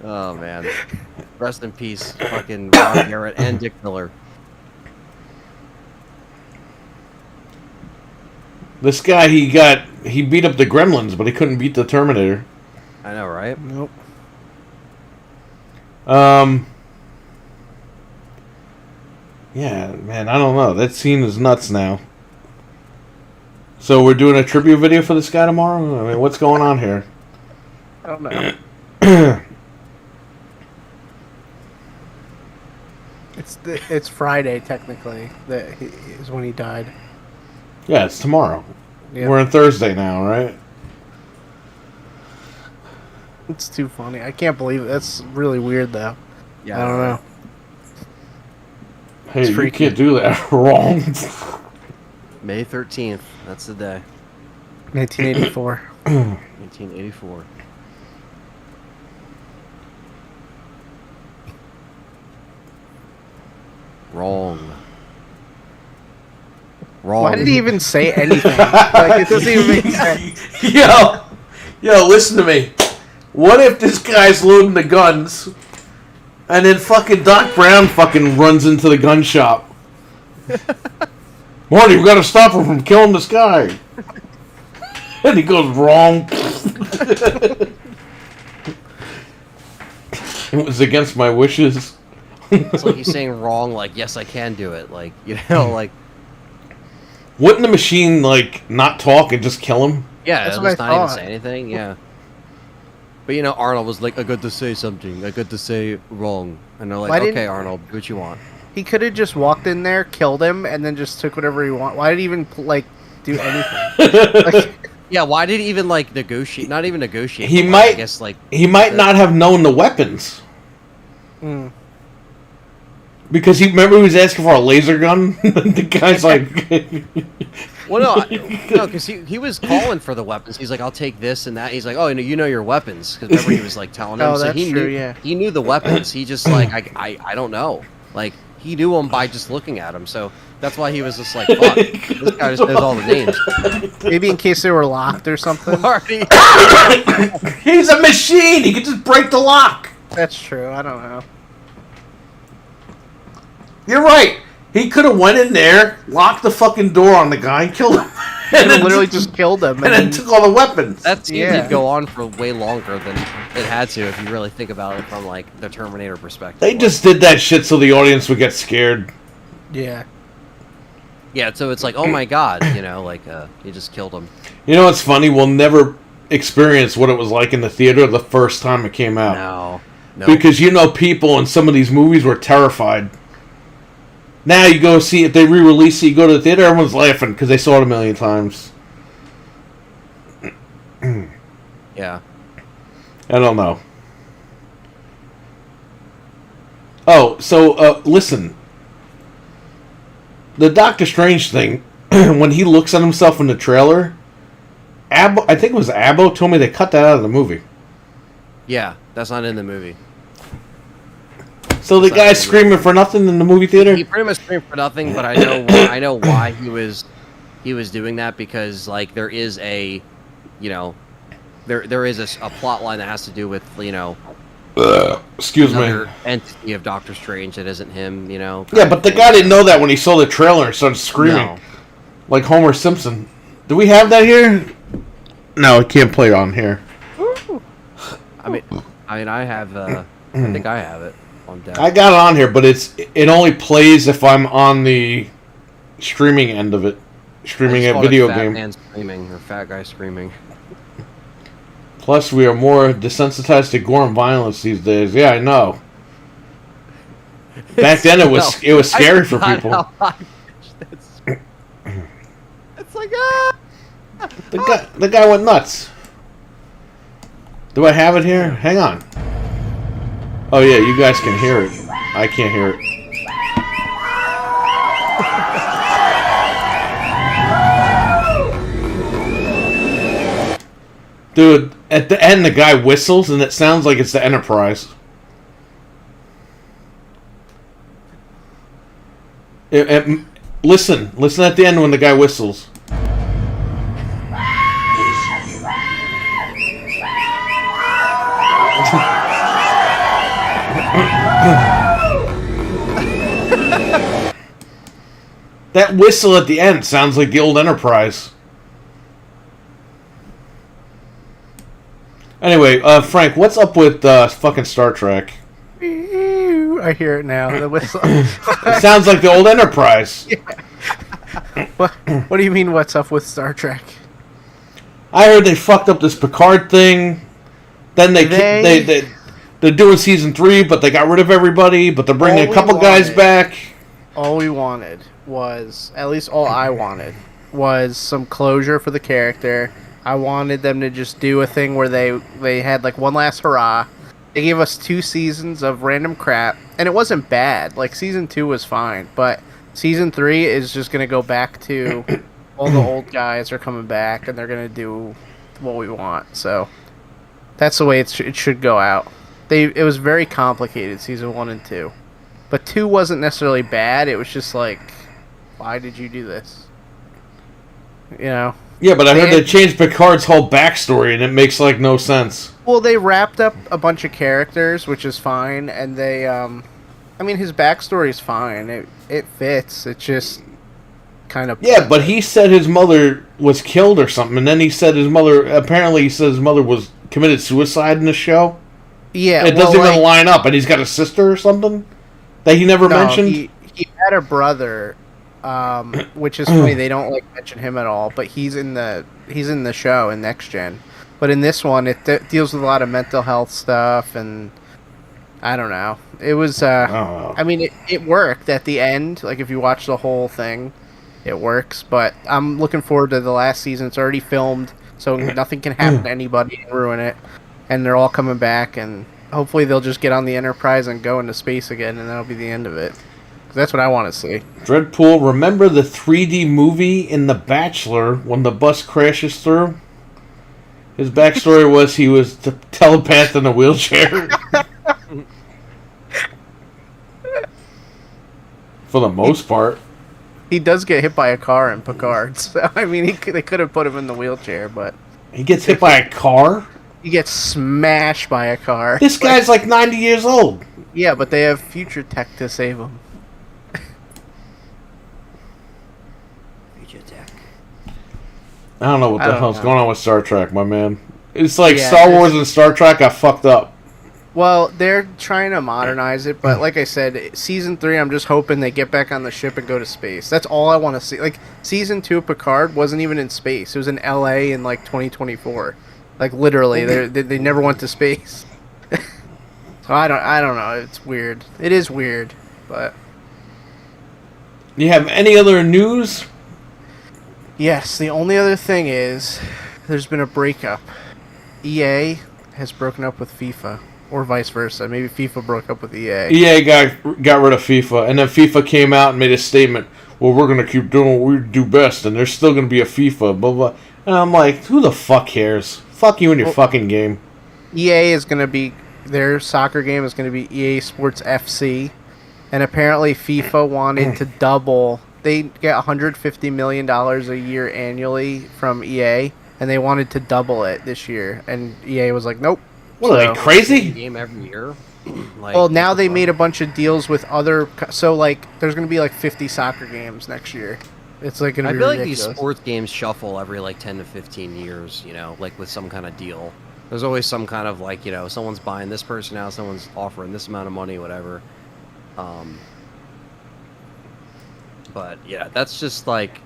B: Oh man. Rest in peace, fucking Rob Garrett and Dick Miller.
A: This guy, he beat up the Gremlins, but he couldn't beat the Terminator.
B: I know, right?
C: Nope.
A: Yeah, man, I don't know. That scene is nuts now. So we're doing a tribute video for this guy tomorrow? I mean, what's going on here?
C: I don't know. It's Friday technically that is when he died.
A: Yeah, it's tomorrow.
C: Yeah.
A: We're on Thursday now, right?
C: It's too funny. I can't believe it. That's really weird though.
B: Yeah.
C: I don't know.
A: Hey,
C: It's
A: you
C: freaky.
A: can't do that wrong.
B: May 13th. That's the day.
C: 1984.
B: 1984. Wrong.
C: Why did he even say anything? Like it doesn't even make sense.
A: Yo, listen to me. What if this guy's loading the guns, and then fucking Doc Brown fucking runs into the gun shop? Marty, we gotta stop him from killing this guy. And he goes, wrong. It was against my wishes.
B: It's like he's saying wrong, like, yes, I can do it. Like, you know, like...
A: Wouldn't the machine, like, not talk and just kill him?
B: Yeah,
C: That's
B: it
C: what
B: was
C: I
B: not even
C: thought.
B: say anything, yeah. But, you know, Arnold was like, I got to say something. I got to say wrong. And they're
C: Why
B: like,
C: didn't-
B: okay, Arnold, do what you want.
C: He could have just walked in there, killed him, and then just took whatever he want. Why did he even like do anything? Like,
B: Yeah, why did he even, like, negotiate? Not even negotiate.
A: He
B: but, like,
A: might-
B: I guess, like...
A: He might not have known the weapons.
C: mm.
A: Because he was asking for a laser gun. The guy's like...
B: Well, no, because he was calling for the weapons. He's like, I'll take this and that. He's like, oh, you know your weapons. Because remember, he was like telling him.
C: Oh,
B: so
C: that's
B: he
C: true,
B: knew,
C: yeah.
B: He knew the weapons. He just like, I don't know. Like, he knew them by just looking at them. So that's why he was just like, fuck. This guy just knows all the names.
C: Maybe in case they were locked or something.
B: Marty.
A: He's a machine! He can just break the lock!
C: That's true. I don't know.
A: You're right. He could have went in there, locked the fucking door on the guy, and killed him.
C: And then literally just killed them.
A: and then took all the weapons.
B: That scene
C: Yeah.
B: did go on for way longer than it had to if you really think about it from like the Terminator perspective.
A: They just did that shit so the audience would get scared.
C: Yeah.
B: Yeah, so it's like, oh my god, you know, like he just killed him.
A: You know what's funny? We'll never experience what it was like in the theater the first time it came out.
B: No.
A: Because you know people in some of these movies were terrified. Now you go see it, they re-release it, you go to the theater, everyone's laughing because they saw it a million times.
B: Yeah.
A: I don't know. Oh, so, listen. The Doctor Strange thing, when he looks at himself in the trailer, I think it was Abbo told me they cut that out of the movie.
B: Yeah, that's not in the movie.
A: So the guy's screaming for nothing in the movie theater?
B: He pretty much screamed for nothing, but I know why he was doing that because like there is a, you know, there is a plot line that has to do with you know.
A: Excuse
B: another
A: me.
B: entity of Doctor Strange that isn't him, you know.
A: Yeah, but the guy didn't know that when he saw the trailer and started screaming.
B: No.
A: Like Homer Simpson. Do we have that here? No, it can't play on here.
B: I mean, I have. I think I have it. on deck.
A: I got it on here, but it only plays if I'm on the streaming end of it. Streaming a video game.
B: Man screaming or fat guy screaming.
A: Plus, we are more desensitized to gore and violence these days. Yeah, I know. Back then, it was scary for people.
B: It's like
A: The guy went nuts. Do I have it here? Hang on. Oh yeah, you guys can hear it. I can't hear it. Dude, at the end the guy whistles and it sounds like it's the Enterprise. Listen at the end when the guy whistles. That whistle at the end sounds like the old Enterprise. Anyway, Frank, what's up with fucking Star Trek?
C: I hear it now. The whistle.
A: It sounds like the old Enterprise.
C: Yeah. What do you mean? What's up with Star Trek?
A: I heard they fucked up this Picard thing. Then they're doing season 3, but they got rid of everybody. But they're bringing a couple guys back.
C: All we wanted was, at least all I wanted, was some closure for the character. I wanted them to just do a thing where they had like one last hurrah. They gave us 2 seasons of random crap, and it wasn't bad. Like, season 2 was fine, but season 3 is just going to go back to all the old guys are coming back, and they're going to do what we want. So that's the way it should go out. It was very complicated, season 1 and 2. But 2 wasn't necessarily bad. It was just like, why did you do this? You know?
A: Yeah, but I heard they changed Picard's whole backstory, and it makes, like, no sense.
C: Well, they wrapped up a bunch of characters, which is fine, and they, I mean, his backstory is fine. It fits. It's just kind of...
A: Yeah, but he said his mother was killed or something, and then he said his mother... Apparently, he said his mother was committed suicide in the show.
C: Yeah,
A: it doesn't even line up, and he's got a sister or something that he never mentioned?
C: He had a brother... which is funny, they don't mention him at all, but he's in the show in Next Gen. But in this one, it deals with a lot of mental health stuff, and I don't know. It was, I mean, it worked at the end. Like, if you watch the whole thing, it works. But I'm looking forward to the last season. It's already filmed, so nothing can happen to anybody and ruin it. And they're all coming back, and hopefully they'll just get on the Enterprise and go into space again, and that'll be the end of it. That's what I want to see.
A: Dreadpool, remember the 3D movie in The Bachelor when the bus crashes through? His backstory was he was the telepath in a wheelchair. For the most part.
C: He does get hit by a car in Picard, so I mean, they could have put him in the wheelchair, but...
A: He gets hit by a car?
C: He gets smashed by a car.
A: This guy's like 90 years old.
C: Yeah, but they have future tech to save him.
A: I don't know what the hell's going on with Star Trek, my man. It's like Star Wars and Star Trek got fucked up.
C: Well, they're trying to modernize it, but like I said, season 3, I'm just hoping they get back on the ship and go to space. That's all I want to see. Like, season 2 of Picard wasn't even in space. It was in LA in like 2024. Like, literally, they never went to space. So I don't know. It's weird. It is weird, but...
A: You have any other news?
C: Yes, the only other thing is there's been a breakup. EA has broken up with FIFA, or vice versa. Maybe FIFA broke up with EA.
A: EA got rid of FIFA, and then FIFA came out and made a statement, well, we're going to keep doing what we do best, and there's still going to be a FIFA, blah, blah. And I'm like, who the fuck cares? Fuck you and your fucking game.
C: EA is going to be, their soccer game is going to be EA Sports FC, and apparently FIFA wanted to double... They get $150 million a year annually from EA, and they wanted to double it this year. And EA was like, nope.
A: What, are they crazy?
B: Game every year?
C: Well, now they made a bunch of deals with other... So, like, there's going to be, like, 50 soccer games next year. It's, like, going to be ridiculous.
B: Like these sports games shuffle every, like, 10 to 15 years, you know, like, with some kind of deal. There's always some kind of like, someone's buying this person out, someone's offering this amount of money, whatever. But yeah, that's just like,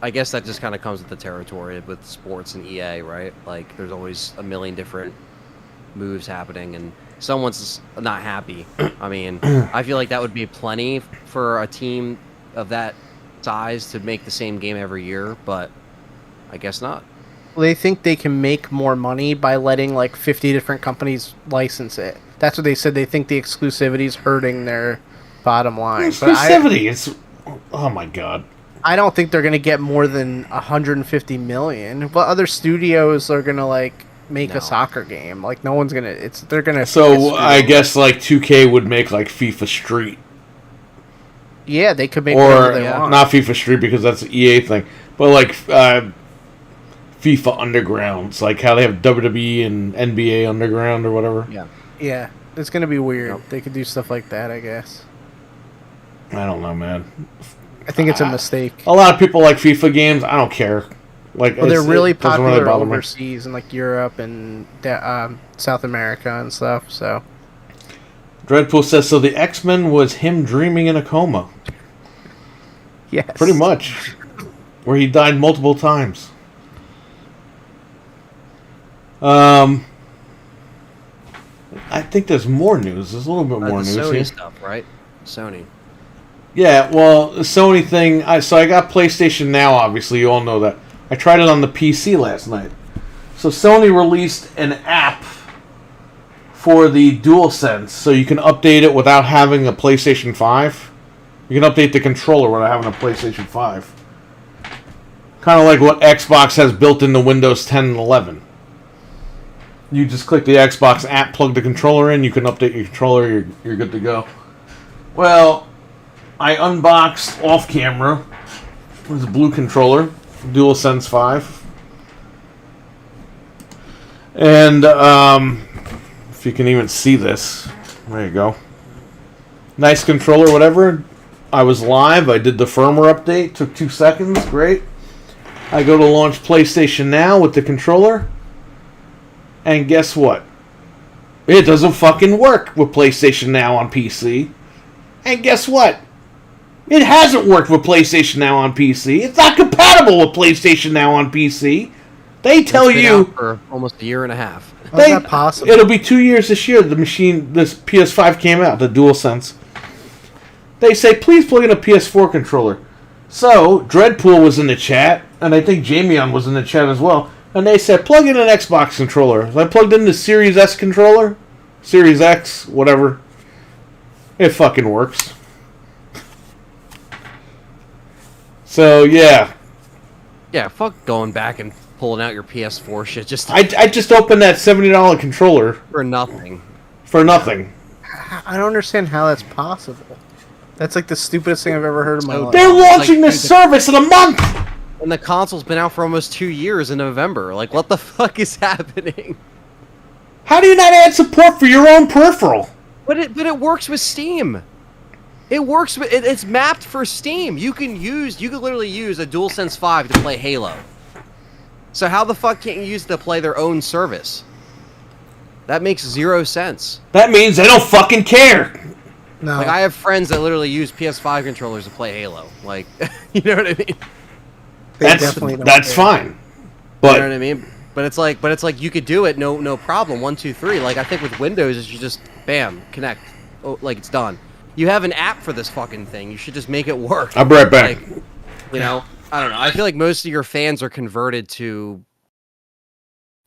B: I guess that just kind of comes with the territory with sports and EA, right? Like, there's always a million different moves happening, and someone's not happy. I mean, I feel like that would be plenty for a team of that size to make the same game every year, but I guess not.
C: Well, they think they can make more money by letting like 50 different companies license it. That's what they said. They think the exclusivity is hurting their bottom line.
A: Exclusivity, it's oh my god.
C: I don't think they're going to get more than 150 million. But other studios are going to like make a soccer game. Like no one's going to they're going to
A: So I guess like 2K would make like FIFA Street.
C: Yeah, they could make
A: or
C: they want.
A: Not FIFA Street because that's an EA thing. But like FIFA Undergrounds, like how they have WWE and NBA Underground or whatever.
C: Yeah, it's going to be weird. They could do stuff like that, I guess.
A: I don't know, man.
C: I think it's a mistake.
A: A lot of people like FIFA games. I don't care. Like,
C: well, they're really popular
A: really
C: overseas in like Europe and South America and stuff. So,
A: Dreadpool says so. The X-Men was him dreaming in a coma.
C: Yes,
A: pretty much, where he died multiple times. I think there's more news. There's a little bit more news
B: Sony
A: here.
B: Stuff, right? Sony.
A: Yeah, well, the Sony thing. So I got PlayStation Now. Obviously, you all know that. I tried it on the PC last night. So Sony released an app for the DualSense, so you can update it without having a PlayStation 5. You can update the controller without having a PlayStation 5. Kind of like what Xbox has built into Windows 10 and 11. You just click the Xbox app, plug the controller in, you can update your controller, you're good to go. Well, I unboxed off camera. It was a blue controller, DualSense 5. And if you can even see this, there you go. Nice controller, whatever. I was live. I did the firmware update. Took 2 seconds. Great. I go to launch PlayStation Now with the controller. And guess what? It doesn't fucking work with PlayStation Now on PC. And guess what? It hasn't worked with PlayStation Now on PC. It's not compatible with PlayStation Now on PC. They tell you
B: for almost a year and a half.
C: How's that possible?
A: It'll be 2 years this year. This PS5 came out, the DualSense. They say, please plug in a PS4 controller. So, Dreadpool was in the chat, and I think Jamion was in the chat as well. And they said, plug in an Xbox controller. So I plugged in the Series S controller. Series X, whatever. It fucking works. So, yeah.
B: Yeah, fuck going back and pulling out your PS4 shit just
A: I just opened that $70 controller.
B: for nothing.
A: For nothing.
C: I don't understand how that's possible. That's like the stupidest thing I've ever heard in my life.
A: They're launching this service in a month!
B: And the console's been out for almost 2 years in November. Like, what the fuck is happening?
A: How do you not add support for your own peripheral?
B: But it works with Steam. It works with it's mapped for Steam. You could literally use a DualSense 5 to play Halo. So how the fuck can't you use it to play their own service? That makes zero sense.
A: That means they don't fucking care.
C: No.
B: Like, I have friends that literally use PS5 controllers to play Halo. Like, you know what I mean?
A: That's fine. But
B: you know what I mean? But it's like you could do it, no problem. 1, 2, 3. Like, I think with Windows, is you just bam, connect. Oh, like, it's done. You have an app for this fucking thing. You should just make it work.
A: I'll be right back.
B: Like, you know, I don't know. I feel like most of your fans are converted to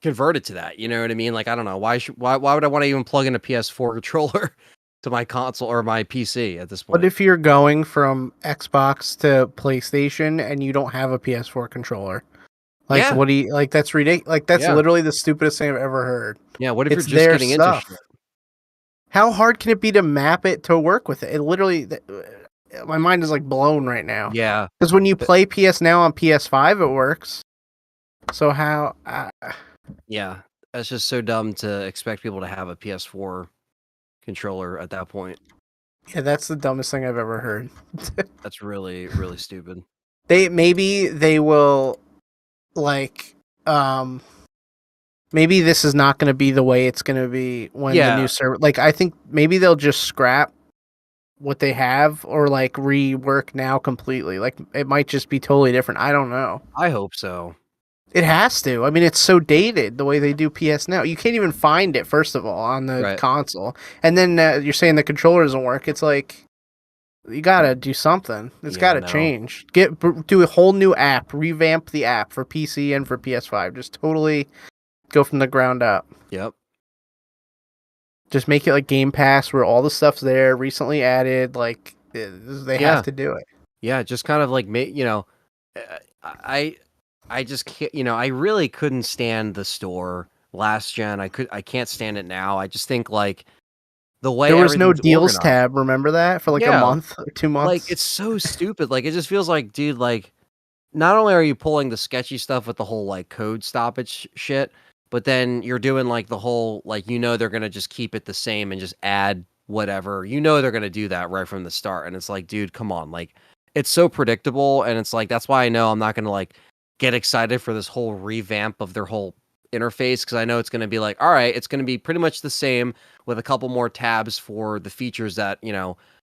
B: that. You know what I mean? Like, I don't know. Why would I want to even plug in a PS4 controller to my console or my PC at this point?
C: What if you're going from Xbox to PlayStation and you don't have a PS4 controller? Like,
B: Yeah.
C: what do you like? That's ridiculous. Like, that's literally the stupidest thing I've ever heard.
B: Yeah. What if
C: It's
B: you're just
C: their
B: getting
C: stuff.
B: into shit?
C: How hard can it be to map it to work with it? It literally, my mind is like blown right now.
B: Yeah.
C: Because when you play PS Now on PS5, it works. So how?
B: Yeah. That's just so dumb to expect people to have a PS4 controller at that point.
C: Yeah, that's the dumbest thing I've ever heard.
B: That's really, really stupid.
C: Maybe they will, like, maybe this is not going to be the way it's going to be when the new server. Like, I think maybe they'll just scrap what they have or like rework now completely. Like, it might just be totally different. I don't know.
B: I hope so.
C: It has to. I mean, it's so dated the way they do PS now. You can't even find it, first of all, on the console. And then you're saying the controller doesn't work. It's like, you gotta do something. It's gotta change. Do a whole new app. Revamp the app for PC and for PS5. Just totally go from the ground up.
B: Yep.
C: Just make it like Game Pass where all the stuff's there, recently added. Like, they have to do it.
B: Yeah, just kind of like, I just can't, I really couldn't stand the store last gen. I can't stand it now. I just think like the way
C: there was no deals tab. Remember that for like a month or 2 months?
B: Like, it's so stupid. Like, it just feels like, dude, like, not only are you pulling the sketchy stuff with the whole like code stoppage shit, but then you're doing like the whole, like, they're going to just keep it the same and just add whatever. They're going to do that right from the start. And it's like, dude, come on. Like, it's so predictable. And it's like, that's why I know I'm not going to like get excited for this whole revamp of their whole interface, because I know it's going to be like, all right, it's going to be pretty much the same with a couple more tabs for the features that,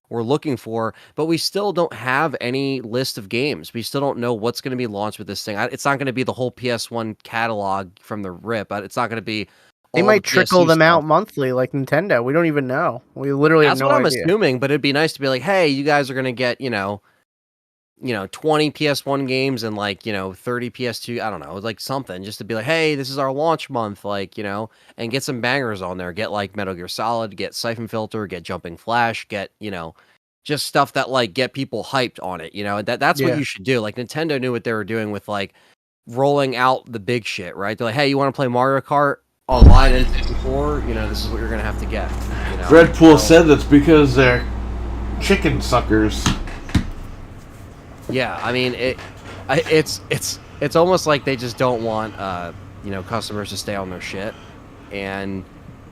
B: we're looking for, but we still don't have any list of games. We still don't know what's going to be launched with this thing. It's not going to be the whole PS1 catalog from the rip. It's not going to be.
C: They might trickle them out monthly like Nintendo. We don't even know. We literally have no idea.
B: That's what I'm assuming, but it'd be nice to be like, hey, you guys are going to get, 20 PS1 games and like, 30 PS2, I don't know, like something, just to be like, hey, this is our launch month, like, and get some bangers on there. Get like Metal Gear Solid, get Siphon Filter, get Jumping Flash, get, just stuff that like get people hyped on it, that's what you should do. Like, Nintendo knew what they were doing with like rolling out the big shit, right? They're like, hey, you want to play Mario Kart online in 64? This is what you're going to have to get.
A: Redpool said that's because they're chicken suckers.
B: Yeah, I mean, it's almost like they just don't want customers to stay on their shit, and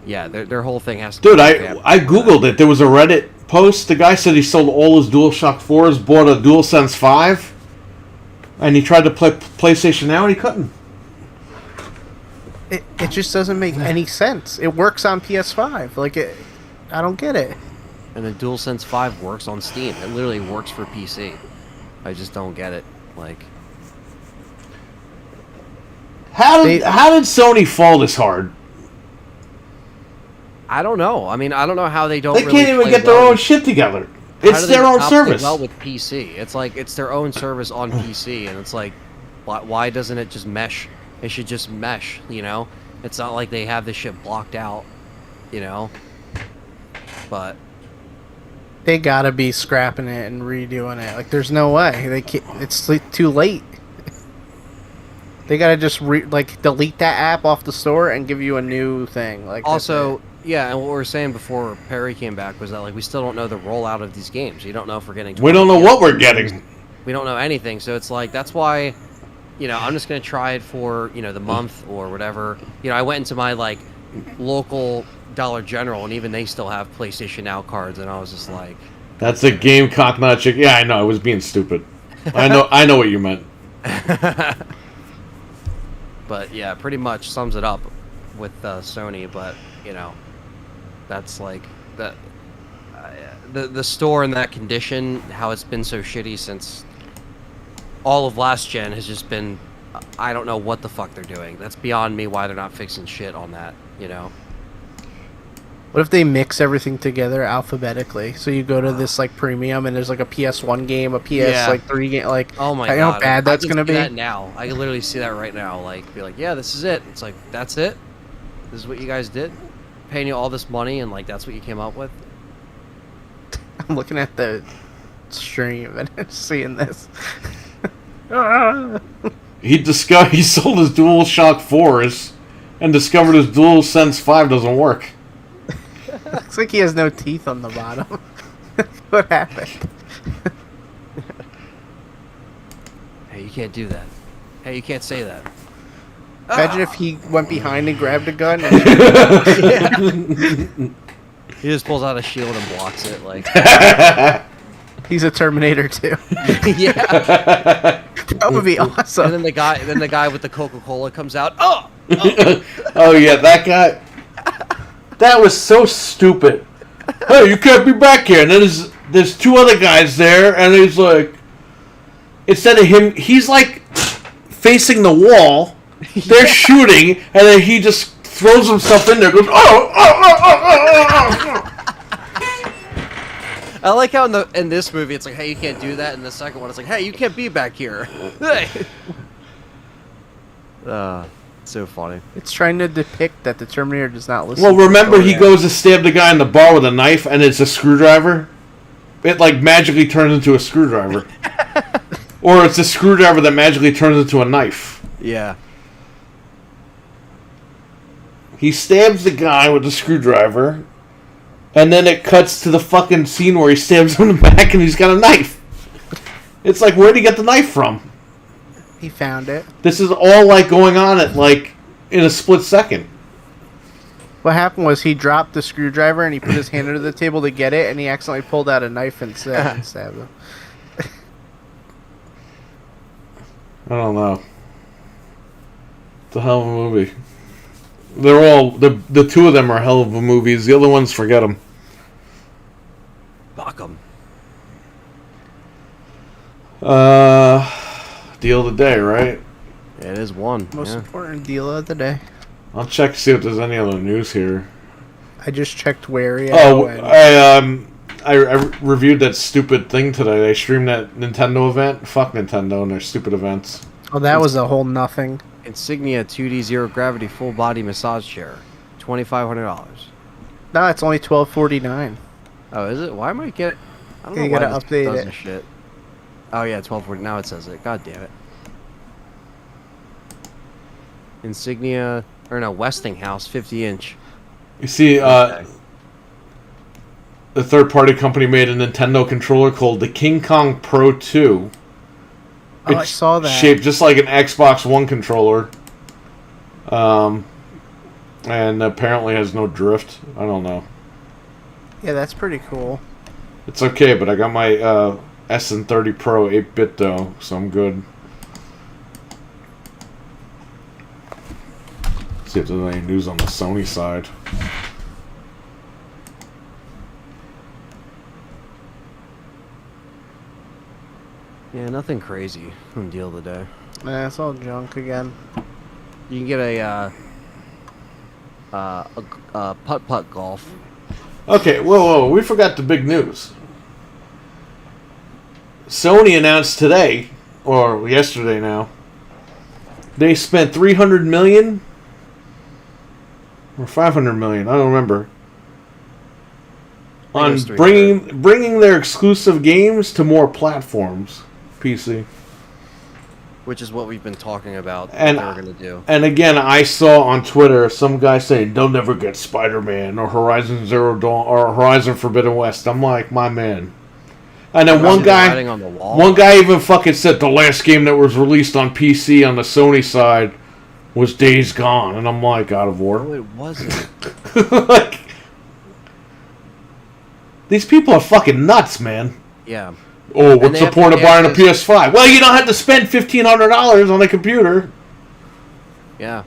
B: yeah, their whole thing has to.
A: Dude, I googled it. There was a Reddit post. The guy said he sold all his DualShock 4s, bought a DualSense 5, and he tried to play PlayStation Now, and he couldn't.
C: It just doesn't make any sense. It works on PS5. Like, I don't get it.
B: And the DualSense 5 works on Steam. It literally works for PC. I just don't get it. Like,
A: how did Sony fall this hard?
B: I don't know. I mean, I don't know how they don't.
A: They can't even get their own shit together. It's their own service.
B: Well, with PC, it's like it's their own service on PC, and it's like, why doesn't it just mesh? It should just mesh. It's not like they have this shit blocked out. But.
C: They gotta be scrapping it and redoing it. Like, there's no way. They can't, it's too late. They gotta just delete that app off the store and give you a new thing. Like,
B: also, yeah, and what we were saying before Perry came back was that like we still don't know the rollout of these games. You don't know if we're getting.
A: We don't know what we're getting.
B: We don't know anything, so it's like that's why, I'm just gonna try it for the month or whatever. I went into my like local Dollar General, and even they still have PlayStation Now cards, and I was just like,
A: "That's a Gamecock, not a chick." Yeah, I know. I was being stupid. I know what you meant.
B: But yeah, pretty much sums it up with Sony. But that's like the store in that condition. How it's been so shitty since all of last gen has just been. I don't know what the fuck they're doing. That's beyond me. Why they're not fixing shit on that.
C: What if they mix everything together alphabetically? So you go to this like premium, and there's like a PS1 game, a PS3 game. Like,
B: oh my
C: god, how bad that's gonna be.
B: That now, I can literally see that right now. Like, be like, yeah, this is it. It's like, that's it. This is what you guys did, paying you all this money, and like that's what you came up with.
C: I'm looking at the stream and seeing this.
A: He sold his DualShock 4s and discovered his DualSense 5 doesn't work.
C: Looks like he has no teeth on the bottom. What happened?
B: Hey, you can't do that. Hey, you can't say that.
C: Imagine if he went behind and grabbed a gun.
B: He just pulls out a shield and blocks it. Like,
C: he's a Terminator too.
B: Yeah.
C: That would be awesome.
B: And then the guy with the Coca-Cola comes out. Oh,
A: Oh yeah, that guy. That was so stupid. Hey, you can't be back here. And then there's two other guys there, and he's like, instead of him, he's like facing the wall. They're shooting, and then he just throws himself in there. Goes, oh.
B: I like how in this movie it's like, hey, you can't do that. And the second one, it's like, hey, you can't be back here. So funny.
C: It's trying to depict that the Terminator does not listen.
A: Well, remember
C: to
A: he goes to stab the guy in the bar with a knife, and it's a screwdriver. It like magically turns into a screwdriver, or it's a screwdriver that magically turns into a knife.
B: Yeah.
A: He stabs the guy with the screwdriver, and then it cuts to the fucking scene where he stabs him in the back, and he's got a knife. It's like, where'd he get the knife from?
C: He found it.
A: This is all like going on at like in a split second.
C: What happened was he dropped the screwdriver and he put his hand under the table to get it, and he accidentally pulled out a knife and stabbed him.
A: I don't know. It's a hell of a movie. They're all the two of them are hell of a movies. The other ones, forget them.
B: Fuck 'em.
A: Deal of the day, right?
B: Yeah, it is one.
C: Most important deal of the day.
A: I'll check to see if there's any other news here.
C: I just checked where.
A: I reviewed that stupid thing today. They streamed that Nintendo event. Fuck Nintendo and their stupid events.
C: Oh, that was a whole nothing.
B: Insignia 2D Zero Gravity Full Body Massage Chair, $2,500.
C: No, it's only $12.49.
B: Oh, is it? Why am I getting? I don't know
C: You
B: why
C: gotta
B: this
C: update
B: does
C: it.
B: this shit. Oh yeah, $12.40. Now it says it. God damn it. Insignia, or no, Westinghouse 50-inch.
A: You see, the third-party company made a Nintendo controller called the King Kong Pro 2.
C: Oh, I saw that.
A: Shaped just like an Xbox One controller. And apparently has no drift. I don't know.
C: Yeah, that's pretty cool.
A: It's okay, but I got my SN30 Pro 8-bit though, so I'm good. See if there's any news on the Sony side.
B: Yeah, nothing crazy from deal of the day.
C: Nah, it's all junk again.
B: You can get a putt-putt golf.
A: Okay, whoa, we forgot the big news. Sony announced today, or yesterday now, they spent $300 million or $500 million, I don't remember, on bringing their exclusive games to more platforms. PC.
B: Which is what we've been talking about
A: And
B: what they're going to do.
A: And again, I saw on Twitter some guy saying they'll never get Spider-Man or Horizon Zero Dawn or Horizon Forbidden West. I'm like, my man. And then one guy even fucking said the last game that was released on PC on the Sony side was Days Gone, and I'm like, God of War.
B: No, it wasn't.
A: Like, these people are fucking nuts, man.
B: Yeah.
A: Oh, what's the point of buying a PS5? Well, you don't have to spend $1,500 on a computer.
B: Yeah.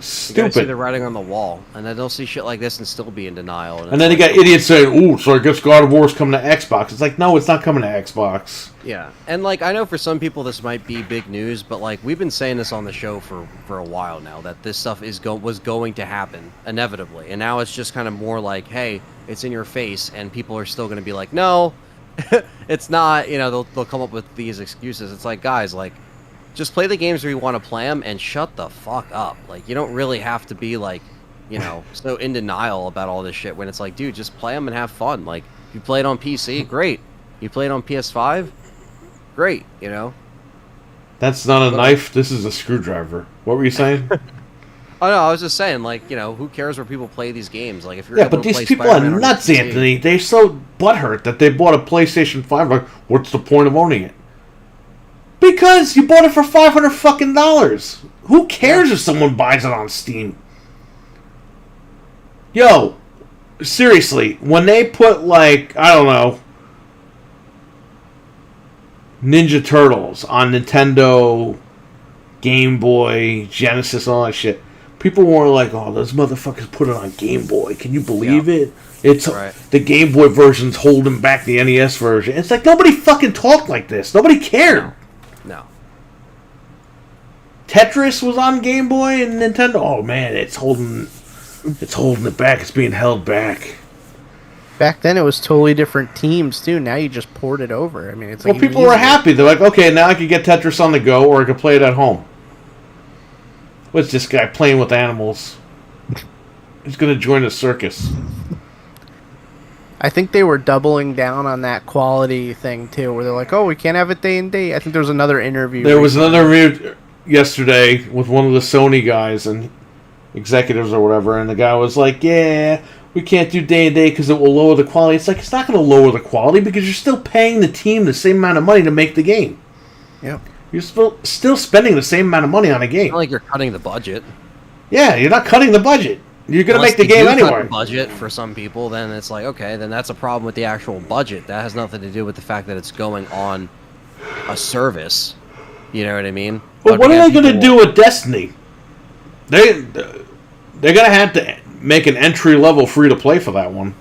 A: Stupid.
B: You see the writing on the wall, and then they'll see shit like this and still be in denial.
A: And then you got idiots saying, "Ooh, so I guess God of War's coming to Xbox." It's like, no, it's not coming to Xbox.
B: Yeah, and like I know for some people this might be big news, but like we've been saying this on the show for a while now that this stuff was going to happen inevitably, and now it's just kind of more like, hey, it's in your face, and people are still going to be like, no, it's not. You know, they'll come up with these excuses. It's like, guys, like, just play the games where you want to play them and shut the fuck up. Like, you don't really have to be like, you know, so in denial about all this shit when it's like, dude, just play them and have fun. Like, you play it on PC, great. You play it on PS5, great, you know?
A: That's not a knife, this is a screwdriver. What were you saying?
B: Oh, no, I was just saying, like, you know, who cares where people play these games? Like, if you're
A: yeah, but these people
B: Spider-Man
A: are nuts, Anthony. They're so butthurt that they bought a PlayStation 5. Like, what's the point of owning it? Because you bought it for $500 fucking dollars. Who cares if someone buys it on Steam? Yo, seriously, when they put, like, I don't know, Ninja Turtles on Nintendo, Game Boy, Genesis, all that shit. People were like, "Oh, those motherfuckers put it on Game Boy. Can you believe it? It's
B: Right.
A: The Game Boy version's holding back the NES version." It's like nobody fucking talked like this. Nobody cared.
B: No.
A: Tetris was on Game Boy and Nintendo. Oh man, it's holding it back. It's being held back.
C: Back then, it was totally different teams too. Now you just port it over. I mean, it's like
A: Well, people were happy. They're like, okay, now I can get Tetris on the go, or I can play it at home. What's this guy playing with animals? He's going to join a circus.
C: I think they were doubling down on that quality thing too, where they're like, "Oh, we can't have it day and date." I think there was another interview.
A: There was another interview yesterday with one of the Sony guys and executives or whatever, and the guy was like, "Yeah, we can't do day and date because it will lower the quality." It's like, it's not going to lower the quality because you're still paying the team the same amount of money to make the game.
C: Yep.
A: You're still spending the same amount of money on a game.
B: It's not like you're cutting the budget.
A: Yeah, you're not cutting the budget. You're going to make the game anyway.
B: Cut the budget for some people, then it's like, okay, then that's a problem with the actual budget. That has nothing to do with the fact that it's going on a service. You know what I mean?
A: But what are they going to do with Destiny? They're going to have to make an entry level free to play for that one.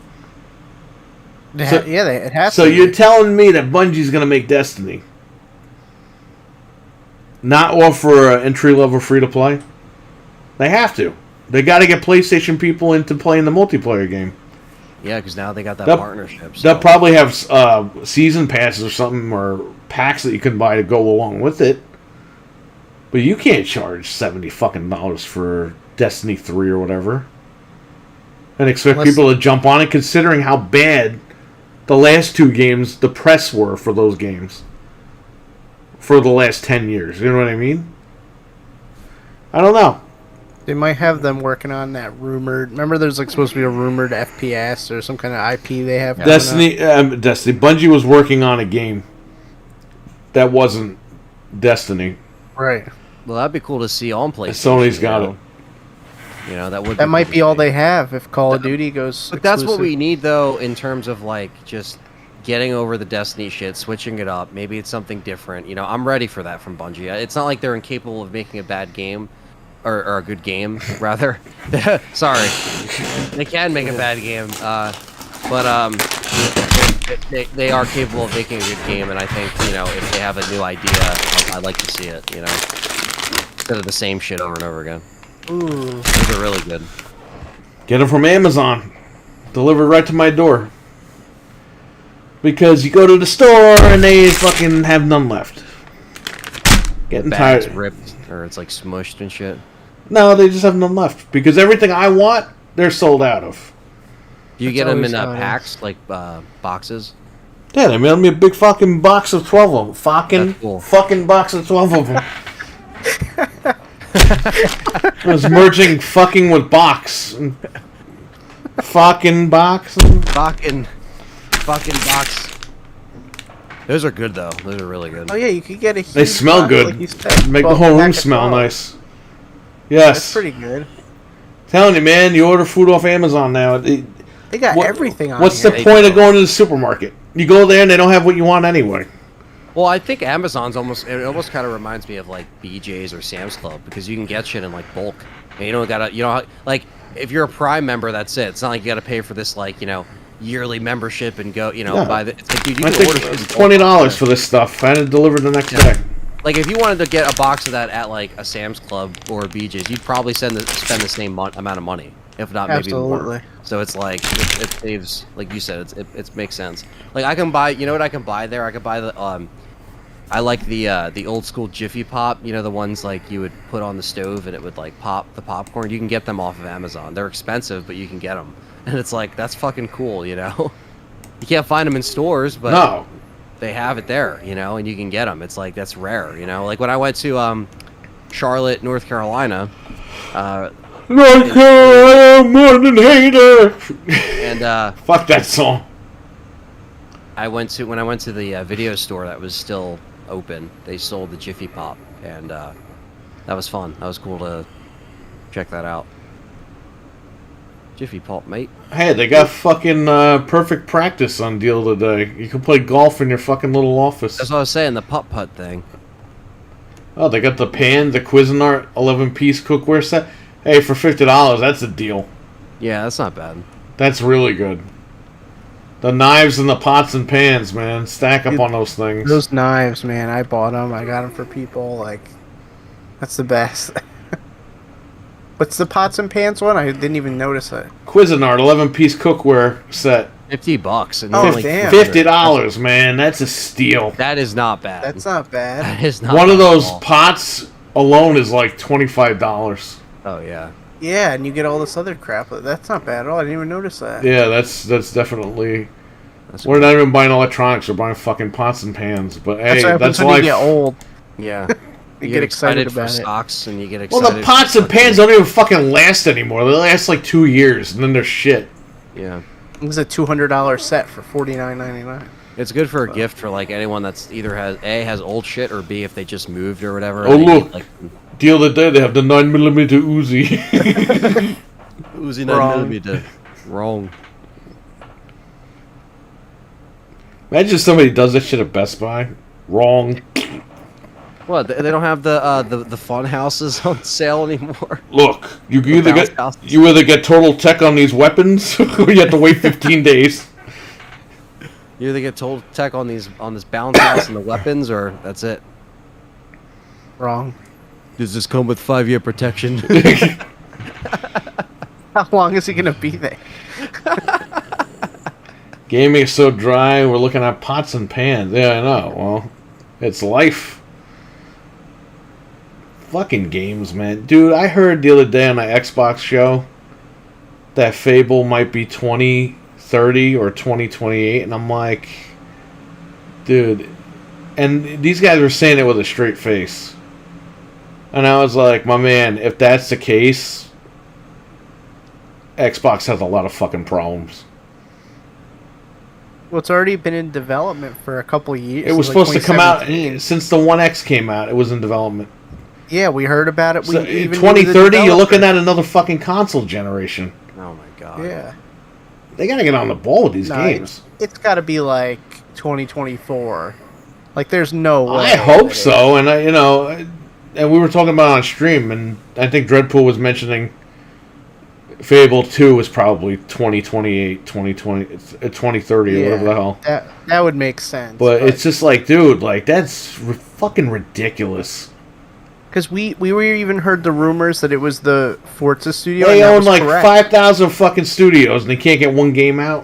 C: It has.
A: So you're telling me that Bungie's going to make Destiny not offer an entry level free to play? They have to. They got to get PlayStation people into playing the multiplayer game.
B: Yeah, because now they got that partnership. So.
A: They'll probably have season passes or something, or packs that you can buy to go along with it. But you can't charge $70 fucking for Destiny 3 or whatever, and expect people to jump on it, considering how bad the last two games, the press were for those games for the last 10 years. You know what I mean? I don't know.
C: They might have them working on that rumored. Remember, there's like supposed to be a rumored FPS or some kind of IP they have.
A: Destiny. Bungie was working on a game that wasn't Destiny.
C: Right.
B: Well, that'd be cool to see on PlayStation.
A: Sony's got it.
B: You know, that would.
C: That might be all they have if Call of Duty goes.
B: But that's what we need, though, in terms of like just getting over the Destiny shit, switching it up. Maybe it's something different. You know, I'm ready for that from Bungie. It's not like they're incapable of making a bad game. Or a good game, rather. Sorry. They can make a bad game, but they are capable of making a good game, and I think, you know, if they have a new idea, I'd like to see it, you know, instead of the same shit over and over again.
C: Ooh.
B: Those are really good.
A: Get them from Amazon. Delivered right to my door. Because you go to the store and they fucking have none left. Getting
B: Bag's
A: tired.
B: ripped, or it's like smushed and shit.
A: No, they just have none left. Because everything I want, they're sold out of.
B: Do you
C: That's
B: get them
C: always
B: in
C: how it
B: packs, like boxes?
A: Yeah, they mailed me a big fucking box of 12 of them.
B: That's cool.
A: Fucking box of 12 of them. I was merging fucking with box. Fucking box.
B: Fucking box. Those are good, though. Those are really good.
C: Oh yeah, you could get a.
A: They
C: huge
A: smell
C: box,
A: good.
C: like you said.
A: Make the
C: 12
A: whole room
C: pack of
A: smell
C: 12.
A: nice. Yes.
C: That's pretty good.
A: Telling you, man, you order food off Amazon now.
C: They got everything on
A: What's
C: here.
A: the point of going to the supermarket? You go there and they don't have what you want anyway.
B: Well, I think Amazon's almost kind of reminds me of like BJ's or Sam's Club, because you can get shit in like bulk. And you don't gotta, like if you're a Prime member, that's it. It's not like you gotta pay for this like, yearly membership and go, buy the. It's like, dude, you
A: I
B: can
A: think
B: order shit in
A: it's
B: bulk.
A: $20 for this stuff. I had it delivered the next day.
B: Like if you wanted to get a box of that at like a Sam's Club or a BJ's, you'd probably spend the same amount of money, if not maybe
C: Absolutely.
B: more. So it's like it saves, like you said, it makes sense. Like I can buy, what I can buy there? I could buy the I like the old school Jiffy Pop, the ones like you would put on the stove and it would like pop the popcorn. You can get them off of Amazon. They're expensive, but you can get them, and it's like that's fucking cool, You can't find them in stores, but
A: No.
B: they have it there, and you can get them. It's like that's rare, Like when I went to Charlotte, North Carolina.
A: North Carolina, more than hater.
B: And
A: Fuck that song.
B: when I went to the video store that was still open, they sold the Jiffy Pop, and that was fun. That was cool to check that out. Jiffy Pop, mate.
A: Hey, they got fucking Perfect Practice on deal today. You can play golf in your fucking little office.
B: That's what I was saying, the putt-putt thing.
A: Oh, they got the pan, the Cuisinart 11-piece cookware set. Hey, for $50, that's a deal.
B: Yeah, that's not bad.
A: That's really good. The knives and the pots and pans, man. Stack up on those things.
C: Those knives, man. I bought them. I got them for people. Like, that's the best. What's the pots and pans one? I didn't even notice it.
A: Cuisinart 11-piece cookware set.
B: $50. And
C: Oh,
B: like
C: damn.
A: $50, man. That's a steal.
B: That is not bad.
C: That's not bad.
B: That is not
A: One of
B: bad at
A: those
B: all.
A: pots alone is like $25.
B: Oh, yeah.
C: Yeah, and you get all this other crap. That's not bad at all. I didn't even notice that.
A: Yeah, that's definitely.
B: That's
A: We're not even buying electronics. We're buying fucking pots and pans. But
C: That's
A: hey,
C: what happens
A: that's
C: when
A: life.
C: you get old.
B: Yeah.
C: You get excited
B: for
C: about it.
B: socks, and you get excited.
A: Well, the pots and pans don't even fucking last anymore. They last like 2 years, and then they're shit.
B: Yeah.
C: It was a $200 set for $49.99.
B: It's good for a gift for like anyone that's either has old shit, or B, if they just moved or whatever.
A: Oh,
B: and they
A: look.
B: need, like,
A: Deal of the day, they have the 9mm Uzi.
B: Uzi
C: Wrong.
B: 9mm. Wrong.
A: Imagine if somebody does that shit at Best Buy. Wrong.
B: What? They don't have the fun houses on sale anymore.
A: Look, you
B: The
A: either
B: bounce
A: get
B: houses.
A: you either get Total Tech on these weapons, or you have to wait 15 days.
B: You either get told tech on this bounce house and the weapons, or that's it.
C: Wrong.
B: Does this come with 5-year protection?
C: How long is he going to be there?
A: Gaming is so dry. We're looking at pots and pans. Yeah, I know. Well, it's life. Fucking games, man. Dude, I heard the other day on an Xbox show that Fable might be 2030 or 2028, and I'm like, dude. And these guys were saying it with a straight face. And I was like, my man, if that's the case, Xbox has a lot of fucking problems.
C: Well, it's already been in development for a couple of years.
A: It was
C: like
A: supposed to come out
C: 2017.
A: since the One X came out. It was in development.
C: Yeah, we heard about it.
A: So,
C: We even knew
A: 2030,
C: the
A: you're looking
C: developer.
A: at another fucking console generation.
B: Oh my god.
C: Yeah.
A: They gotta get on the ball with these
C: No,
A: games.
C: It's got to be like 2024. Like, there's no way.
A: I hope
C: that it-
A: so, and and we were talking about it on stream, and I think Dreadpool was mentioning Fable 2 is probably 2028, 2030, or
C: Yeah,
A: whatever the hell.
C: That would make sense.
A: But it's just like, dude, like, that's fucking ridiculous.
C: because we even heard the rumors that it was the Forza studio.
A: They
C: and that
A: own
C: was
A: like
C: correct.
A: 5,000 fucking studios, and they can't get one game out.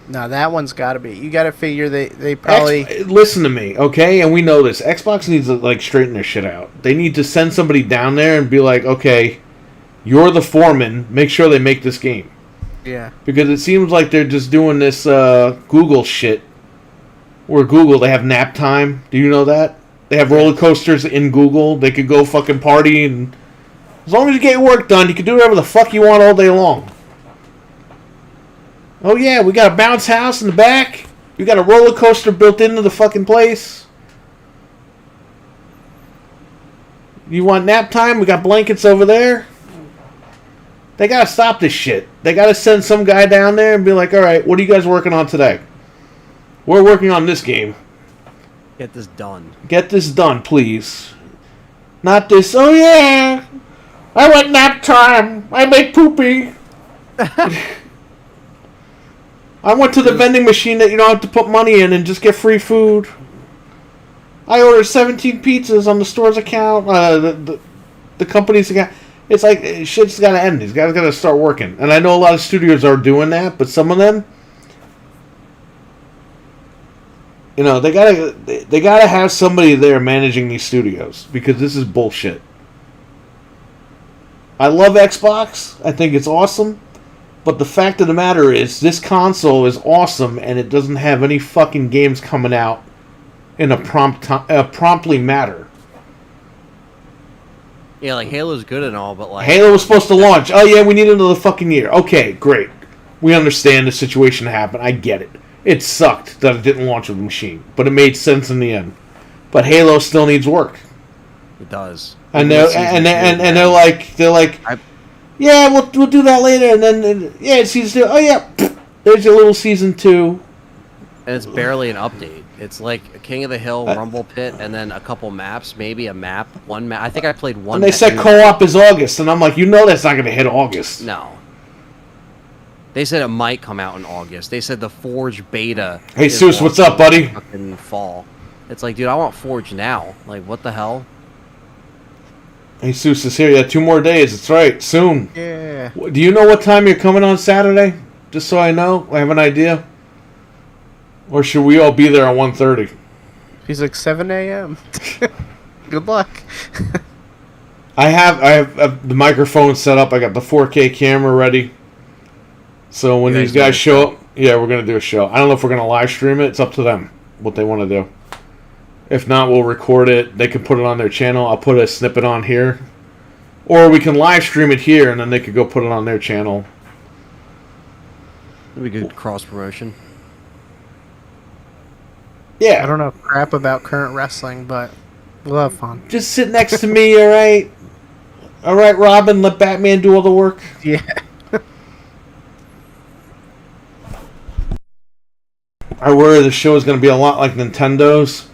C: No, that one's got to be. You got to figure they probably.
A: Listen to me, okay? And we know this. Xbox needs to like straighten their shit out. They need to send somebody down there and be like, okay, you're the foreman. Make sure they make this game.
C: Yeah.
A: Because it seems like they're just doing this Google shit. Where Google, they have nap time. Do you know that? They have roller coasters in Google. They could go fucking party, and as long as you get your work done, you can do whatever the fuck you want all day long. Oh yeah, we got a bounce house in the back. We got a roller coaster built into the fucking place. You want nap time? We got blankets over there. They gotta stop this shit. They gotta send some guy down there and be like, alright, what are you guys working on today? We're working on this game.
B: Get this done.
A: Get this done, please. Not this, oh yeah, I went nap time. I made poopy. I went to the vending machine that you don't have to put money in and just get free food. I ordered 17 pizzas on the store's account, the company's account. It's like, shit's got to end. These guys got to start working. And I know a lot of studios are doing that, but some of them, you know, they gotta have somebody there managing these studios, because this is bullshit. I love Xbox. I think it's awesome. But the fact of the matter is, this console is awesome, and it doesn't have any fucking games coming out in a promptly matter.
B: Yeah, like Halo's good and all, but like
A: Halo was supposed to launch. Oh yeah, we need another fucking year. Okay, great. We understand the situation happened. I get it. It sucked that it didn't launch with the machine, but it made sense in the end. But Halo still needs work.
B: it does.
A: And
B: Even
A: they're
B: with season two,
A: they're like, Yeah, we'll do that later, and then yeah, it's season 2. Oh yeah, there's your little season 2.
B: And it's barely an update. It's like King of the Hill, Rumble Pit, and then a couple maps, maybe a map, one map. I think I played one.
A: And they said co-op is August, and I'm like, that's not going to hit August.
B: No. They said it might come out in August. They said the Forge beta.
A: Hey, Seuss, what's up, buddy?
B: Fucking fall. It's like, dude, I want Forge now. Like, what the hell?
A: Hey, Seuss is here. Yeah, 2 more days. That's right. Soon.
C: Yeah.
A: Do you know what time you're coming on Saturday? Just so I know. I have an idea. Or should we all be there at 1:30?
C: He's like 7 a.m. Good luck.
A: I have the microphone set up. I got the 4K camera ready. So when these guys show up, yeah, we're going to do a show. I don't know if we're going to live stream it. It's up to them what they want to do. If not, we'll record it. They can put it on their channel. I'll put a snippet on here. Or we can live stream it here, and then they could go put it on their channel.
B: It'd be good cross promotion.
A: Yeah.
C: I don't know crap about current wrestling, but we'll have fun.
A: Just sit next to me, all right? All right, Robin, let Batman do all the work.
C: Yeah.
A: I worry the show is going to be a lot like Nintendo's.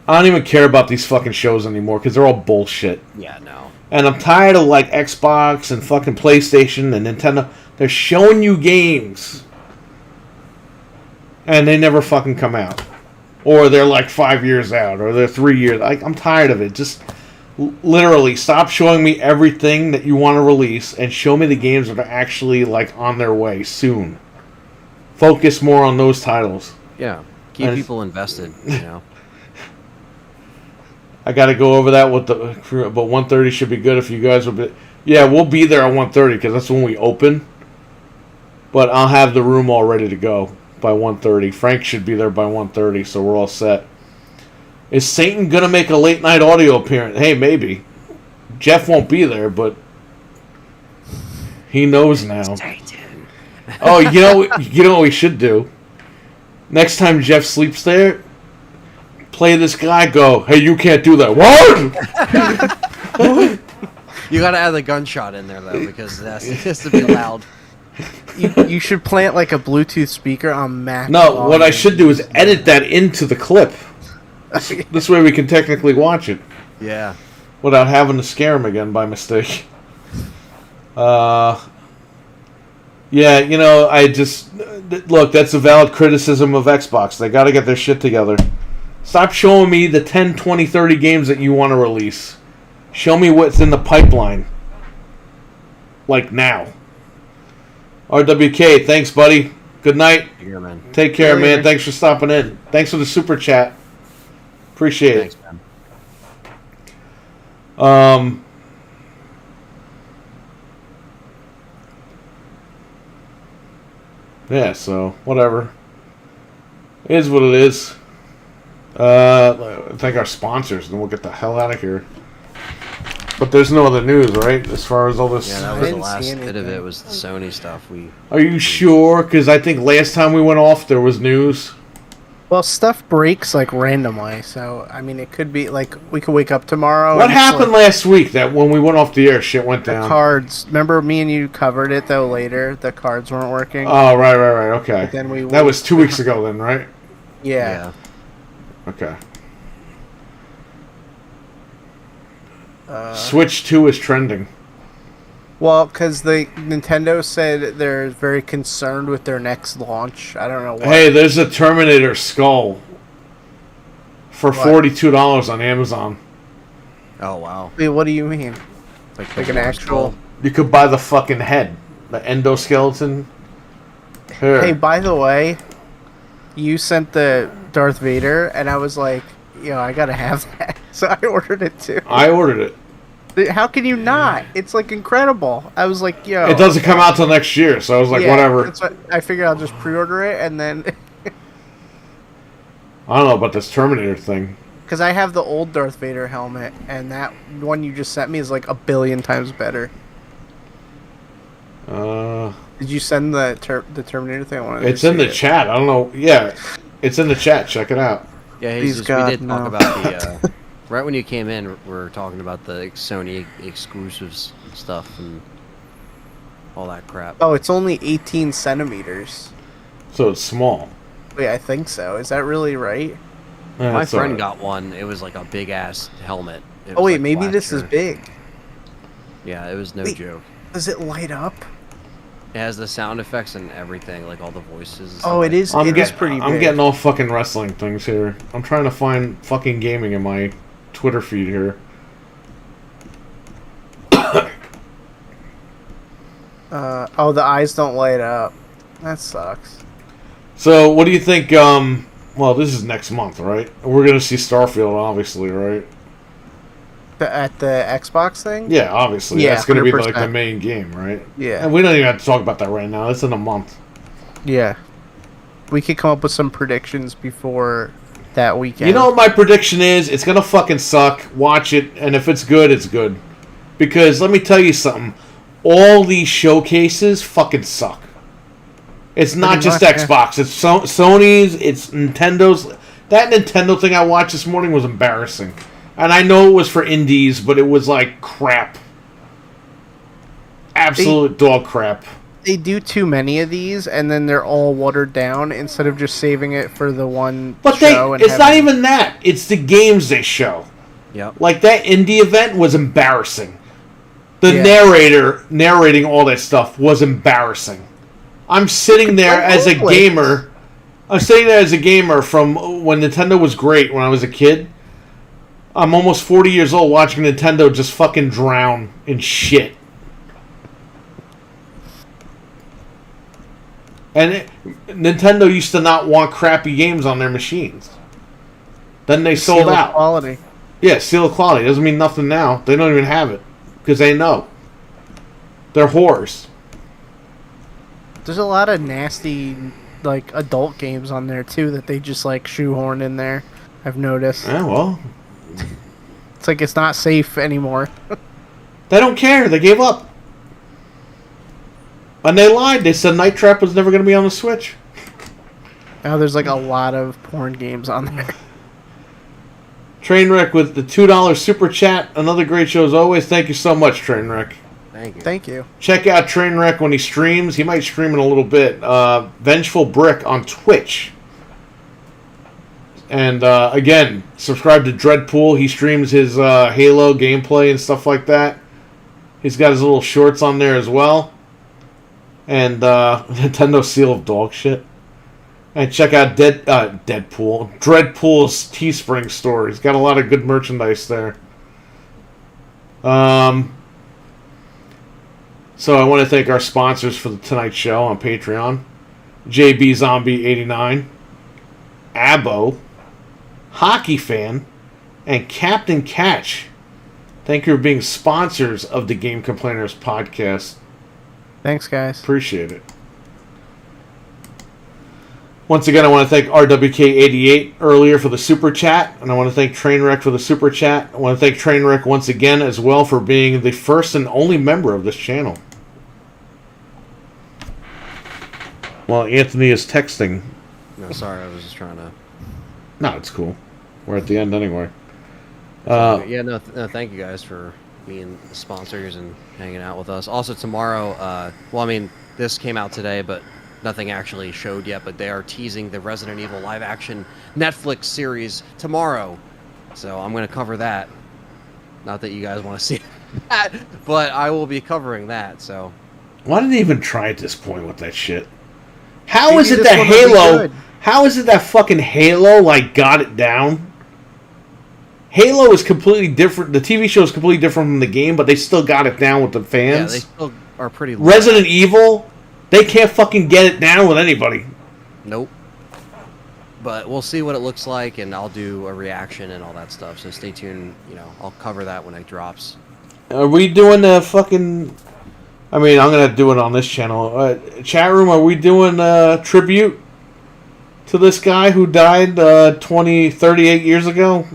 A: I don't even care about these fucking shows anymore because they're all bullshit.
B: Yeah, no.
A: And I'm tired of like Xbox and fucking PlayStation and Nintendo. They're showing you games. And they never fucking come out. Or they're like 5 years out. Or they're 3 years. I'm tired of it. Just literally stop showing me everything that you want to release and show me the games that are actually like on their way soon. Focus more on those titles.
B: Yeah. Keep people invested, you know.
A: I got to go over that with the, but 1:30 should be good if you guys will be. Yeah, we'll be there at 1:30 because that's when we open. But I'll have the room all ready to go by 1:30. Frank should be there by 1:30, so we're all set. Is Satan gonna make a late night audio appearance? Hey, maybe. Jeff won't be there, but he knows now.
B: Satan.
A: Oh, you know what we should do? Next time Jeff sleeps there, play this guy go, hey, you can't do that. What?
B: You gotta add the gunshot in there, though, because it has to be loud.
C: You should plant like a Bluetooth speaker on Mac.
A: No, what I should do is edit that into the clip. This way we can technically watch it.
B: Yeah.
A: Without having to scare him again by mistake. Yeah, you know, I just... Look, that's a valid criticism of Xbox. They gotta get their shit together. Stop showing me the 10, 20, 30 games that you want to release. Show me what's in the pipeline. Like now. RWK, thanks, buddy. Good night.
B: Yeah, man.
A: Take care, man. Thanks for stopping in. Thanks for the super chat. Appreciate
B: Thanks, man.
A: it. Yeah, so whatever. It is what it is. Thank our sponsors, and we'll get the hell out of here. But there's no other news, right? As far as all this.
B: Yeah, that was the last bit of it. Was the Sony stuff.
A: Are you sure? Because I think last time we went off, there was news.
C: Well, stuff breaks like randomly, so I mean, it could be like we could wake up tomorrow.
A: What happened last week? That when we went off the air, shit went down.
C: The cards. Remember, me and you covered it though. Later, the cards weren't working.
A: Oh, right. Okay.
C: But then
A: that was 2 weeks ago, then, right?
C: Yeah.
A: Okay. Switch 2 is trending.
C: Well, because the Nintendo said they're very concerned with their next launch. I don't know why.
A: Hey, there's a Terminator skull for $42 on Amazon.
B: Oh, wow.
C: Wait, what do you mean? Like an actual...
A: You could buy the fucking head. The endoskeleton. Here.
C: Hey, by the way, you sent the Darth Vader, and I was like, I gotta have that. So I ordered it too.
A: I ordered it.
C: How can you not? It's like incredible. I was like,
A: It doesn't come out till next year, so I was like, whatever.
C: That's what I figured I'll just pre-order it, and then...
A: I don't know about this Terminator thing.
C: Because I have the old Darth Vader helmet, and that one you just sent me is like 1 billion times better. Did you send the Terminator thing?
A: It's in the chat. I don't know. Yeah, it's in the chat. Check it out.
B: Yeah, we did talk about Right when you came in, we were talking about the Sony exclusives stuff and all that crap.
C: Oh, it's only 18 centimeters.
A: So it's small.
C: Wait, I think so. Is that really right?
B: My friend got one. It was like a big ass helmet.
C: Oh wait, maybe this is big.
B: Yeah, it was no joke.
C: Does it light up?
B: It has the sound effects and everything, like all the voices.
C: Oh, it is. It is pretty big.
A: I'm getting all fucking wrestling things here. I'm trying to find fucking gaming in my Twitter feed here.
C: Oh, the eyes don't light up. That sucks.
A: So, what do you think? Well, this is next month, right? We're gonna see Starfield, obviously, right?
C: At the Xbox thing?
A: Yeah, obviously.
C: Yeah,
A: that's gonna be
C: 100%.
A: like the main game, right?
C: Yeah.
A: And we don't even have to talk about that right now. It's in a month.
C: Yeah. We could come up with some predictions before that weekend.
A: You know what my prediction is? It's gonna fucking suck. Watch it, and if it's good, it's good. Because let me tell you something. All these showcases fucking suck. It's not just Xbox. It's Sony's. It's Nintendo's. That Nintendo thing I watched this morning was embarrassing. And I know it was for indies, but it was like crap. Absolute dog crap.
C: They do too many of these, and then they're all watered down instead of just saving it for the one show.
A: It's not even that. It's the games they show.
B: Yep.
A: Like that indie event was embarrassing. The narrator narrating all that stuff was embarrassing. I'm sitting there as a gamer. I'm sitting there as a gamer from when Nintendo was great when I was a kid. I'm almost 40 years old watching Nintendo just fucking drown in shit. And Nintendo used to not want crappy games on their machines. Then they sold out.
C: Quality.
A: Yeah, seal of quality. Doesn't mean nothing now. They don't even have it. Because they know. They're whores.
C: There's a lot of nasty, like, adult games on there, too, that they just, like, shoehorn in there. I've noticed.
A: Yeah, well.
C: It's like it's not safe anymore.
A: They don't care. They gave up. And they lied. They said Night Trap was never going to be on the Switch.
C: Now there's, like, a lot of porn games on there.
A: Trainwreck with the $2 super chat. Another great show as always. Thank you so much, Trainwreck.
B: Thank you.
C: Thank you.
A: Check out Trainwreck when he streams. He might stream in a little bit. Vengeful Brick on Twitch. And again, subscribe to Dreadpool. He streams his Halo gameplay and stuff like that. He's got his little shorts on there as well. And Nintendo Seal of Dog Shit. And check out Dreadpool's Teespring store. He's got a lot of good merchandise there. So I want to thank our sponsors for tonight's show on Patreon. JB Zombie 89, Abo, Hockey Fan, and Captain Catch. Thank you for being sponsors of the Game Complainers podcast.
C: Thanks, guys.
A: Appreciate it. Once again, I want to thank RWK88 earlier for the super chat, and I want to thank Trainwreck for the super chat. I want to thank Trainwreck once again as well for being the first and only member of this channel. Well, Anthony is texting.
B: No, sorry, I was just trying to...
A: No, it's cool. We're at the end anyway.
B: Yeah, no, thank you guys for being the sponsors and hanging out with us. Also, tomorrow, well, I mean, this came out today, but nothing actually showed yet, but they are teasing the Resident Evil live-action Netflix series tomorrow. So I'm going to cover that. Not that you guys want to see that, but I will be covering that, so...
A: Why did they even try at this point with that shit? How is it that Halo... How is it that fucking Halo, like, got it down? Halo is completely different. The TV show is completely different from the game, but they still got it down with the fans.
B: Yeah, they still are pretty low.
A: Resident Evil, they can't fucking get it down with anybody.
B: Nope. But we'll see what it looks like, and I'll do a reaction and all that stuff. So stay tuned. You know, I'll cover that when it drops.
A: Are we doing the fucking... I mean, I'm going to do it on this channel. Chat room, are we doing a tribute to this guy who died 38 years ago?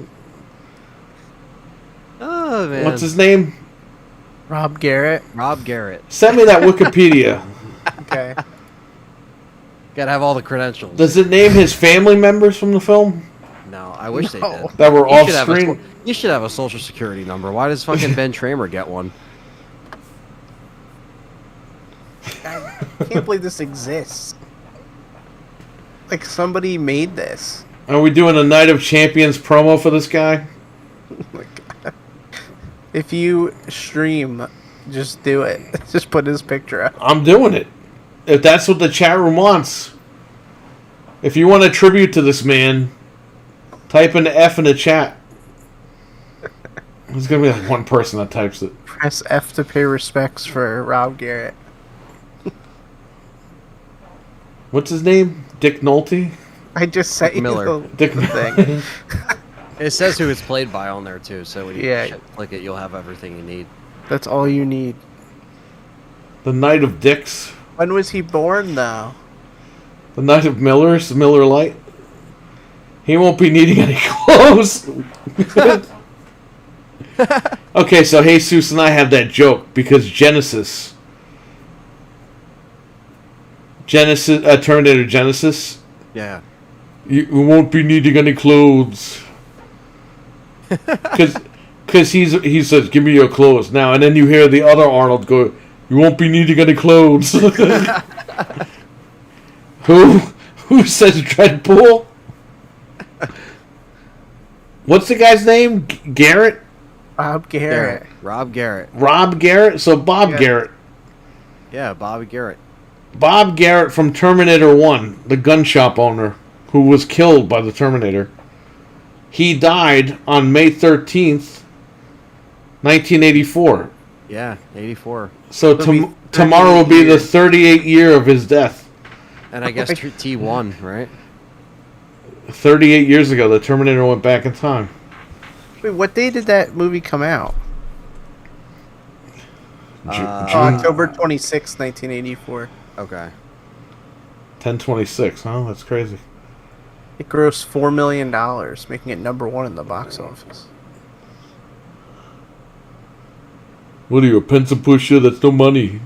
B: Oh, man.
A: What's his name?
C: Rob Garrett.
B: Rob Garrett.
A: Send me that Wikipedia.
C: Okay.
B: Gotta have all the credentials.
A: Does it name his family members from the film?
B: No, I wish they did.
A: That were
B: You
A: off
B: should have
A: screen.
B: You should have a social security number. Why does fucking Ben Tramer get one?
C: I can't believe this exists. Like, somebody made this.
A: Are we doing a Night of Champions promo for this guy?
C: If you stream, just do it. Just put his picture up.
A: I'm doing it. If that's what the chat room wants. If you want a tribute to this man, type an F in the chat. There's going to be like one person that types it.
C: Press F to pay respects for Rob Garrett.
A: What's his name? Dick Nolte?
C: I just sent you
B: Miller.
C: the
A: Dick
C: thing.
B: It says who it's played by on there too, so when you
C: Yeah.
B: click it, you'll have everything you need.
C: That's all you need.
A: The Night of Dicks.
C: When was he born, though?
A: The Night of Millers. Miller Lite. He won't be needing any clothes. Okay, so Jesus and I have that joke because Terminator Genesis,
B: Yeah.
A: you won't be needing any clothes. Because he says, give me your clothes now. And then you hear the other Arnold go, you won't be needing any clothes. Who says Dreadpool? What's the guy's name? Garrett?
C: Bob Garrett.
B: Rob Garrett.
A: Rob Garrett? So Bob
C: Yeah.
A: Garrett.
B: Yeah, Bobby Garrett.
A: Bob Garrett from Terminator 1, the gun shop owner who was killed by the Terminator. He died on May 13th, 1984.
B: Yeah, 84.
A: So tomorrow will be the 38th year of his death.
B: And I guess T1, right?
A: 38 years ago, the Terminator went back in time.
C: Wait, what day did that movie come out?
A: June
C: October 26, 1984.
B: Okay.
A: 10/26, huh? That's crazy.
C: It grossed $4 million, making it #1 in the box office.
A: What are you, a pencil pusher? That's no money.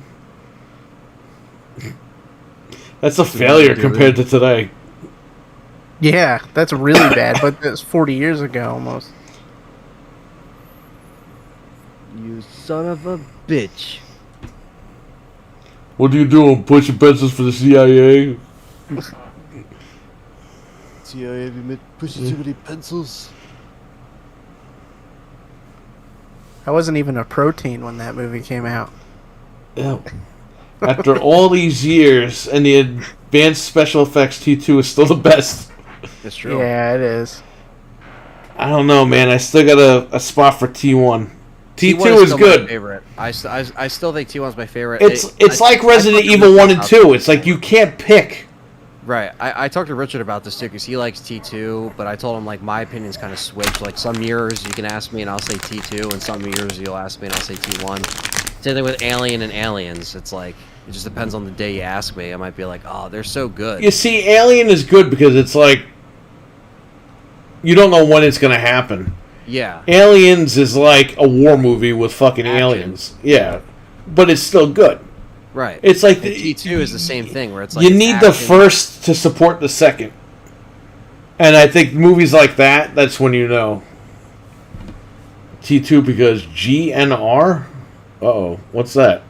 A: That's a failure compared to today.
C: Yeah, that's really bad, but that's 40 years ago almost.
B: You son of a bitch.
A: What are you doing? Pushing pencils for the CIA?
B: CIA been pushing too many pencils.
C: I wasn't even a protein when that movie came out.
A: Yeah. After all these years, and the advanced special effects, T2 is still the best.
B: It's true.
C: Yeah, it is.
A: I don't know, man. I still got a spot for T1. T2
B: T1
A: is
B: still
A: good.
B: My favorite. I still think T1's my favorite.
A: It's like Resident Evil 1 and 2. It's like you can't pick.
B: Right. I talked to Richard about this too because he likes T2, but I told him like my opinions kind of switch. Like some years you can ask me and I'll say T2, and some years you'll ask me and I'll say T1. Same thing with Alien and Aliens. It's like it just depends on the day you ask me. I might be like, oh, they're so good.
A: You see, Alien is good because it's like you don't know when it's going to happen.
B: Yeah.
A: Aliens is like a war movie with fucking
B: Action.
A: aliens. Yeah. But it's still good.
B: Right.
A: It's like
B: And T2 is the same thing where it's like
A: you
B: it's
A: need the
B: action.
A: first to support the second. And I think movies like that, that's when you know. T2 because GNR? Uh-oh. What's that?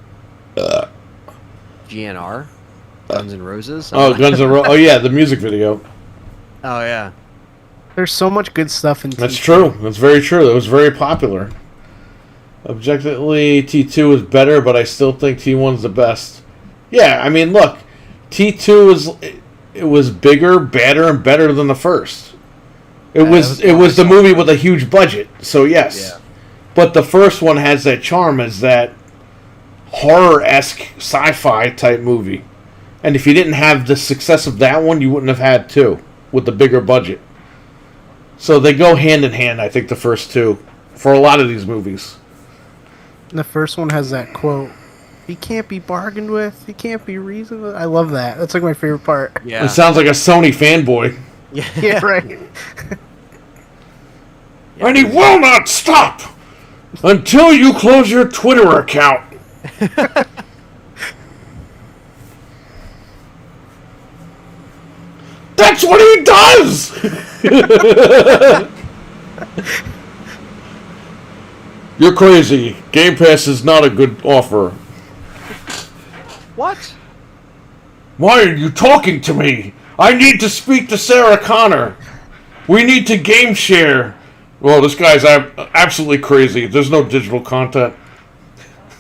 B: GNR? Guns N' Roses?
A: Oh, Guns N' Roses. Oh, yeah, the music video.
B: Oh, yeah.
C: There's so much good stuff in
A: That's
C: T2.
A: true. That's very true. It was very popular. Objectively, T2 is better, but I still think T1's the best. Yeah, I mean, look. T2 was bigger, badder, and better than the first. It was the movie with a huge budget, so yes.
B: Yeah.
A: But the first one has that charm as that horror-esque sci-fi type movie. And if you didn't have the success of that one, you wouldn't have had two with the bigger budget. So they go hand in hand, I think, the first two, for a lot of these movies.
C: The first one has that quote, "He can't be bargained with, he can't be reasoned with." I love that. That's like my favorite part.
B: Yeah.
A: It sounds like a Sony fanboy.
B: Yeah.
C: Yeah, right.
A: And he will not stop until you close your Twitter account. That's what he does! You're crazy. Game Pass is not a good offer.
B: What?
A: Why are you talking to me? I need to speak to Sarah Connor. We need to game share. Well, this guy's absolutely crazy. There's no digital content.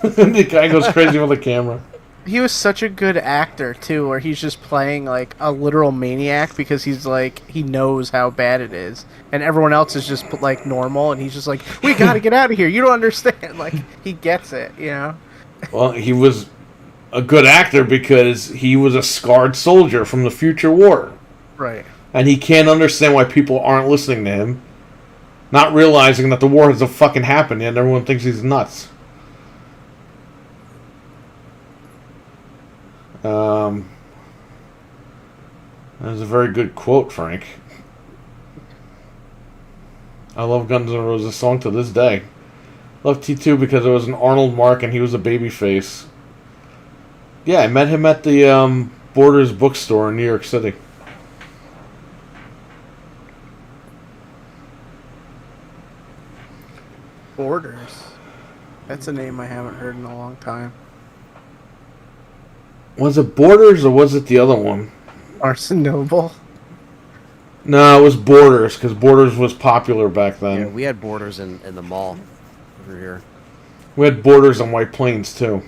A: The guy goes crazy with the camera.
C: He was such a good actor too, where he's just playing like a literal maniac because he's like he knows how bad it is, and everyone else is just like normal, and he's just like, we gotta get out of here. You don't understand. Like he gets it, you know.
A: Well, he was a good actor because he was a scarred soldier from the future war,
C: Right.
A: and he can't understand why people aren't listening to him, not realizing that the war hasn't fucking happened yet, and everyone thinks he's nuts. That was a very good quote, Frank. I love Guns N' Roses song to this day. Love T2 because it was an Arnold Mark and he was a babyface. Yeah, I met him at the Borders bookstore in New York City.
C: Borders. That's a name I haven't heard in a long time.
A: Was it Borders or was it the other one?
C: Arson Noble.
A: No, it was Borders because Borders was popular back then.
B: Yeah, we had Borders in the mall over here.
A: We had Borders on White Plains too.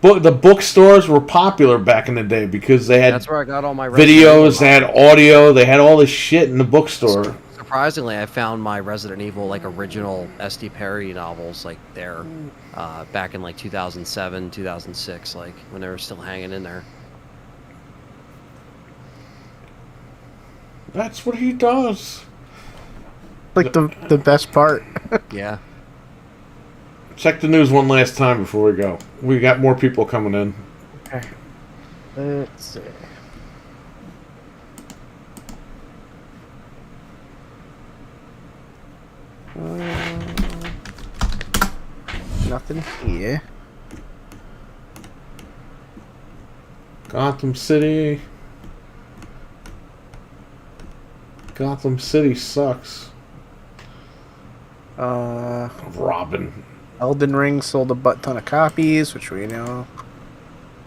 A: The bookstores were popular back in the day because they had
B: That's where I got all my
A: videos, they had audio, they had all this shit in the bookstore.
B: Surprisingly, I found my Resident Evil like original S.D. Perry novels like there back in like 2007, 2006, like when they were still hanging in there.
A: That's what he does.
C: Like the best part.
B: Yeah.
A: Check the news one last time before we go. We got more people coming in.
C: Okay. Let's see. Nothing here.
A: Gotham City. Gotham City sucks. Robin.
C: Elden Ring sold a butt ton of copies, which we know.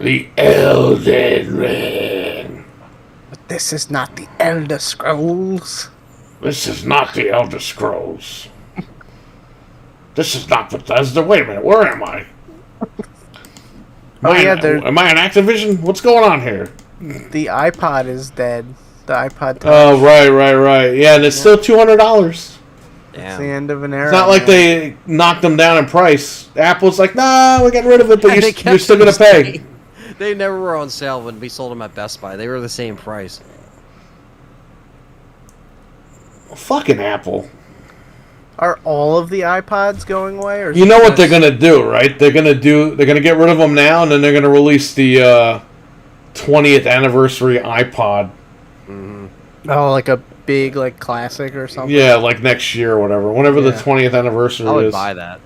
A: The Elden Ring.
C: But this is not the Elder Scrolls.
A: This is not the Elder Scrolls. This is not Bethesda. Wait a minute, where am I? Am I on Activision? What's going on here?
C: The iPod is dead. The iPod Touch.
A: Oh, right. Yeah, and it's still $200.
C: It's the end of an era.
A: It's not like they knocked them down in price. Apple's like, nah, we're getting rid of it, but you're still going to pay.
B: They never were on sale when we sold them at Best Buy. They were the same price.
A: Fucking Apple.
C: Are all of the iPods going away? Or
A: you know what they're going to do, right? They're going to get rid of them now, and then they're going to release the 20th anniversary iPod.
B: Mm-hmm.
C: Oh, like a big like classic or something?
A: Yeah, like next year or whatever. Whenever the 20th anniversary is.
B: I would buy that.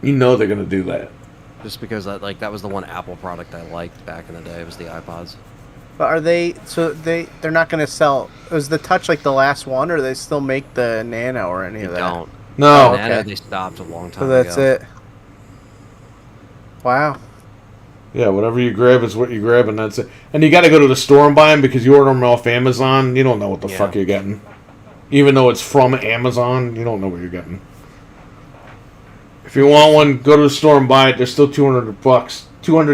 A: You know they're going to do that.
B: Just because that was the one Apple product I liked back in the day, was the iPods.
C: But are they, so they're not going to sell, was the Touch like the last one, or they still make the Nano or any of that?
B: Don't.
A: No.
B: The Nano, they stopped a long time
C: ago. So that's it. Wow.
A: Yeah, whatever you grab is what you grab, and that's it. And you got to go to the store and buy them because you order them off Amazon. You don't know what the fuck you're getting. Even though it's from Amazon, you don't know what you're getting. If you want one, go to the store and buy it. They're still $200. $200,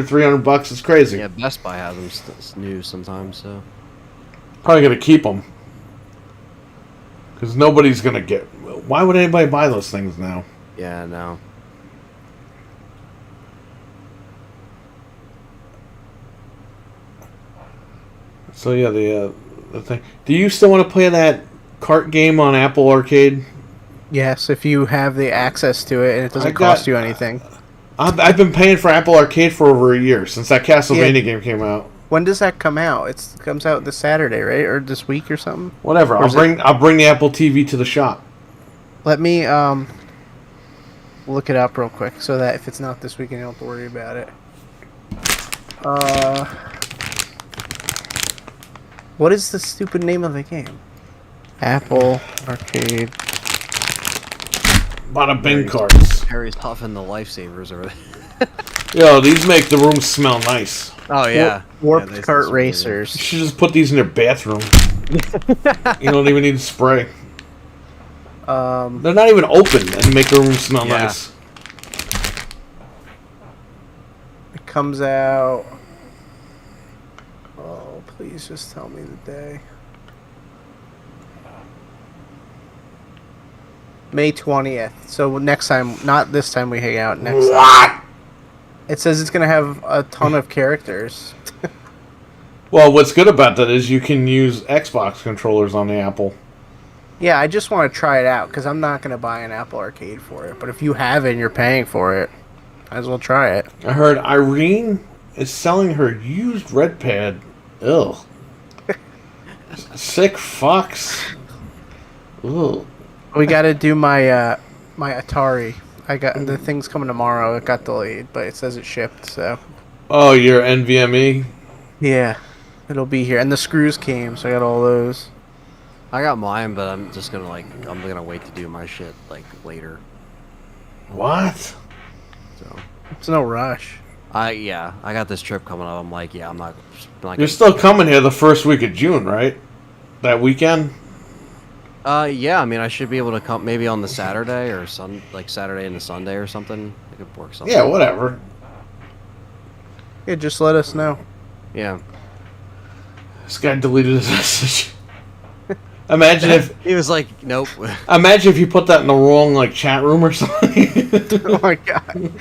A: $300. It's crazy.
B: Yeah, Best Buy has them new sometimes, so.
A: Probably going to keep them. Because nobody's going to get... Why would anybody buy those things now?
B: Yeah, no.
A: So yeah, the thing. Do you still want to play that kart game on Apple Arcade?
C: Yes, if you have the access to it and it doesn't cost you anything.
A: I've been paying for Apple Arcade for over a year since that Castlevania game came out.
C: When does that come out? It comes out this Saturday, right, or this week or something?
A: Whatever. I'll bring the Apple TV to the shop.
C: Let me look it up real quick so that if it's not this weekend, you don't have to worry about it. What is the stupid name of the game? Apple Arcade.
A: Bada bing cards.
B: Harry's huffing the lifesavers over there.
A: Yo, these make the room smell nice.
B: Oh yeah.
C: Warped
B: Yeah,
C: Cart
A: You
C: Racers.
A: should just put these in your bathroom. You don't even need to spray. They're not even open and make the room smell
B: Yeah.
A: nice.
C: It comes out. Oh, please just tell me the day. May 20th. So next time, not this time we hang out, next time.
A: What?
C: It says it's going to have a ton of characters.
A: Well, what's good about that is you can use Xbox controllers on the Apple.
C: Yeah, I just want to try it out because I'm not going to buy an Apple Arcade for it. But if you have it and you're paying for it, might as well try it.
A: I heard Irene is selling her used red pad. Ugh. Sick fucks. Ugh.
C: We got to do my my Atari. I got the thing's coming tomorrow. It got delayed, but it says it shipped. So
A: Oh, your NVMe?
C: yeah, it'll be here. And the screws came, so I got all those.
B: I got mine, but I'm just gonna I'm gonna wait to do my shit later.
A: What?
B: So
C: It's no rush.
B: I got this trip coming up. I'm like, yeah, I'm not
A: You're still coming here the first week of June, right? That weekend?
B: Yeah, I mean, I should be able to come maybe on the Saturday or Saturday and the Sunday or something. I could work something.
A: Yeah, whatever.
C: Yeah, just let us know.
B: Yeah.
A: This guy deleted his message. Imagine if
B: He was like, nope.
A: imagine if you put that in the wrong chat room or something.
C: Oh my god.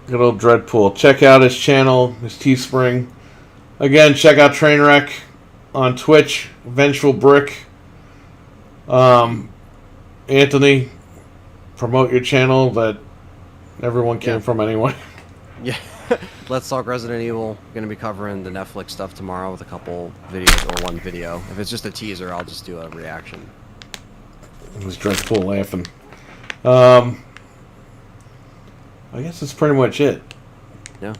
A: Good old Dreadpool. Check out his channel, his Teespring. Again, check out Trainwreck on Twitch, Vengeful Brick. Anthony, promote your channel that everyone came from anyway.
B: Yeah. Let's Talk Resident Evil. Going to be covering the Netflix stuff tomorrow with a couple videos or one video. If it's just a teaser, I'll just do a reaction.
A: It was Dreadpool laughing. I guess that's pretty much it.
B: Yeah.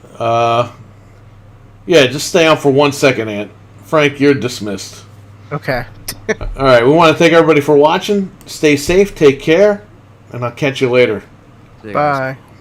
A: Yeah, just stay on for 1 second, Ant. Frank, you're dismissed.
C: Okay.
A: Alright, we want to thank everybody for watching. Stay safe, take care, and I'll catch you later.
B: See you guys.
C: Bye.